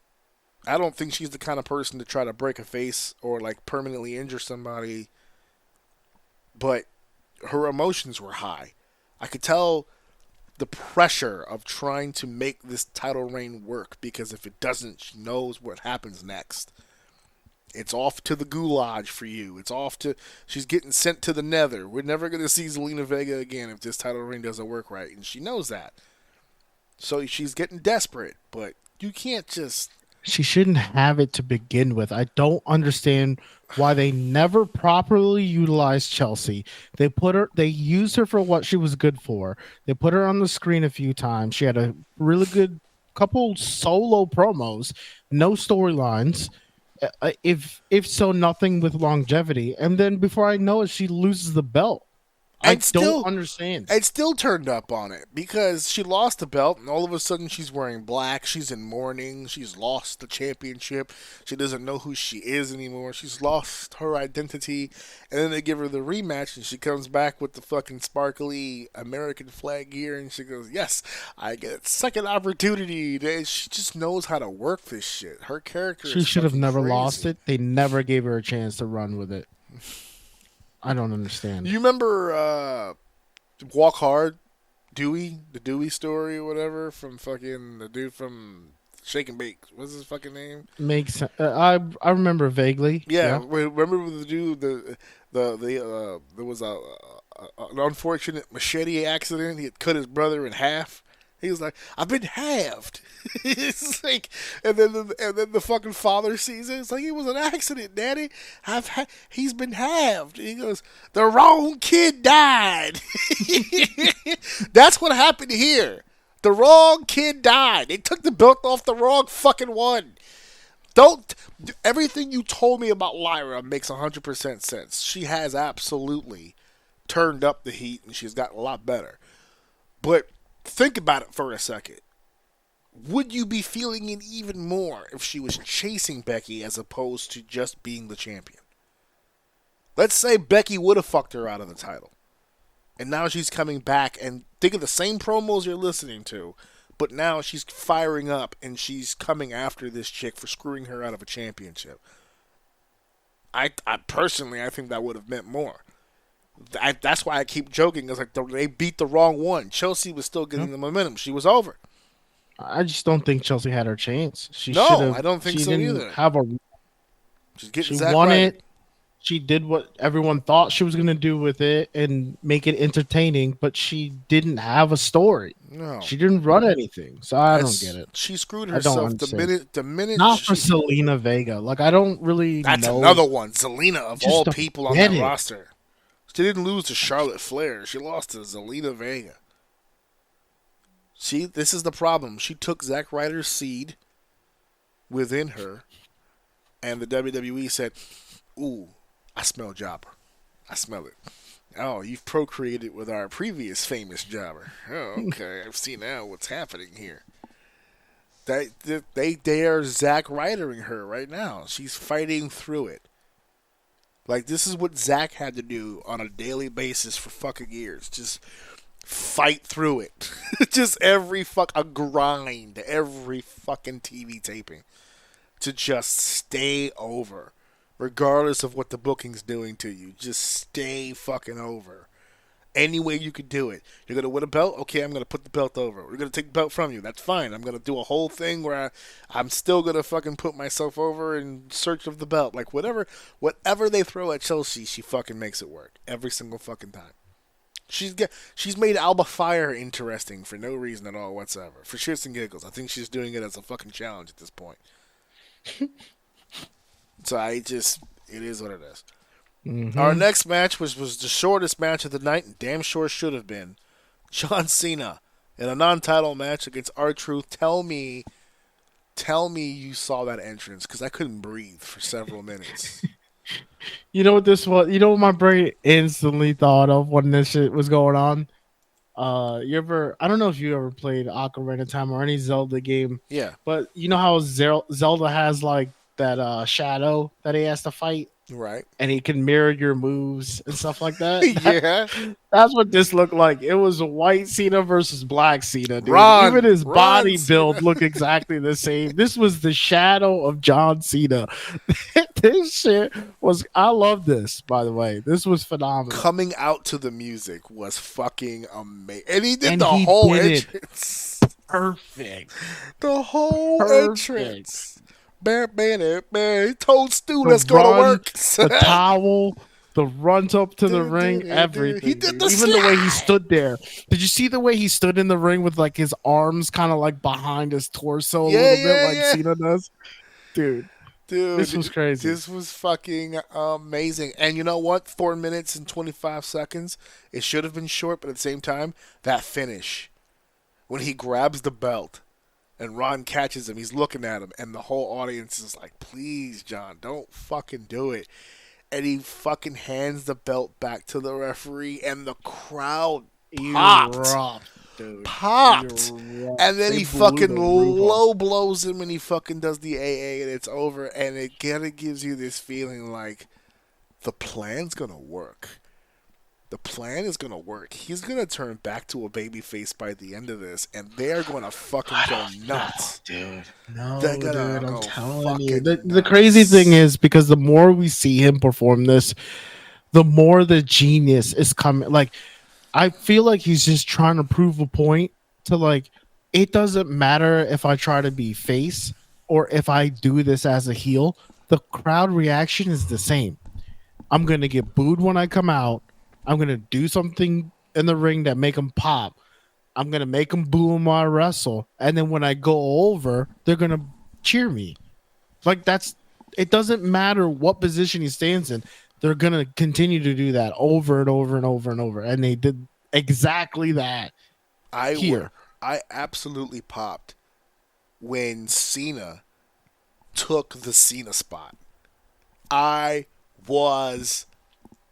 I don't think she's the kind of person to try to break a face or like permanently injure somebody, but her emotions were high. I could tell the pressure of trying to make this title reign work, because if it doesn't, she knows what happens next. It's off to the goulash for you. She's getting sent to the nether. We're never going to see Zelina Vega again if this title reign doesn't work right, and she knows that. So she's getting desperate, but you can't just... She shouldn't have it to begin with. I don't understand why they never properly utilized Chelsea. They used her for what she was good for. They put her on the screen a few times. She had a really good couple solo promos, no storylines. If so, nothing with longevity. And then before I know it, she loses the belt. I don't understand. It still turned up on it because she lost the belt, and all of a sudden she's wearing black. She's in mourning. She's lost the championship. She doesn't know who she is anymore. She's lost her identity. And then they give her the rematch, and she comes back with the fucking sparkly American flag gear, and she goes, yes, I get a second opportunity. She just knows how to work this shit. Her character She should have never lost it. They never gave her a chance to run with it. I don't understand. You remember Walk Hard, Dewey, the Dewey story or whatever from fucking the dude from Shake and Bake. What's his fucking name? Makes sense. I remember vaguely. Yeah. Remember the dude? There was an unfortunate machete accident. He had cut his brother in half. He was like, I've been halved. It's like, and then the fucking father sees it. It's like, it was an accident, Daddy. He's been halved. And he goes, the wrong kid died. That's what happened here. The wrong kid died. They took the belt off the wrong fucking one. Everything you told me about Lyra makes 100% sense. She has absolutely turned up the heat and she's gotten a lot better. But think about it for a second. Would you be feeling it even more if she was chasing Becky as opposed to just being the champion? Let's say Becky would have fucked her out of the title. And now she's coming back and think of the same promos you're listening to, but now she's firing up and she's coming after this chick for screwing her out of a championship. I personally, I think that would have meant more. That's why I keep joking. It's like they beat the wrong one. Chelsea was still getting the momentum. She was over. I just don't think Chelsea had her chance. I don't think so either. She won it. She did what everyone thought she was going to do with it and make it entertaining, but she didn't have a story. No. She didn't run anything, so I don't get it. She screwed herself the minute. Not for Zelina Vega. Like, I don't really know. That's another one. Zelina, of all people on that roster. She didn't lose to Charlotte Flair. She lost to Zelina Vega. See, this is the problem. She took Zack Ryder's seed within her, and the WWE said, ooh, I smell jobber. I smell it. Oh, you've procreated with our previous famous jobber. Oh, okay. I've seen now what's happening here. They are Zack Rydering her right now. She's fighting through it. Like, this is what Zack had to do on a daily basis for fucking years. Just fight through it. Just a grind. Every fucking TV taping. To just stay over. Regardless of what the booking's doing to you. Just stay fucking over. Any way you could do it. You're going to win a belt? Okay, I'm going to put the belt over. We're going to take the belt from you. That's fine. I'm going to do a whole thing where I'm still going to fucking put myself over in search of the belt. Like, whatever they throw at Chelsea, she fucking makes it work. Every single fucking time. She's made Alba Fire interesting for no reason at all whatsoever. For shits and giggles. I think she's doing it as a fucking challenge at this point. So it is what it is. Mm-hmm. Our next match was the shortest match of the night, and damn sure should have been. John Cena in a non-title match against R-Truth. Tell me you saw that entrance, because I couldn't breathe for several minutes. You know what this was? You know what my brain instantly thought of when this shit was going on? I don't know if you ever played Ocarina of Time or any Zelda game. Yeah. But you know how Zelda has like that shadow that he has to fight? Right. And he can mirror your moves and stuff like that. Yeah. That's what this looked like. It was a white Cena versus black Cena, dude. Even his body build looked exactly the same. This was the shadow of John Cena. This shit was, I love this, by the way. This was phenomenal. Coming out to the music was fucking amazing. And he did the whole entrance. Perfect. The whole entrance. Toadstool, let's go to work. The towel, the runs up to the ring, everything. He did the even the way he stood there. Did you see the way he stood in the ring with like his arms kind of like behind his torso a little bit, like Cena does? Dude, this was crazy. This was fucking amazing. And you know what? 4 minutes and 25 seconds. It should have been short, but at the same time, that finish when he grabs the belt. And Ron catches him. He's looking at him. And the whole audience is like, please, John, don't fucking do it. And he fucking hands the belt back to the referee. And the crowd popped. Popped. And then he fucking low blows him. And he fucking does the AA. And it's over. And it kind of gives you this feeling like the plan's going to work. The plan is going to work. He's going to turn back to a babyface by the end of this, and they're going to fucking go nuts. Dude. I'm telling you. The crazy thing is, because the more we see him perform this, the more the genius is coming. Like, I feel like he's just trying to prove a point to, like, it doesn't matter if I try to be face or if I do this as a heel. The crowd reaction is the same. I'm going to get booed when I come out. I'm going to do something in the ring that make them pop. I'm gonna make them boo him while I wrestle, and then when I go over, they're gonna cheer me. Like that's. It doesn't matter what position he stands in. They're gonna continue to do that over and over and over and over, and they did exactly that. Here. I absolutely popped when Cena took the Cena spot. I was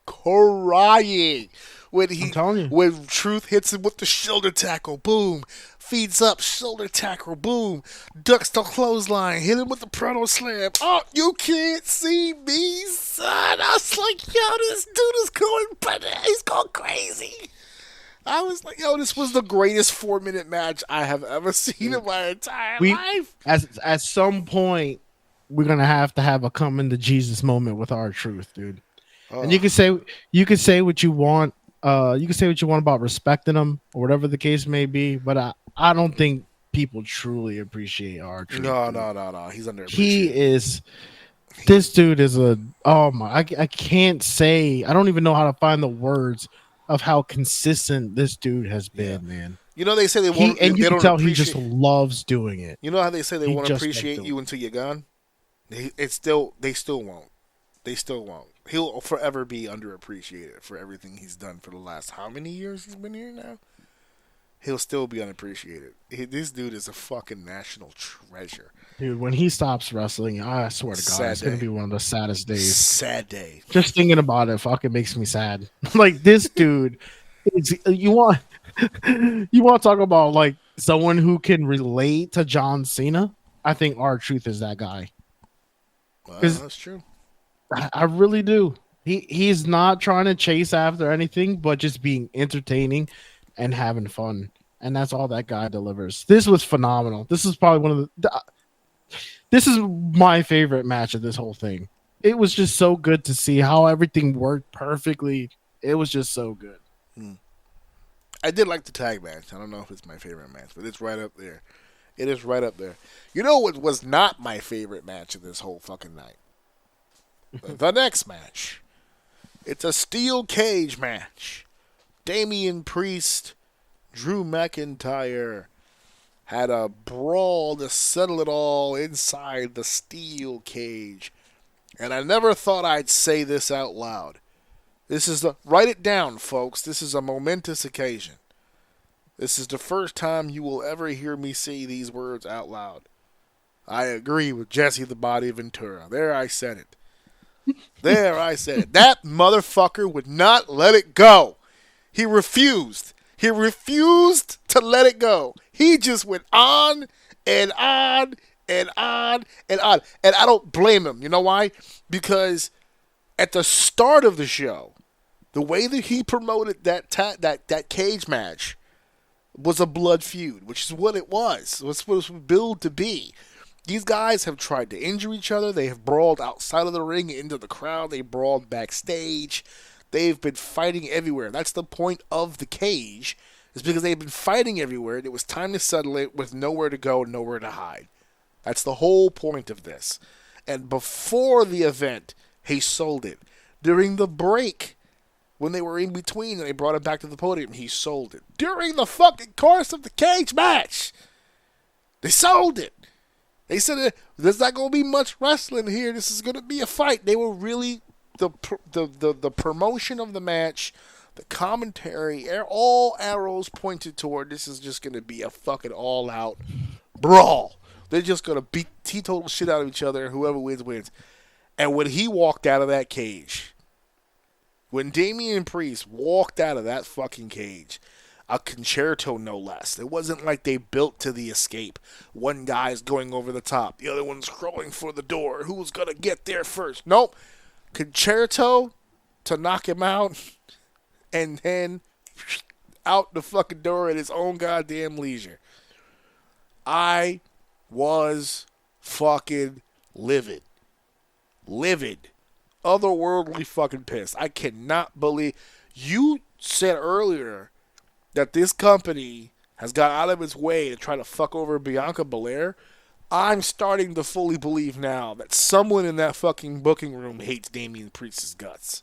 crying I'm telling you. when Truth hits him with the shoulder tackle, boom, feeds up, shoulder tackle, boom, ducks the clothesline, hit him with the proto slam. Oh, you can't see me, son. I was like, yo, this dude is going, he's going crazy. I was like, yo, this was the greatest 4-minute match I have ever seen in my entire life. At some point, we're gonna have to have a come into Jesus moment with our Truth, dude. And you can say what you want. You can say what you want about respecting him or whatever the case may be, but I don't think people truly appreciate our Truth. No. He's underappreciated. He is. This dude is a. Oh my! I can't say. I don't even know how to find the words of how consistent this dude has been, man. You know they say they won't. And you they can don't tell he appreciate- just loves doing it. You know how they say they He won't just appreciate loves you until you're gone? They still won't. They still won't. He'll forever be underappreciated for everything he's done for the last how many years he's been here now? He'll still be unappreciated. This dude is a fucking national treasure. Dude, when he stops wrestling, I swear to God, Sad it's going to day. be one of the saddest days. Sad day. Just thinking about it fucking makes me sad. Like, this dude, you want to talk about, like, someone who can relate to John Cena? I think R-Truth is that guy. Well, that's true. I really do. He's not trying to chase after anything, but just being entertaining and having fun. And that's all that guy delivers. This was phenomenal. This is probably one of this is my favorite match of this whole thing. It was just so good to see how everything worked perfectly. It was just so good. I did like the tag match. I don't know if it's my favorite match, but it's right up there. It is right up there. You know what was not my favorite match of this whole fucking night? The next match. It's a steel cage match. Damian Priest, Drew McIntyre had a brawl to settle it all inside the steel cage. And I never thought I'd say this out loud. Write it down, folks. This is a momentous occasion. This is the first time you will ever hear me say these words out loud. I agree with Jesse the Body Ventura. There, I said it. There, I said it. That motherfucker would not let it go. He refused. He refused to let it go. He just went on and on and on and on. And I don't blame him. You know why? Because at the start of the show, the way that he promoted that cage match was a blood feud, which is what it was. It was what it was billed to be. These guys have tried to injure each other. They have brawled outside of the ring into the crowd. They brawled backstage. They've been fighting everywhere. That's the point of the cage, is because they've been fighting everywhere, and it was time to settle it with nowhere to go, nowhere to hide. That's the whole point of this. And before the event, he sold it. During the break, when they were in between and they brought it back to the podium, he sold it. During the fucking course of the cage match, they sold it. They said there's not going to be much wrestling here. This is going to be a fight. They were really the promotion of the match, the commentary, all arrows pointed toward this is just going to be a fucking all-out brawl. They're just going to beat teetotal shit out of each other, and whoever wins, wins. And when he walked out of that cage, when Damian Priest walked out of that fucking cage, a concerto no less. It wasn't like they built to the escape. One guy's going over the top. The other one's crawling for the door. Who's going to get there first? Nope. Concerto to knock him out, and then out the fucking door at his own goddamn leisure. I was fucking livid. Livid. Otherworldly fucking pissed. I cannot believe. You said earlier that this company has got out of its way to try to fuck over Bianca Belair. I'm starting to fully believe now that someone in that fucking booking room hates Damian Priest's guts.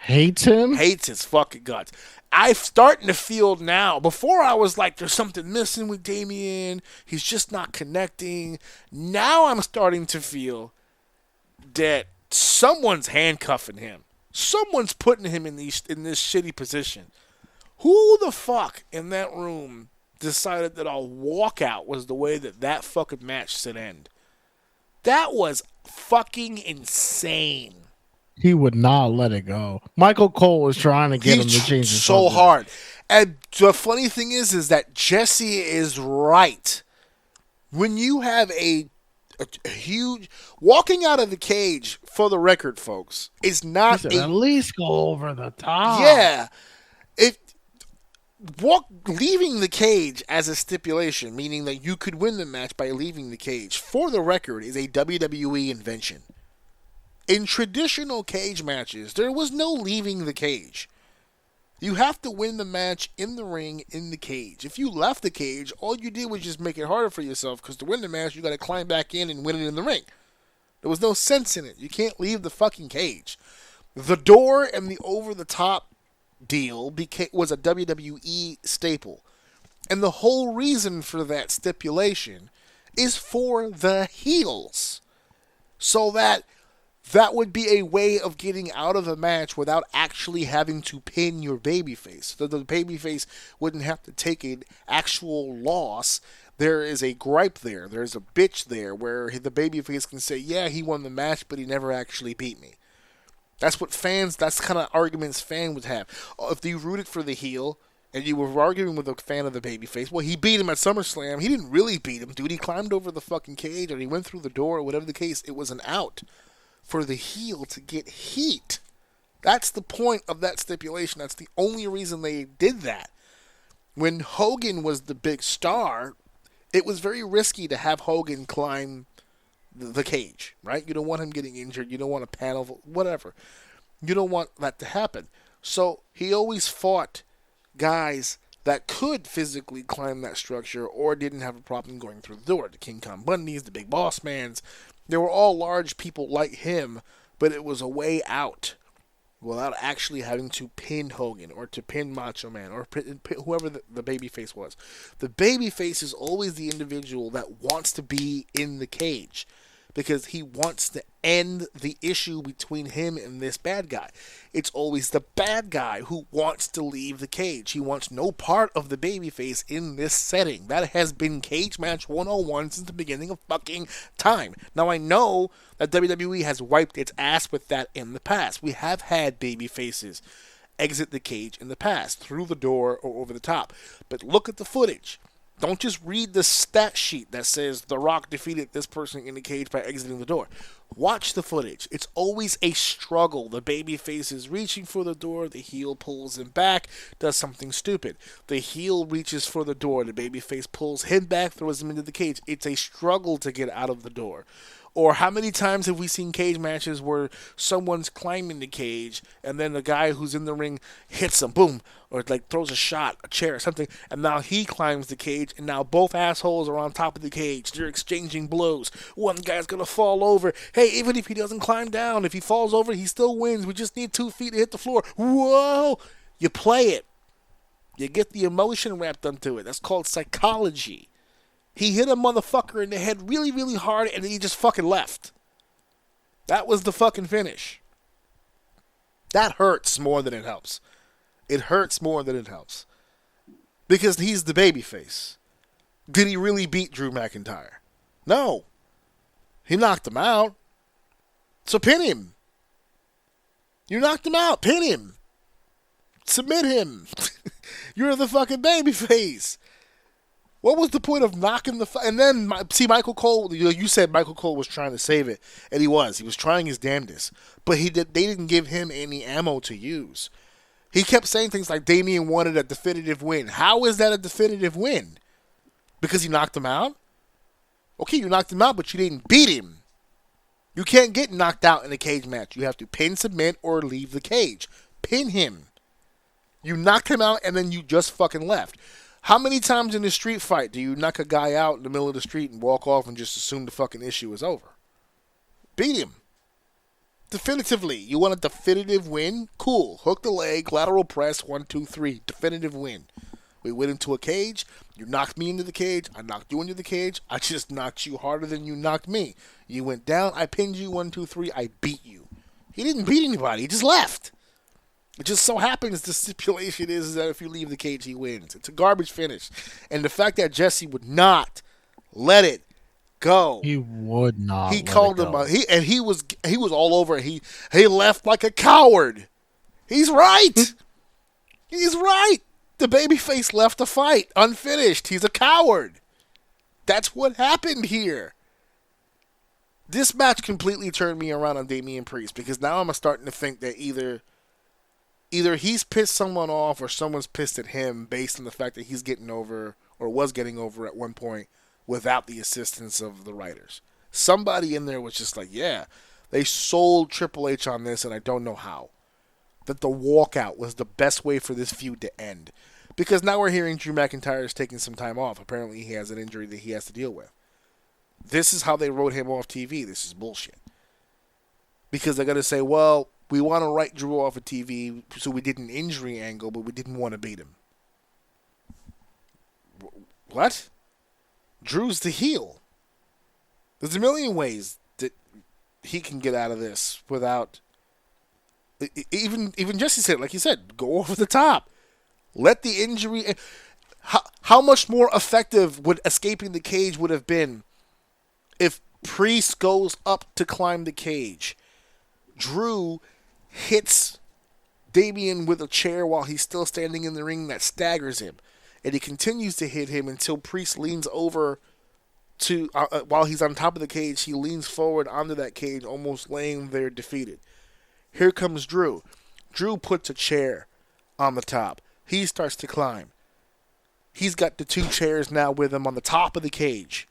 Hates him? Hates his fucking guts. I'm starting to feel now. Before I was like, there's something missing with Damian. He's just not connecting. Now I'm starting to feel that someone's handcuffing him. Someone's putting him in this shitty position. Who the fuck in that room decided that a walkout was the way that fucking match should end? That was fucking insane. He would not let it go. Michael Cole was trying to get him to change his so subject. hard. And the funny thing is that Jesse is right. When you have a huge walking out of the cage, for the record, folks, is not He said, at least go over the top. yeah. Leaving the cage as a stipulation, meaning that you could win the match by leaving the cage, for the record, is a WWE invention. In traditional cage matches, there was no leaving the cage. You have to win the match in the ring, in the cage. If you left the cage, all you did was just make it harder for yourself, because to win the match, you got to climb back in and win it in the ring. There was no sense in it. You can't leave the fucking cage. The door and the over-the-top deal was a WWE staple. And the whole reason for that stipulation is for the heels. So that would be a way of getting out of a match without actually having to pin your babyface. So the babyface wouldn't have to take an actual loss. There is a gripe there. There's a bitch there where the babyface can say, yeah, he won the match, but he never actually beat me. That's kind of arguments fans would have. If you rooted for the heel and you were arguing with a fan of the babyface, well, he beat him at SummerSlam. He didn't really beat him, dude. He climbed over the fucking cage or he went through the door or whatever the case. It was an out for the heel to get heat. That's the point of that stipulation. That's the only reason they did that. When Hogan was the big star, it was very risky to have Hogan climb the cage, right? You don't want him getting injured. You don't want a panel, whatever. You don't want that to happen. So he always fought guys that could physically climb that structure or didn't have a problem going through the door. The King Kong Bundys, the Big Boss Mans, they were all large people like him, but it was a way out without actually having to pin Hogan or to pin Macho Man or pin whoever the babyface was. The babyface is always the individual that wants to be in the cage because he wants to end the issue between him and this bad guy. It's always the bad guy who wants to leave the cage. He wants no part of the babyface in this setting. That has been Cage Match 101 since the beginning of fucking time. Now, I know that WWE has wiped its ass with that in the past. We have had babyfaces exit the cage in the past, through the door or over the top. But look at the footage. Don't just read the stat sheet that says The Rock defeated this person in the cage by exiting the door. Watch the footage. It's always a struggle. The babyface is reaching for the door. The heel pulls him back, does something stupid. The heel reaches for the door. The babyface pulls him back, throws him into the cage. It's a struggle to get out of the door. Or how many times have we seen cage matches where someone's climbing the cage and then the guy who's in the ring hits him, boom, or like throws a shot, a chair, or something, and now he climbs the cage and now both assholes are on top of the cage. They're exchanging blows. One guy's going to fall over. Hey, even if he doesn't climb down, if he falls over, he still wins. We just need 2 feet to hit the floor. Whoa! You play it. You get the emotion wrapped onto it. That's called psychology. He hit a motherfucker in the head really, really hard, and then he just fucking left. That was the fucking finish. That hurts more than it helps. It hurts more than it helps. Because he's the babyface. Did he really beat Drew McIntyre? No. He knocked him out. So pin him. You knocked him out. Pin him. Submit him. You're the fucking babyface. What was the point of knocking the... And then, see, Michael Cole, you said Michael Cole was trying to save it. And he was. He was trying his damnedest. But they didn't give him any ammo to use. He kept saying things like Damian wanted a definitive win. How is that a definitive win? Because he knocked him out? Okay, you knocked him out, but you didn't beat him. You can't get knocked out in a cage match. You have to pin, submit, or leave the cage. Pin him. You knocked him out, and then you just fucking left. How many times in a street fight do you knock a guy out in the middle of the street and walk off and just assume the fucking issue is over? Beat him. Definitively. You want a definitive win? Cool. Hook the leg, lateral press, 1, 2, 3. Definitive win. We went into a cage. You knocked me into the cage. I knocked you into the cage. I just knocked you harder than you knocked me. You went down. I pinned you, 1, 2, 3. I beat you. He didn't beat anybody. He just left. It just so happens the stipulation is that if you leave the cage, he wins. It's a garbage finish. And the fact that Jesse would not let it go. He would not. He called him he was all over. He left like a coward. He's right. He's right. The babyface left the fight unfinished. He's a coward. That's what happened here. This match completely turned me around on Damian Priest because now I'm starting to think that either he's pissed someone off or someone's pissed at him based on the fact that he's getting over or was getting over at one point without the assistance of the writers. Somebody in there was just like, yeah, they sold Triple H on this and I don't know how. That the walkout was the best way for this feud to end. Because now we're hearing Drew McIntyre is taking some time off. Apparently he has an injury that he has to deal with. This is how they wrote him off TV. This is bullshit. Because they're going to say, well, we want to write Drew off of TV so we did an injury angle, but we didn't want to beat him. What? Drew's the heel. There's a million ways that he can get out of this without... Even Jesse said, like you said, go over the top. Let the injury... How much more effective would escaping the cage would have been if Priest goes up to climb the cage? Drew hits Damian with a chair while he's still standing in the ring that staggers him. And he continues to hit him until Priest leans over to... while he's on top of the cage, he leans forward onto that cage, almost laying there defeated. Here comes Drew. Drew puts a chair on the top. He starts to climb. He's got the 2 chairs now with him on the top of the cage.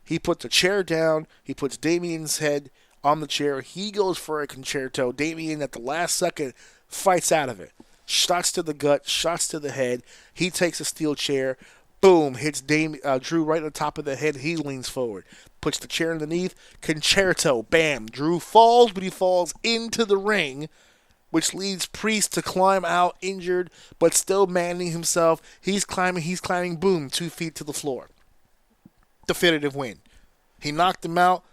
He puts a chair down. He puts Damian's head on the chair. He goes for a concerto. Damian, at the last second, fights out of it. Shots to the gut, shots to the head. He takes a steel chair. Boom, hits Drew right on the top of the head. He leans forward. Puts the chair underneath. Concerto. Bam. Drew falls, but he falls into the ring, which leads Priest to climb out injured, but still manning himself. He's climbing. Boom, 2 feet to the floor. Definitive win. He knocked him out,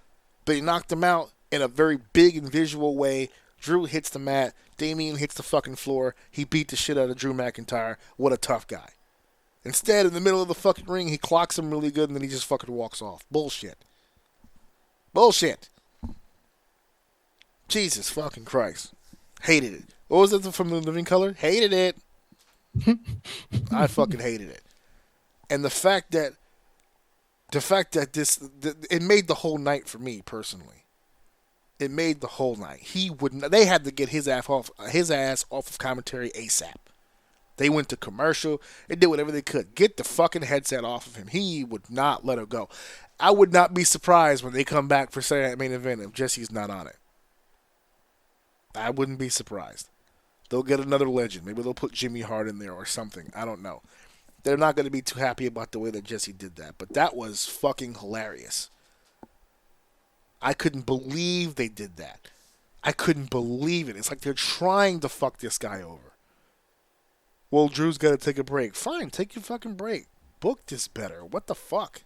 but he knocked him out in a very big and visual way. Drew hits the mat. Damian hits the fucking floor. He beat the shit out of Drew McIntyre. What a tough guy. Instead, in the middle of the fucking ring, he clocks him really good, and then he just fucking walks off. Bullshit. Bullshit. Jesus fucking Christ. Hated it. What was it from The Living Color? Hated it. I fucking hated it. And the fact that it made the whole night for me personally. It made the whole night. They had to get his ass off of commentary ASAP. They went to commercial. They did whatever they could. Get the fucking headset off of him. He would not let it go. I would not be surprised when they come back for Saturday Night Main Event if Jesse's not on it. I wouldn't be surprised. They'll get another legend. Maybe they'll put Jimmy Hart in there or something. I don't know. They're not going to be too happy about the way that Jesse did that. But that was fucking hilarious. I couldn't believe they did that. I couldn't believe it. It's like they're trying to fuck this guy over. Well, Drew's got to take a break. Fine, take your fucking break. Book this better. What the fuck?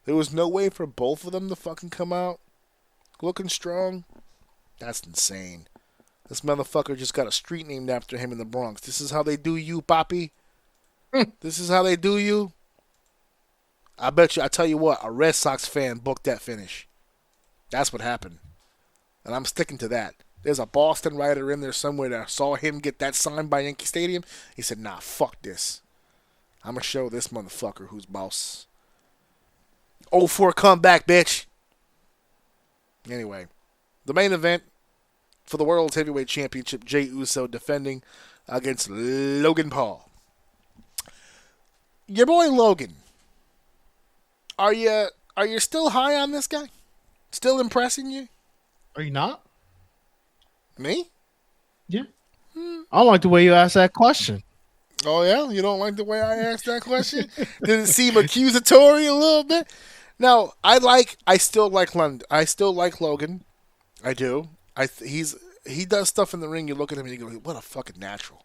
There was no way for both of them to fucking come out looking strong? That's insane. This motherfucker just got a street named after him in the Bronx. This is how they do you, Poppy? This is how they do you? I bet you, I tell you what, a Red Sox fan booked that finish. That's what happened. And I'm sticking to that. There's a Boston writer in there somewhere that saw him get that signed by Yankee Stadium. He said, nah, fuck this. I'm going to show this motherfucker who's boss. 0-4 comeback, bitch. Anyway, the main event for the World Heavyweight Championship, Jey Uso defending against Logan Paul. Your boy Logan. Are you still high on this guy? Still impressing you? Are you not? Me? Yeah. I don't like the way you asked that question. Oh, yeah? You don't like the way I asked that question? Did it seem accusatory a little bit? No, I still like Logan. I do. He does stuff in the ring. You look at him and you go, "What a fucking natural."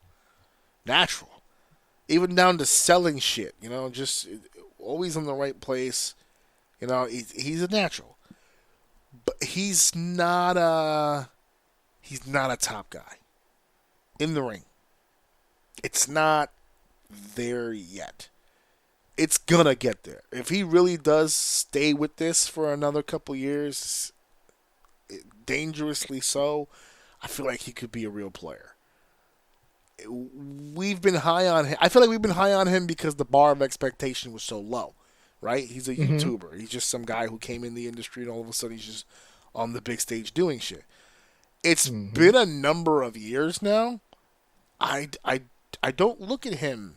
Even down to selling shit, just always in the right place. He's a natural, but he's not a top guy in the ring. It's not there yet. It's gonna get there. If he really does stay with this for another couple years, dangerously so, I feel like he could be a real player. We've been high on him. I feel like we've been high on him because the bar of expectation was so low, right? He's a YouTuber. He's just some guy who came in the industry and all of a sudden he's just on the big stage doing shit. It's been a number of years now. I don't look at him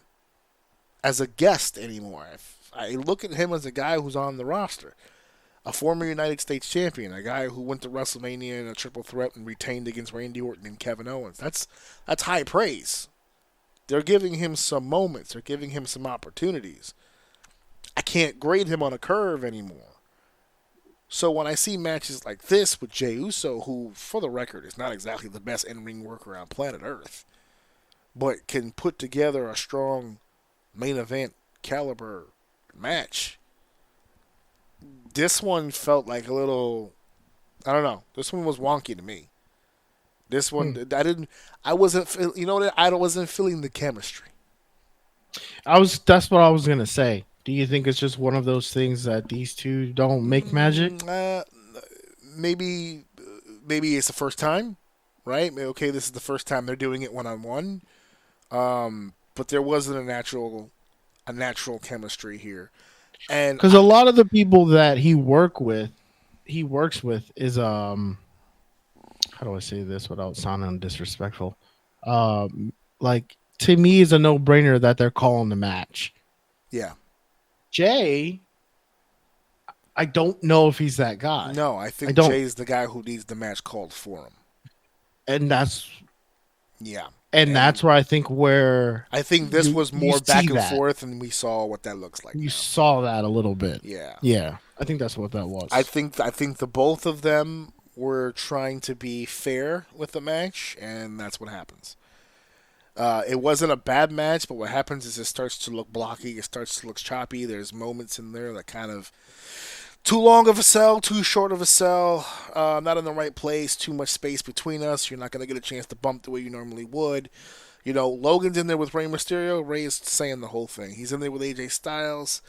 as a guest anymore. I look at him as a guy who's on the roster. A former United States champion, a guy who went to Wrestlemania in a triple threat and retained against Randy Orton and Kevin Owens. That's high praise. They're giving him some moments. They're giving him some opportunities. I can't grade him on a curve anymore. So when I see matches like this with Jey Uso, who, for the record, is not exactly the best in-ring worker on planet Earth, but can put together a strong main event caliber match, this one felt like a little, I don't know. This one was wonky to me. This one, I wasn't feeling the chemistry. That's what I was going to say. Do you think it's just one of those things that these two don't make magic? Maybe it's the first time, right? Okay, this is the first time they're doing it one-on-one. But there wasn't a natural chemistry here. And because a lot of the people that he works with is how do I say this without sounding disrespectful? Like, to me, is a no-brainer that they're calling the match. Yeah. Jay, I don't know if he's that guy. No, I think Jay's the guy who needs the match called for him. And that's yeah. And that's where I think this was more back and forth, and we saw what that looks like. You saw that a little bit. Yeah. I think that's what that was. I think the both of them were trying to be fair with the match, and that's what happens. It wasn't a bad match, but what happens is it starts to look blocky. It starts to look choppy. There's moments in there that kind of too long of a sell, too short of a sell, not in the right place, too much space between us. You're not going to get a chance to bump the way you normally would. Logan's in there with Rey Mysterio. Rey is saying the whole thing. He's in there with AJ Styles.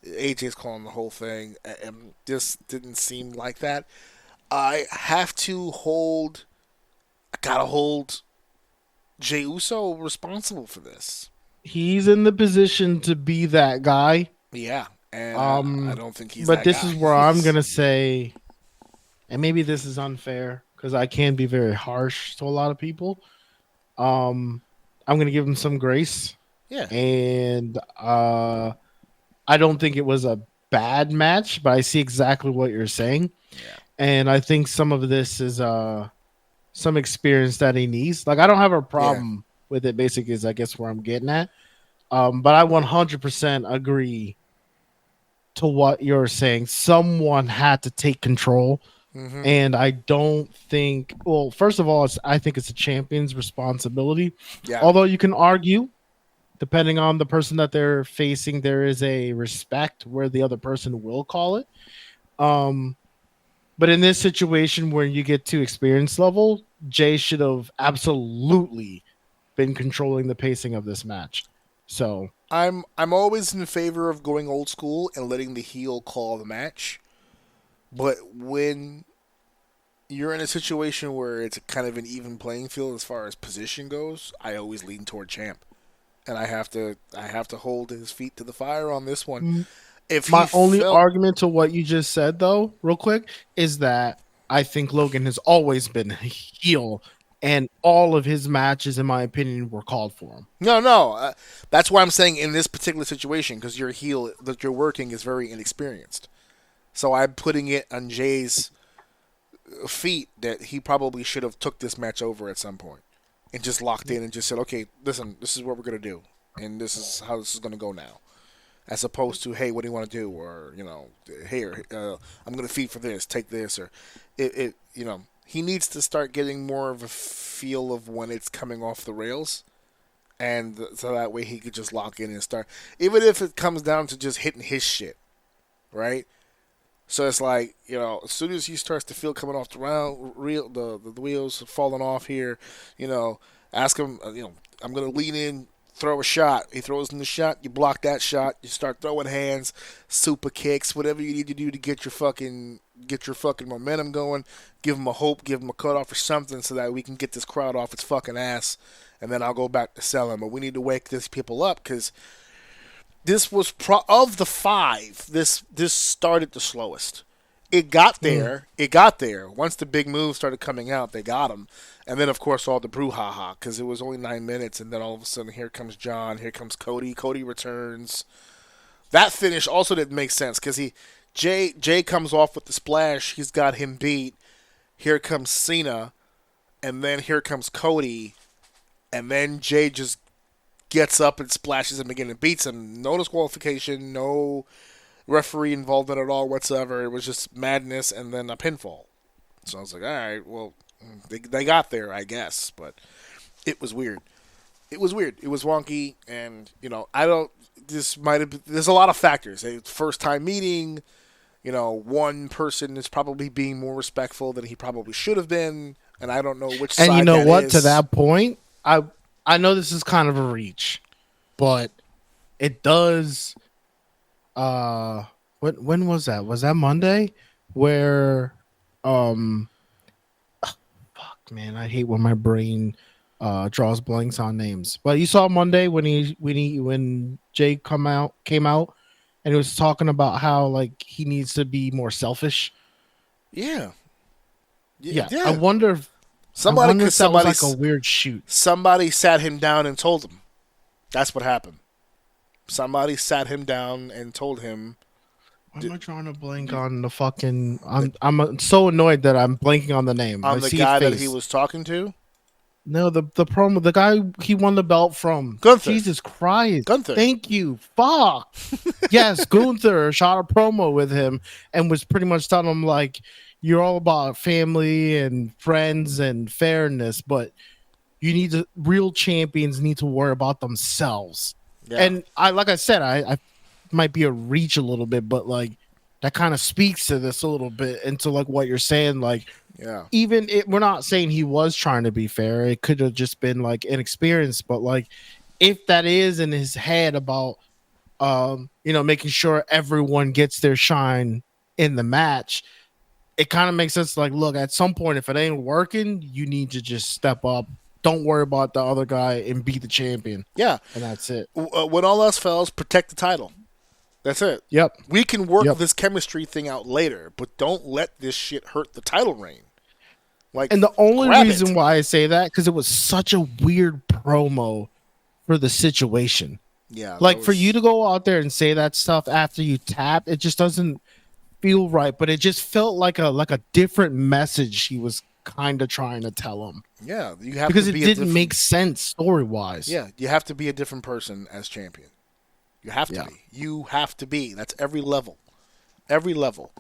AJ's calling the whole thing. And this didn't seem like that. I gotta hold Jey Uso responsible for this. He's in the position to be that guy. Yeah. And I don't think he's but that this guy. is where I'm going to say, and maybe this is unfair because I can be very harsh to a lot of people. I'm going to give him some grace. Yeah. And I don't think it was a bad match, but I see exactly what you're saying. Yeah. And I think some of this is some experience that he needs. Like, I don't have a problem with it, basically, is I guess where I'm getting at. But I 100% agree to what you're saying. Someone had to take control. Mm-hmm. And I don't think, well, first of all, I think it's a champion's responsibility. Yeah. Although you can argue, depending on the person that they're facing, there is a respect where the other person will call it. But in this situation where you get to experience level, Jay should have absolutely been controlling the pacing of this match. So I'm always in favor of going old school and letting the heel call the match. But when you're in a situation where it's kind of an even playing field as far as position goes, I always lean toward champ. And I have to hold his feet to the fire on this one. If my only argument to what you just said, though, real quick, is that I think Logan has always been a heel, and all of his matches, in my opinion, were called for him. No. That's why I'm saying in this particular situation, because your heel that you're working is very inexperienced. So I'm putting it on Jay's feet that he probably should have took this match over at some point and just locked in and just said, okay, listen, this is what we're going to do, and this is how this is going to go now. As opposed to, hey, what do you want to do? Or, here, I'm going to feed for this, take this. Or, he needs to start getting more of a feel of when it's coming off the rails. And so that way he could just lock in and start. Even if it comes down to just hitting his shit, right? So it's like, as soon as he starts to feel coming off the the wheels falling off here, ask him, I'm going to lean in, throw a shot. He throws in the shot, you block that shot, you start throwing hands, super kicks, whatever you need to do to get your fucking momentum going. Give him a hope, give him a cutoff or something so that we can get this crowd off its fucking ass. And then I'll go back to selling. But we need to wake these people up because this was of the 5. This started the slowest. It got there. It got there. Once the big moves started coming out, they got them. And then of course all the brouhaha because it was only 9 minutes. And then all of a sudden here comes John. Here comes Cody. Cody returns. That finish also didn't make sense because Jay comes off with the splash. He's got him beat. Here comes Cena, and then here comes Cody. And then Jay just gets up and splashes him again and beats him. No disqualification, no referee involvement at all whatsoever. It was just madness and then a pinfall. So I was like, all right, well, they got there, I guess. But it was weird. It was weird. It was wonky. And, there's a lot of factors. First time meeting, one person is probably being more respectful than he probably should have been. And I don't know which side. And you know that what? is. To that point, I know this is kind of a reach, but it does. When was that? Was that Monday? Where, fuck, man, I hate when my brain draws blanks on names. But you saw Monday when Jay came out and he was talking about how like he needs to be more selfish. Yeah. Yeah. I wonder if. Somebody that was like a weird shoot. Somebody sat him down and told him. That's what happened. Somebody sat him down and told him. Why am I trying to blank on the fucking? I'm so annoyed that I'm blanking on the name. On the guy that he was talking to. No, the promo, the guy he won the belt from. Gunther. Jesus Christ. Gunther. Thank you. Fuck. Yes, Gunther shot a promo with him and was pretty much telling him like, you're all about family and friends and fairness, but real champions need to worry about themselves. Yeah. And like I said, I might be a reach a little bit, but like that kind of speaks to this a little bit and to like what you're saying. Like, even we're not saying he was trying to be fair. It could have just been like inexperienced, but like if that is in his head about, making sure everyone gets their shine in the match, it kind of makes sense. Like, look, at some point, if it ain't working, you need to just step up. Don't worry about the other guy and be the champion. Yeah. And that's it. When all else fails, protect the title. That's it. Yep. We can work this chemistry thing out later, but don't let this shit hurt the title reign. Like, and the only reason why I say that, because it was such a weird promo for the situation. Yeah. Like, for you to go out there and say that stuff after you tap, it just doesn't feel right, but it just felt like a different message he was kind of trying to tell him. Yeah, you have because to be it didn't make sense story wise. Yeah, you have to be a different person as champion. You have to be. You have to be. That's every level. Every level.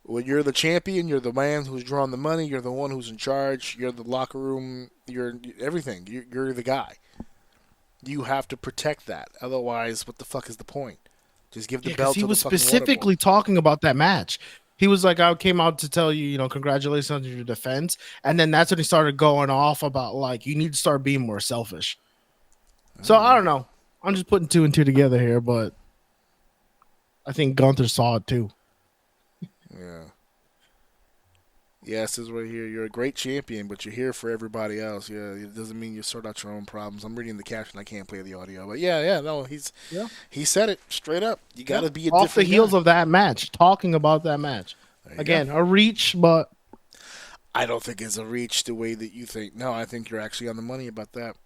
When you're the champion, you're the man who's drawing the money. You're the one who's in charge. You're the locker room. You're everything. You're the guy. You have to protect that. Otherwise, what the fuck is the point? Just give the belt to the fucking he was specifically talking about that match. He was like, I came out to tell you, congratulations on your defense. And then that's when he started going off about, like, you need to start being more selfish. So, I don't know. I'm just putting 2 and 2 together here, but I think Gunther saw it too. Yeah. Yeah, it says right here, you're a great champion, but you're here for everybody else. Yeah, it doesn't mean you sort out your own problems. I'm reading the caption. I can't play the audio. But he said it straight up. You got to be a off different the heels guy. of that match, talking about that match. Again, a reach, but I don't think it's a reach the way that you think. No, I think you're actually on the money about that.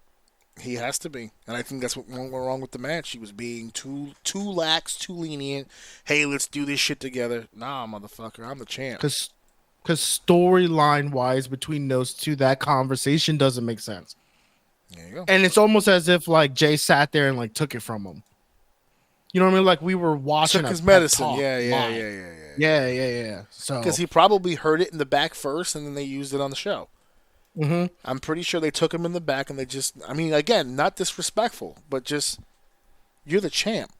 He has to be. And I think that's what went wrong with the match. He was being too lax, too lenient. Hey, let's do this shit together. Nah, motherfucker, I'm the champ. Because storyline wise between those two, that conversation doesn't make sense. There you go. And it's almost as if like Jay sat there and like took it from him. You know what I mean? Like we were watching Took a his pep medicine. talk Yeah. live. Yeah. So Because he probably heard it in the back first, and then they used it on the show. Mhm. I'm pretty sure they took him in the back, and they just, I mean, again, not disrespectful, but just, you're the champ.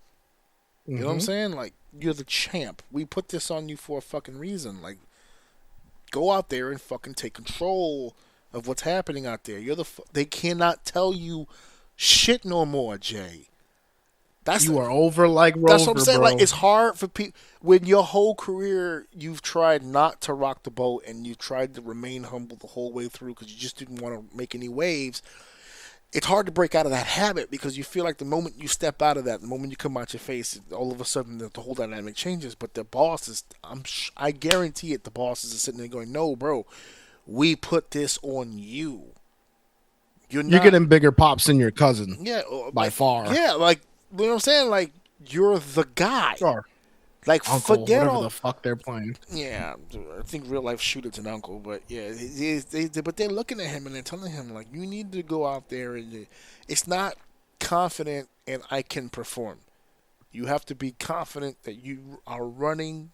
You know what I'm saying? Like, you're the champ. We put this on you for a fucking reason. Like, go out there and fucking take control of what's happening out there. They cannot tell you shit no more, Jay. You are over like Rover, That's what I'm saying. bro. Like, it's hard for people when your whole career you've tried not to rock the boat and you tried to remain humble the whole way through because you just didn't want to make any waves. It's hard to break out of that habit because you feel like the moment you step out of that, the moment you come out your face, all of a sudden the whole dynamic changes. But the boss is, I guarantee it, the bosses are sitting there going, "No, bro, we put this on you. You're getting bigger pops than your cousin. yeah, by far. Yeah, like, you know what I'm saying? Like, you're the guy. Or Like, uncle, forget whatever all the fuck they're playing. Yeah, I think real life shoot it's an uncle, but yeah, but they're looking at him and they're telling him like, you need to go out there and it's not confident and I can perform. You have to be confident that you are running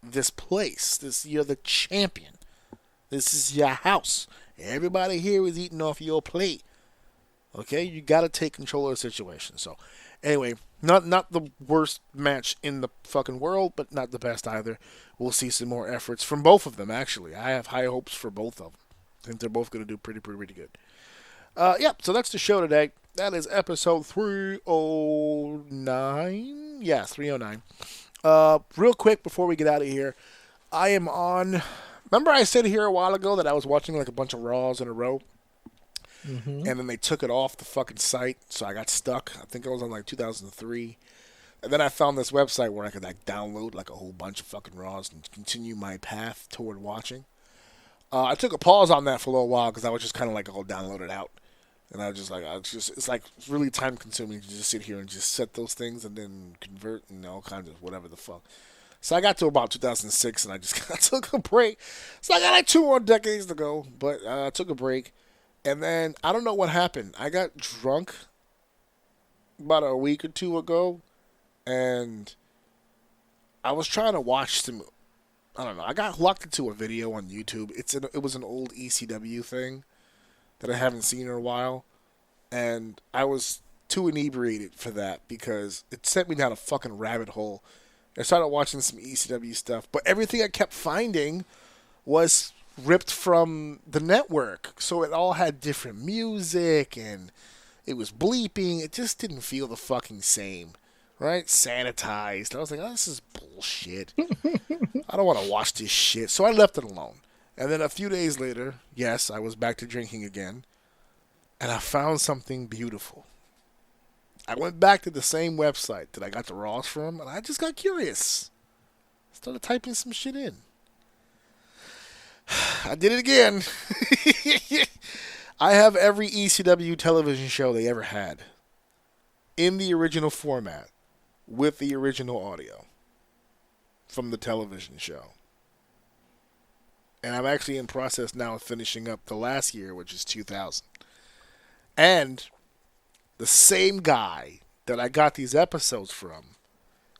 this place. You're the champion. This is your house. Everybody here is eating off your plate. Okay, you got to take control of the situation. So, anyway, not the worst match in the fucking world, but not the best either. We'll see some more efforts from both of them. Actually, I have high hopes for both of them. I think they're both going to do pretty good. Yep. So that's the show today. That is episode 309. Yeah, 309. Real quick before we get out of here, I am on. Remember, I said here a while ago that I was watching like a bunch of Raws in a row. And then they took it off the fucking site, so I got stuck. I think I was on like 2003. And then I found this website where I could like download like a whole bunch of fucking Raws and continue my path toward watching. I took a pause on that for a little while because I was just kind of like all downloaded out. And I was just like, it's like really time consuming to just sit here and just set those things and then convert and all kinds of whatever the fuck. So I got to about 2006 and I just took a break. So I got like 2 more decades to go, but I took a break. And then, I don't know what happened. I got drunk about a week or two ago, and I was trying to watch some, I don't know, I got locked into a video on YouTube. It was an old ECW thing that I haven't seen in a while, and I was too inebriated for that because it sent me down a fucking rabbit hole. I started watching some ECW stuff, but everything I kept finding was ripped from the network, so it all had different music and it was bleeping. It just didn't feel the fucking same, right? Sanitized. I was like, oh, this is bullshit. I don't want to watch this shit, so I left it alone. And then a few days later, yes, I was back to drinking again, and I found something beautiful. I went back to the same website that I got the Raws from, and I just got curious. Started typing some shit in. I did it again. I have every ECW television show they ever had in the original format with the original audio from the television show. And I'm actually in process now of finishing up the last year, which is 2000. And the same guy that I got these episodes from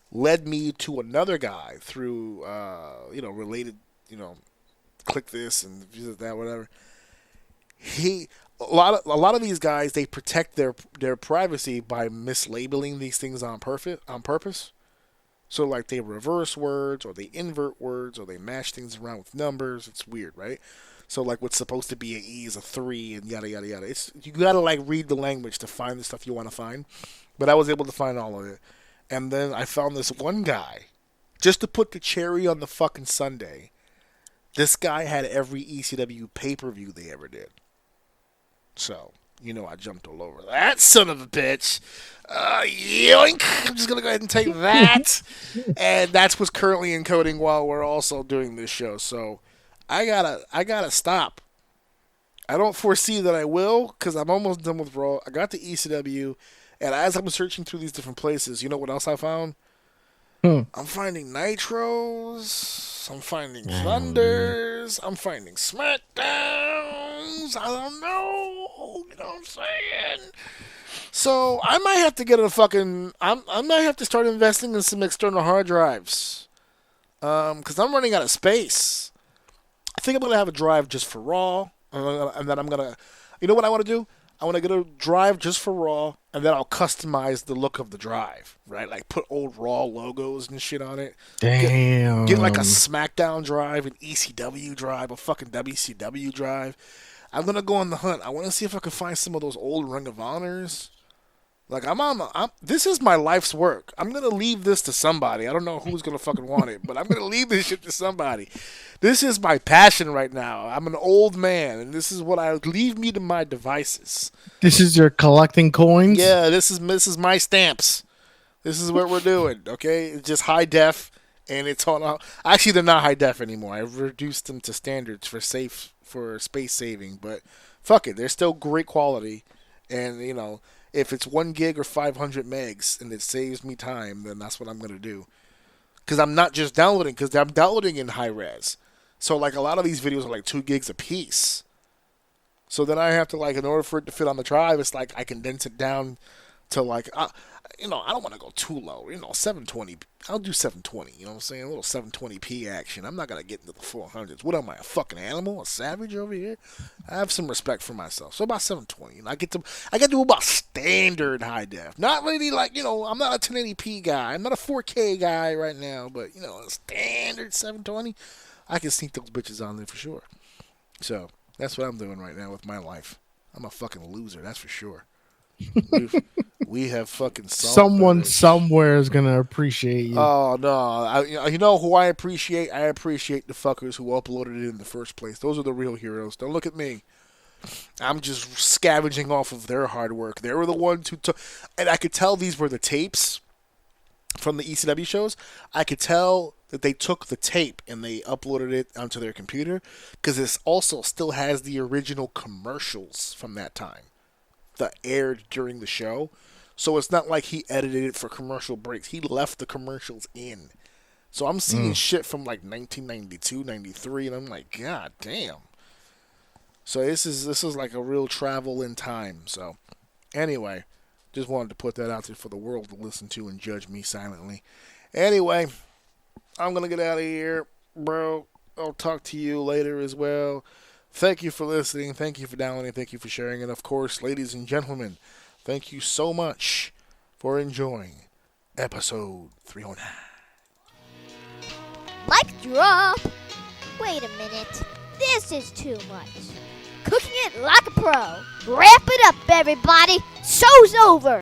led me to another guy through, related, click this and visit that, whatever. A lot of these guys, they protect their privacy by mislabeling these things on purpose. So like they reverse words or they invert words or they mash things around with numbers. It's weird, right? So like what's supposed to be an E is a 3 and yada yada yada. You gotta like read the language to find the stuff you want to find. But I was able to find all of it. And then I found this one guy, just to put the cherry on the fucking sundae. This guy had every ECW pay-per-view they ever did. So, I jumped all over that son of a bitch. Yoink! I'm just going to go ahead and take that. And that's what's currently encoding while we're also doing this show. So, I gotta stop. I don't foresee that I will, because I'm almost done with Raw. I got the ECW, and as I'm searching through these different places, you know what else I found? I'm finding Nitros. I'm finding Thunders. I'm finding Smackdowns. I don't know. You know what I'm saying? So I might have to get a fucking. I might have to start investing in some external hard drives. Because I'm running out of space. I think I'm gonna have a drive just for Raw, and then I'm gonna. You know what I want to do? I want to get a drive just for Raw, and then I'll customize the look of the drive, right? Like put old Raw logos and shit on it. Damn. Get like a SmackDown drive, an ECW drive, a fucking WCW drive. I'm gonna go on the hunt. I want to see if I can find some of those old Ring of Honors. Like this is my life's work. I'm gonna leave this to somebody. I don't know who's gonna fucking want it, but I'm gonna leave this shit to somebody. This is my passion right now. I'm an old man, and this is what I leave me to my devices. This is your collecting coins? Yeah, this is my stamps. This is what we're doing. Okay, it's just high def, and it's on. Actually, they're not high def anymore. I've reduced them to standards for space saving. But fuck it, they're still great quality, and you know. If it's 1 gig or 500 megs and it saves me time, then that's what I'm going to do. Because I'm not just downloading, because I'm downloading in high res. So, like, a lot of these videos are like 2 gigs a piece. So then I have to, like, in order for it to fit on the drive, it's like I condense it down to, like, I don't want to go too low. 720. I'll do 720, you know what I'm saying? A little 720p action. I'm not going to get into the 400s. What am I, a fucking animal? A savage over here? I have some respect for myself. So about 720. And I get to do about standard high def. Not really like, I'm not a 1080p guy. I'm not a 4K guy right now. But, a standard 720. I can sneak those bitches on there for sure. So that's what I'm doing right now with my life. I'm a fucking loser, that's for sure. We have fucking someone somewhere is gonna appreciate you. Oh no! You know who I appreciate? I appreciate the fuckers who uploaded it in the first place. Those are the real heroes. Don't look at me. I'm just scavenging off of their hard work. They were the ones who took, and I could tell these were the tapes from the ECW shows. I could tell that they took the tape and they uploaded it onto their computer because this also still has the original commercials from that time that aired during the show. So it's not like he edited it for commercial breaks. He left the commercials in. So I'm seeing shit from like 1992, 93, and I'm like, God damn. So this is like a real travel in time. So anyway, just wanted to put that out there for the world to listen to and judge me silently. Anyway, I'm going to get out of here, bro. I'll talk to you later as well. Thank you for listening. Thank you for downloading. Thank you for sharing. And, of course, ladies and gentlemen, thank you so much for enjoying episode 309. Mic drop. Wait a minute. This is too much. Cooking it like a pro. Wrap it up, everybody. Show's over.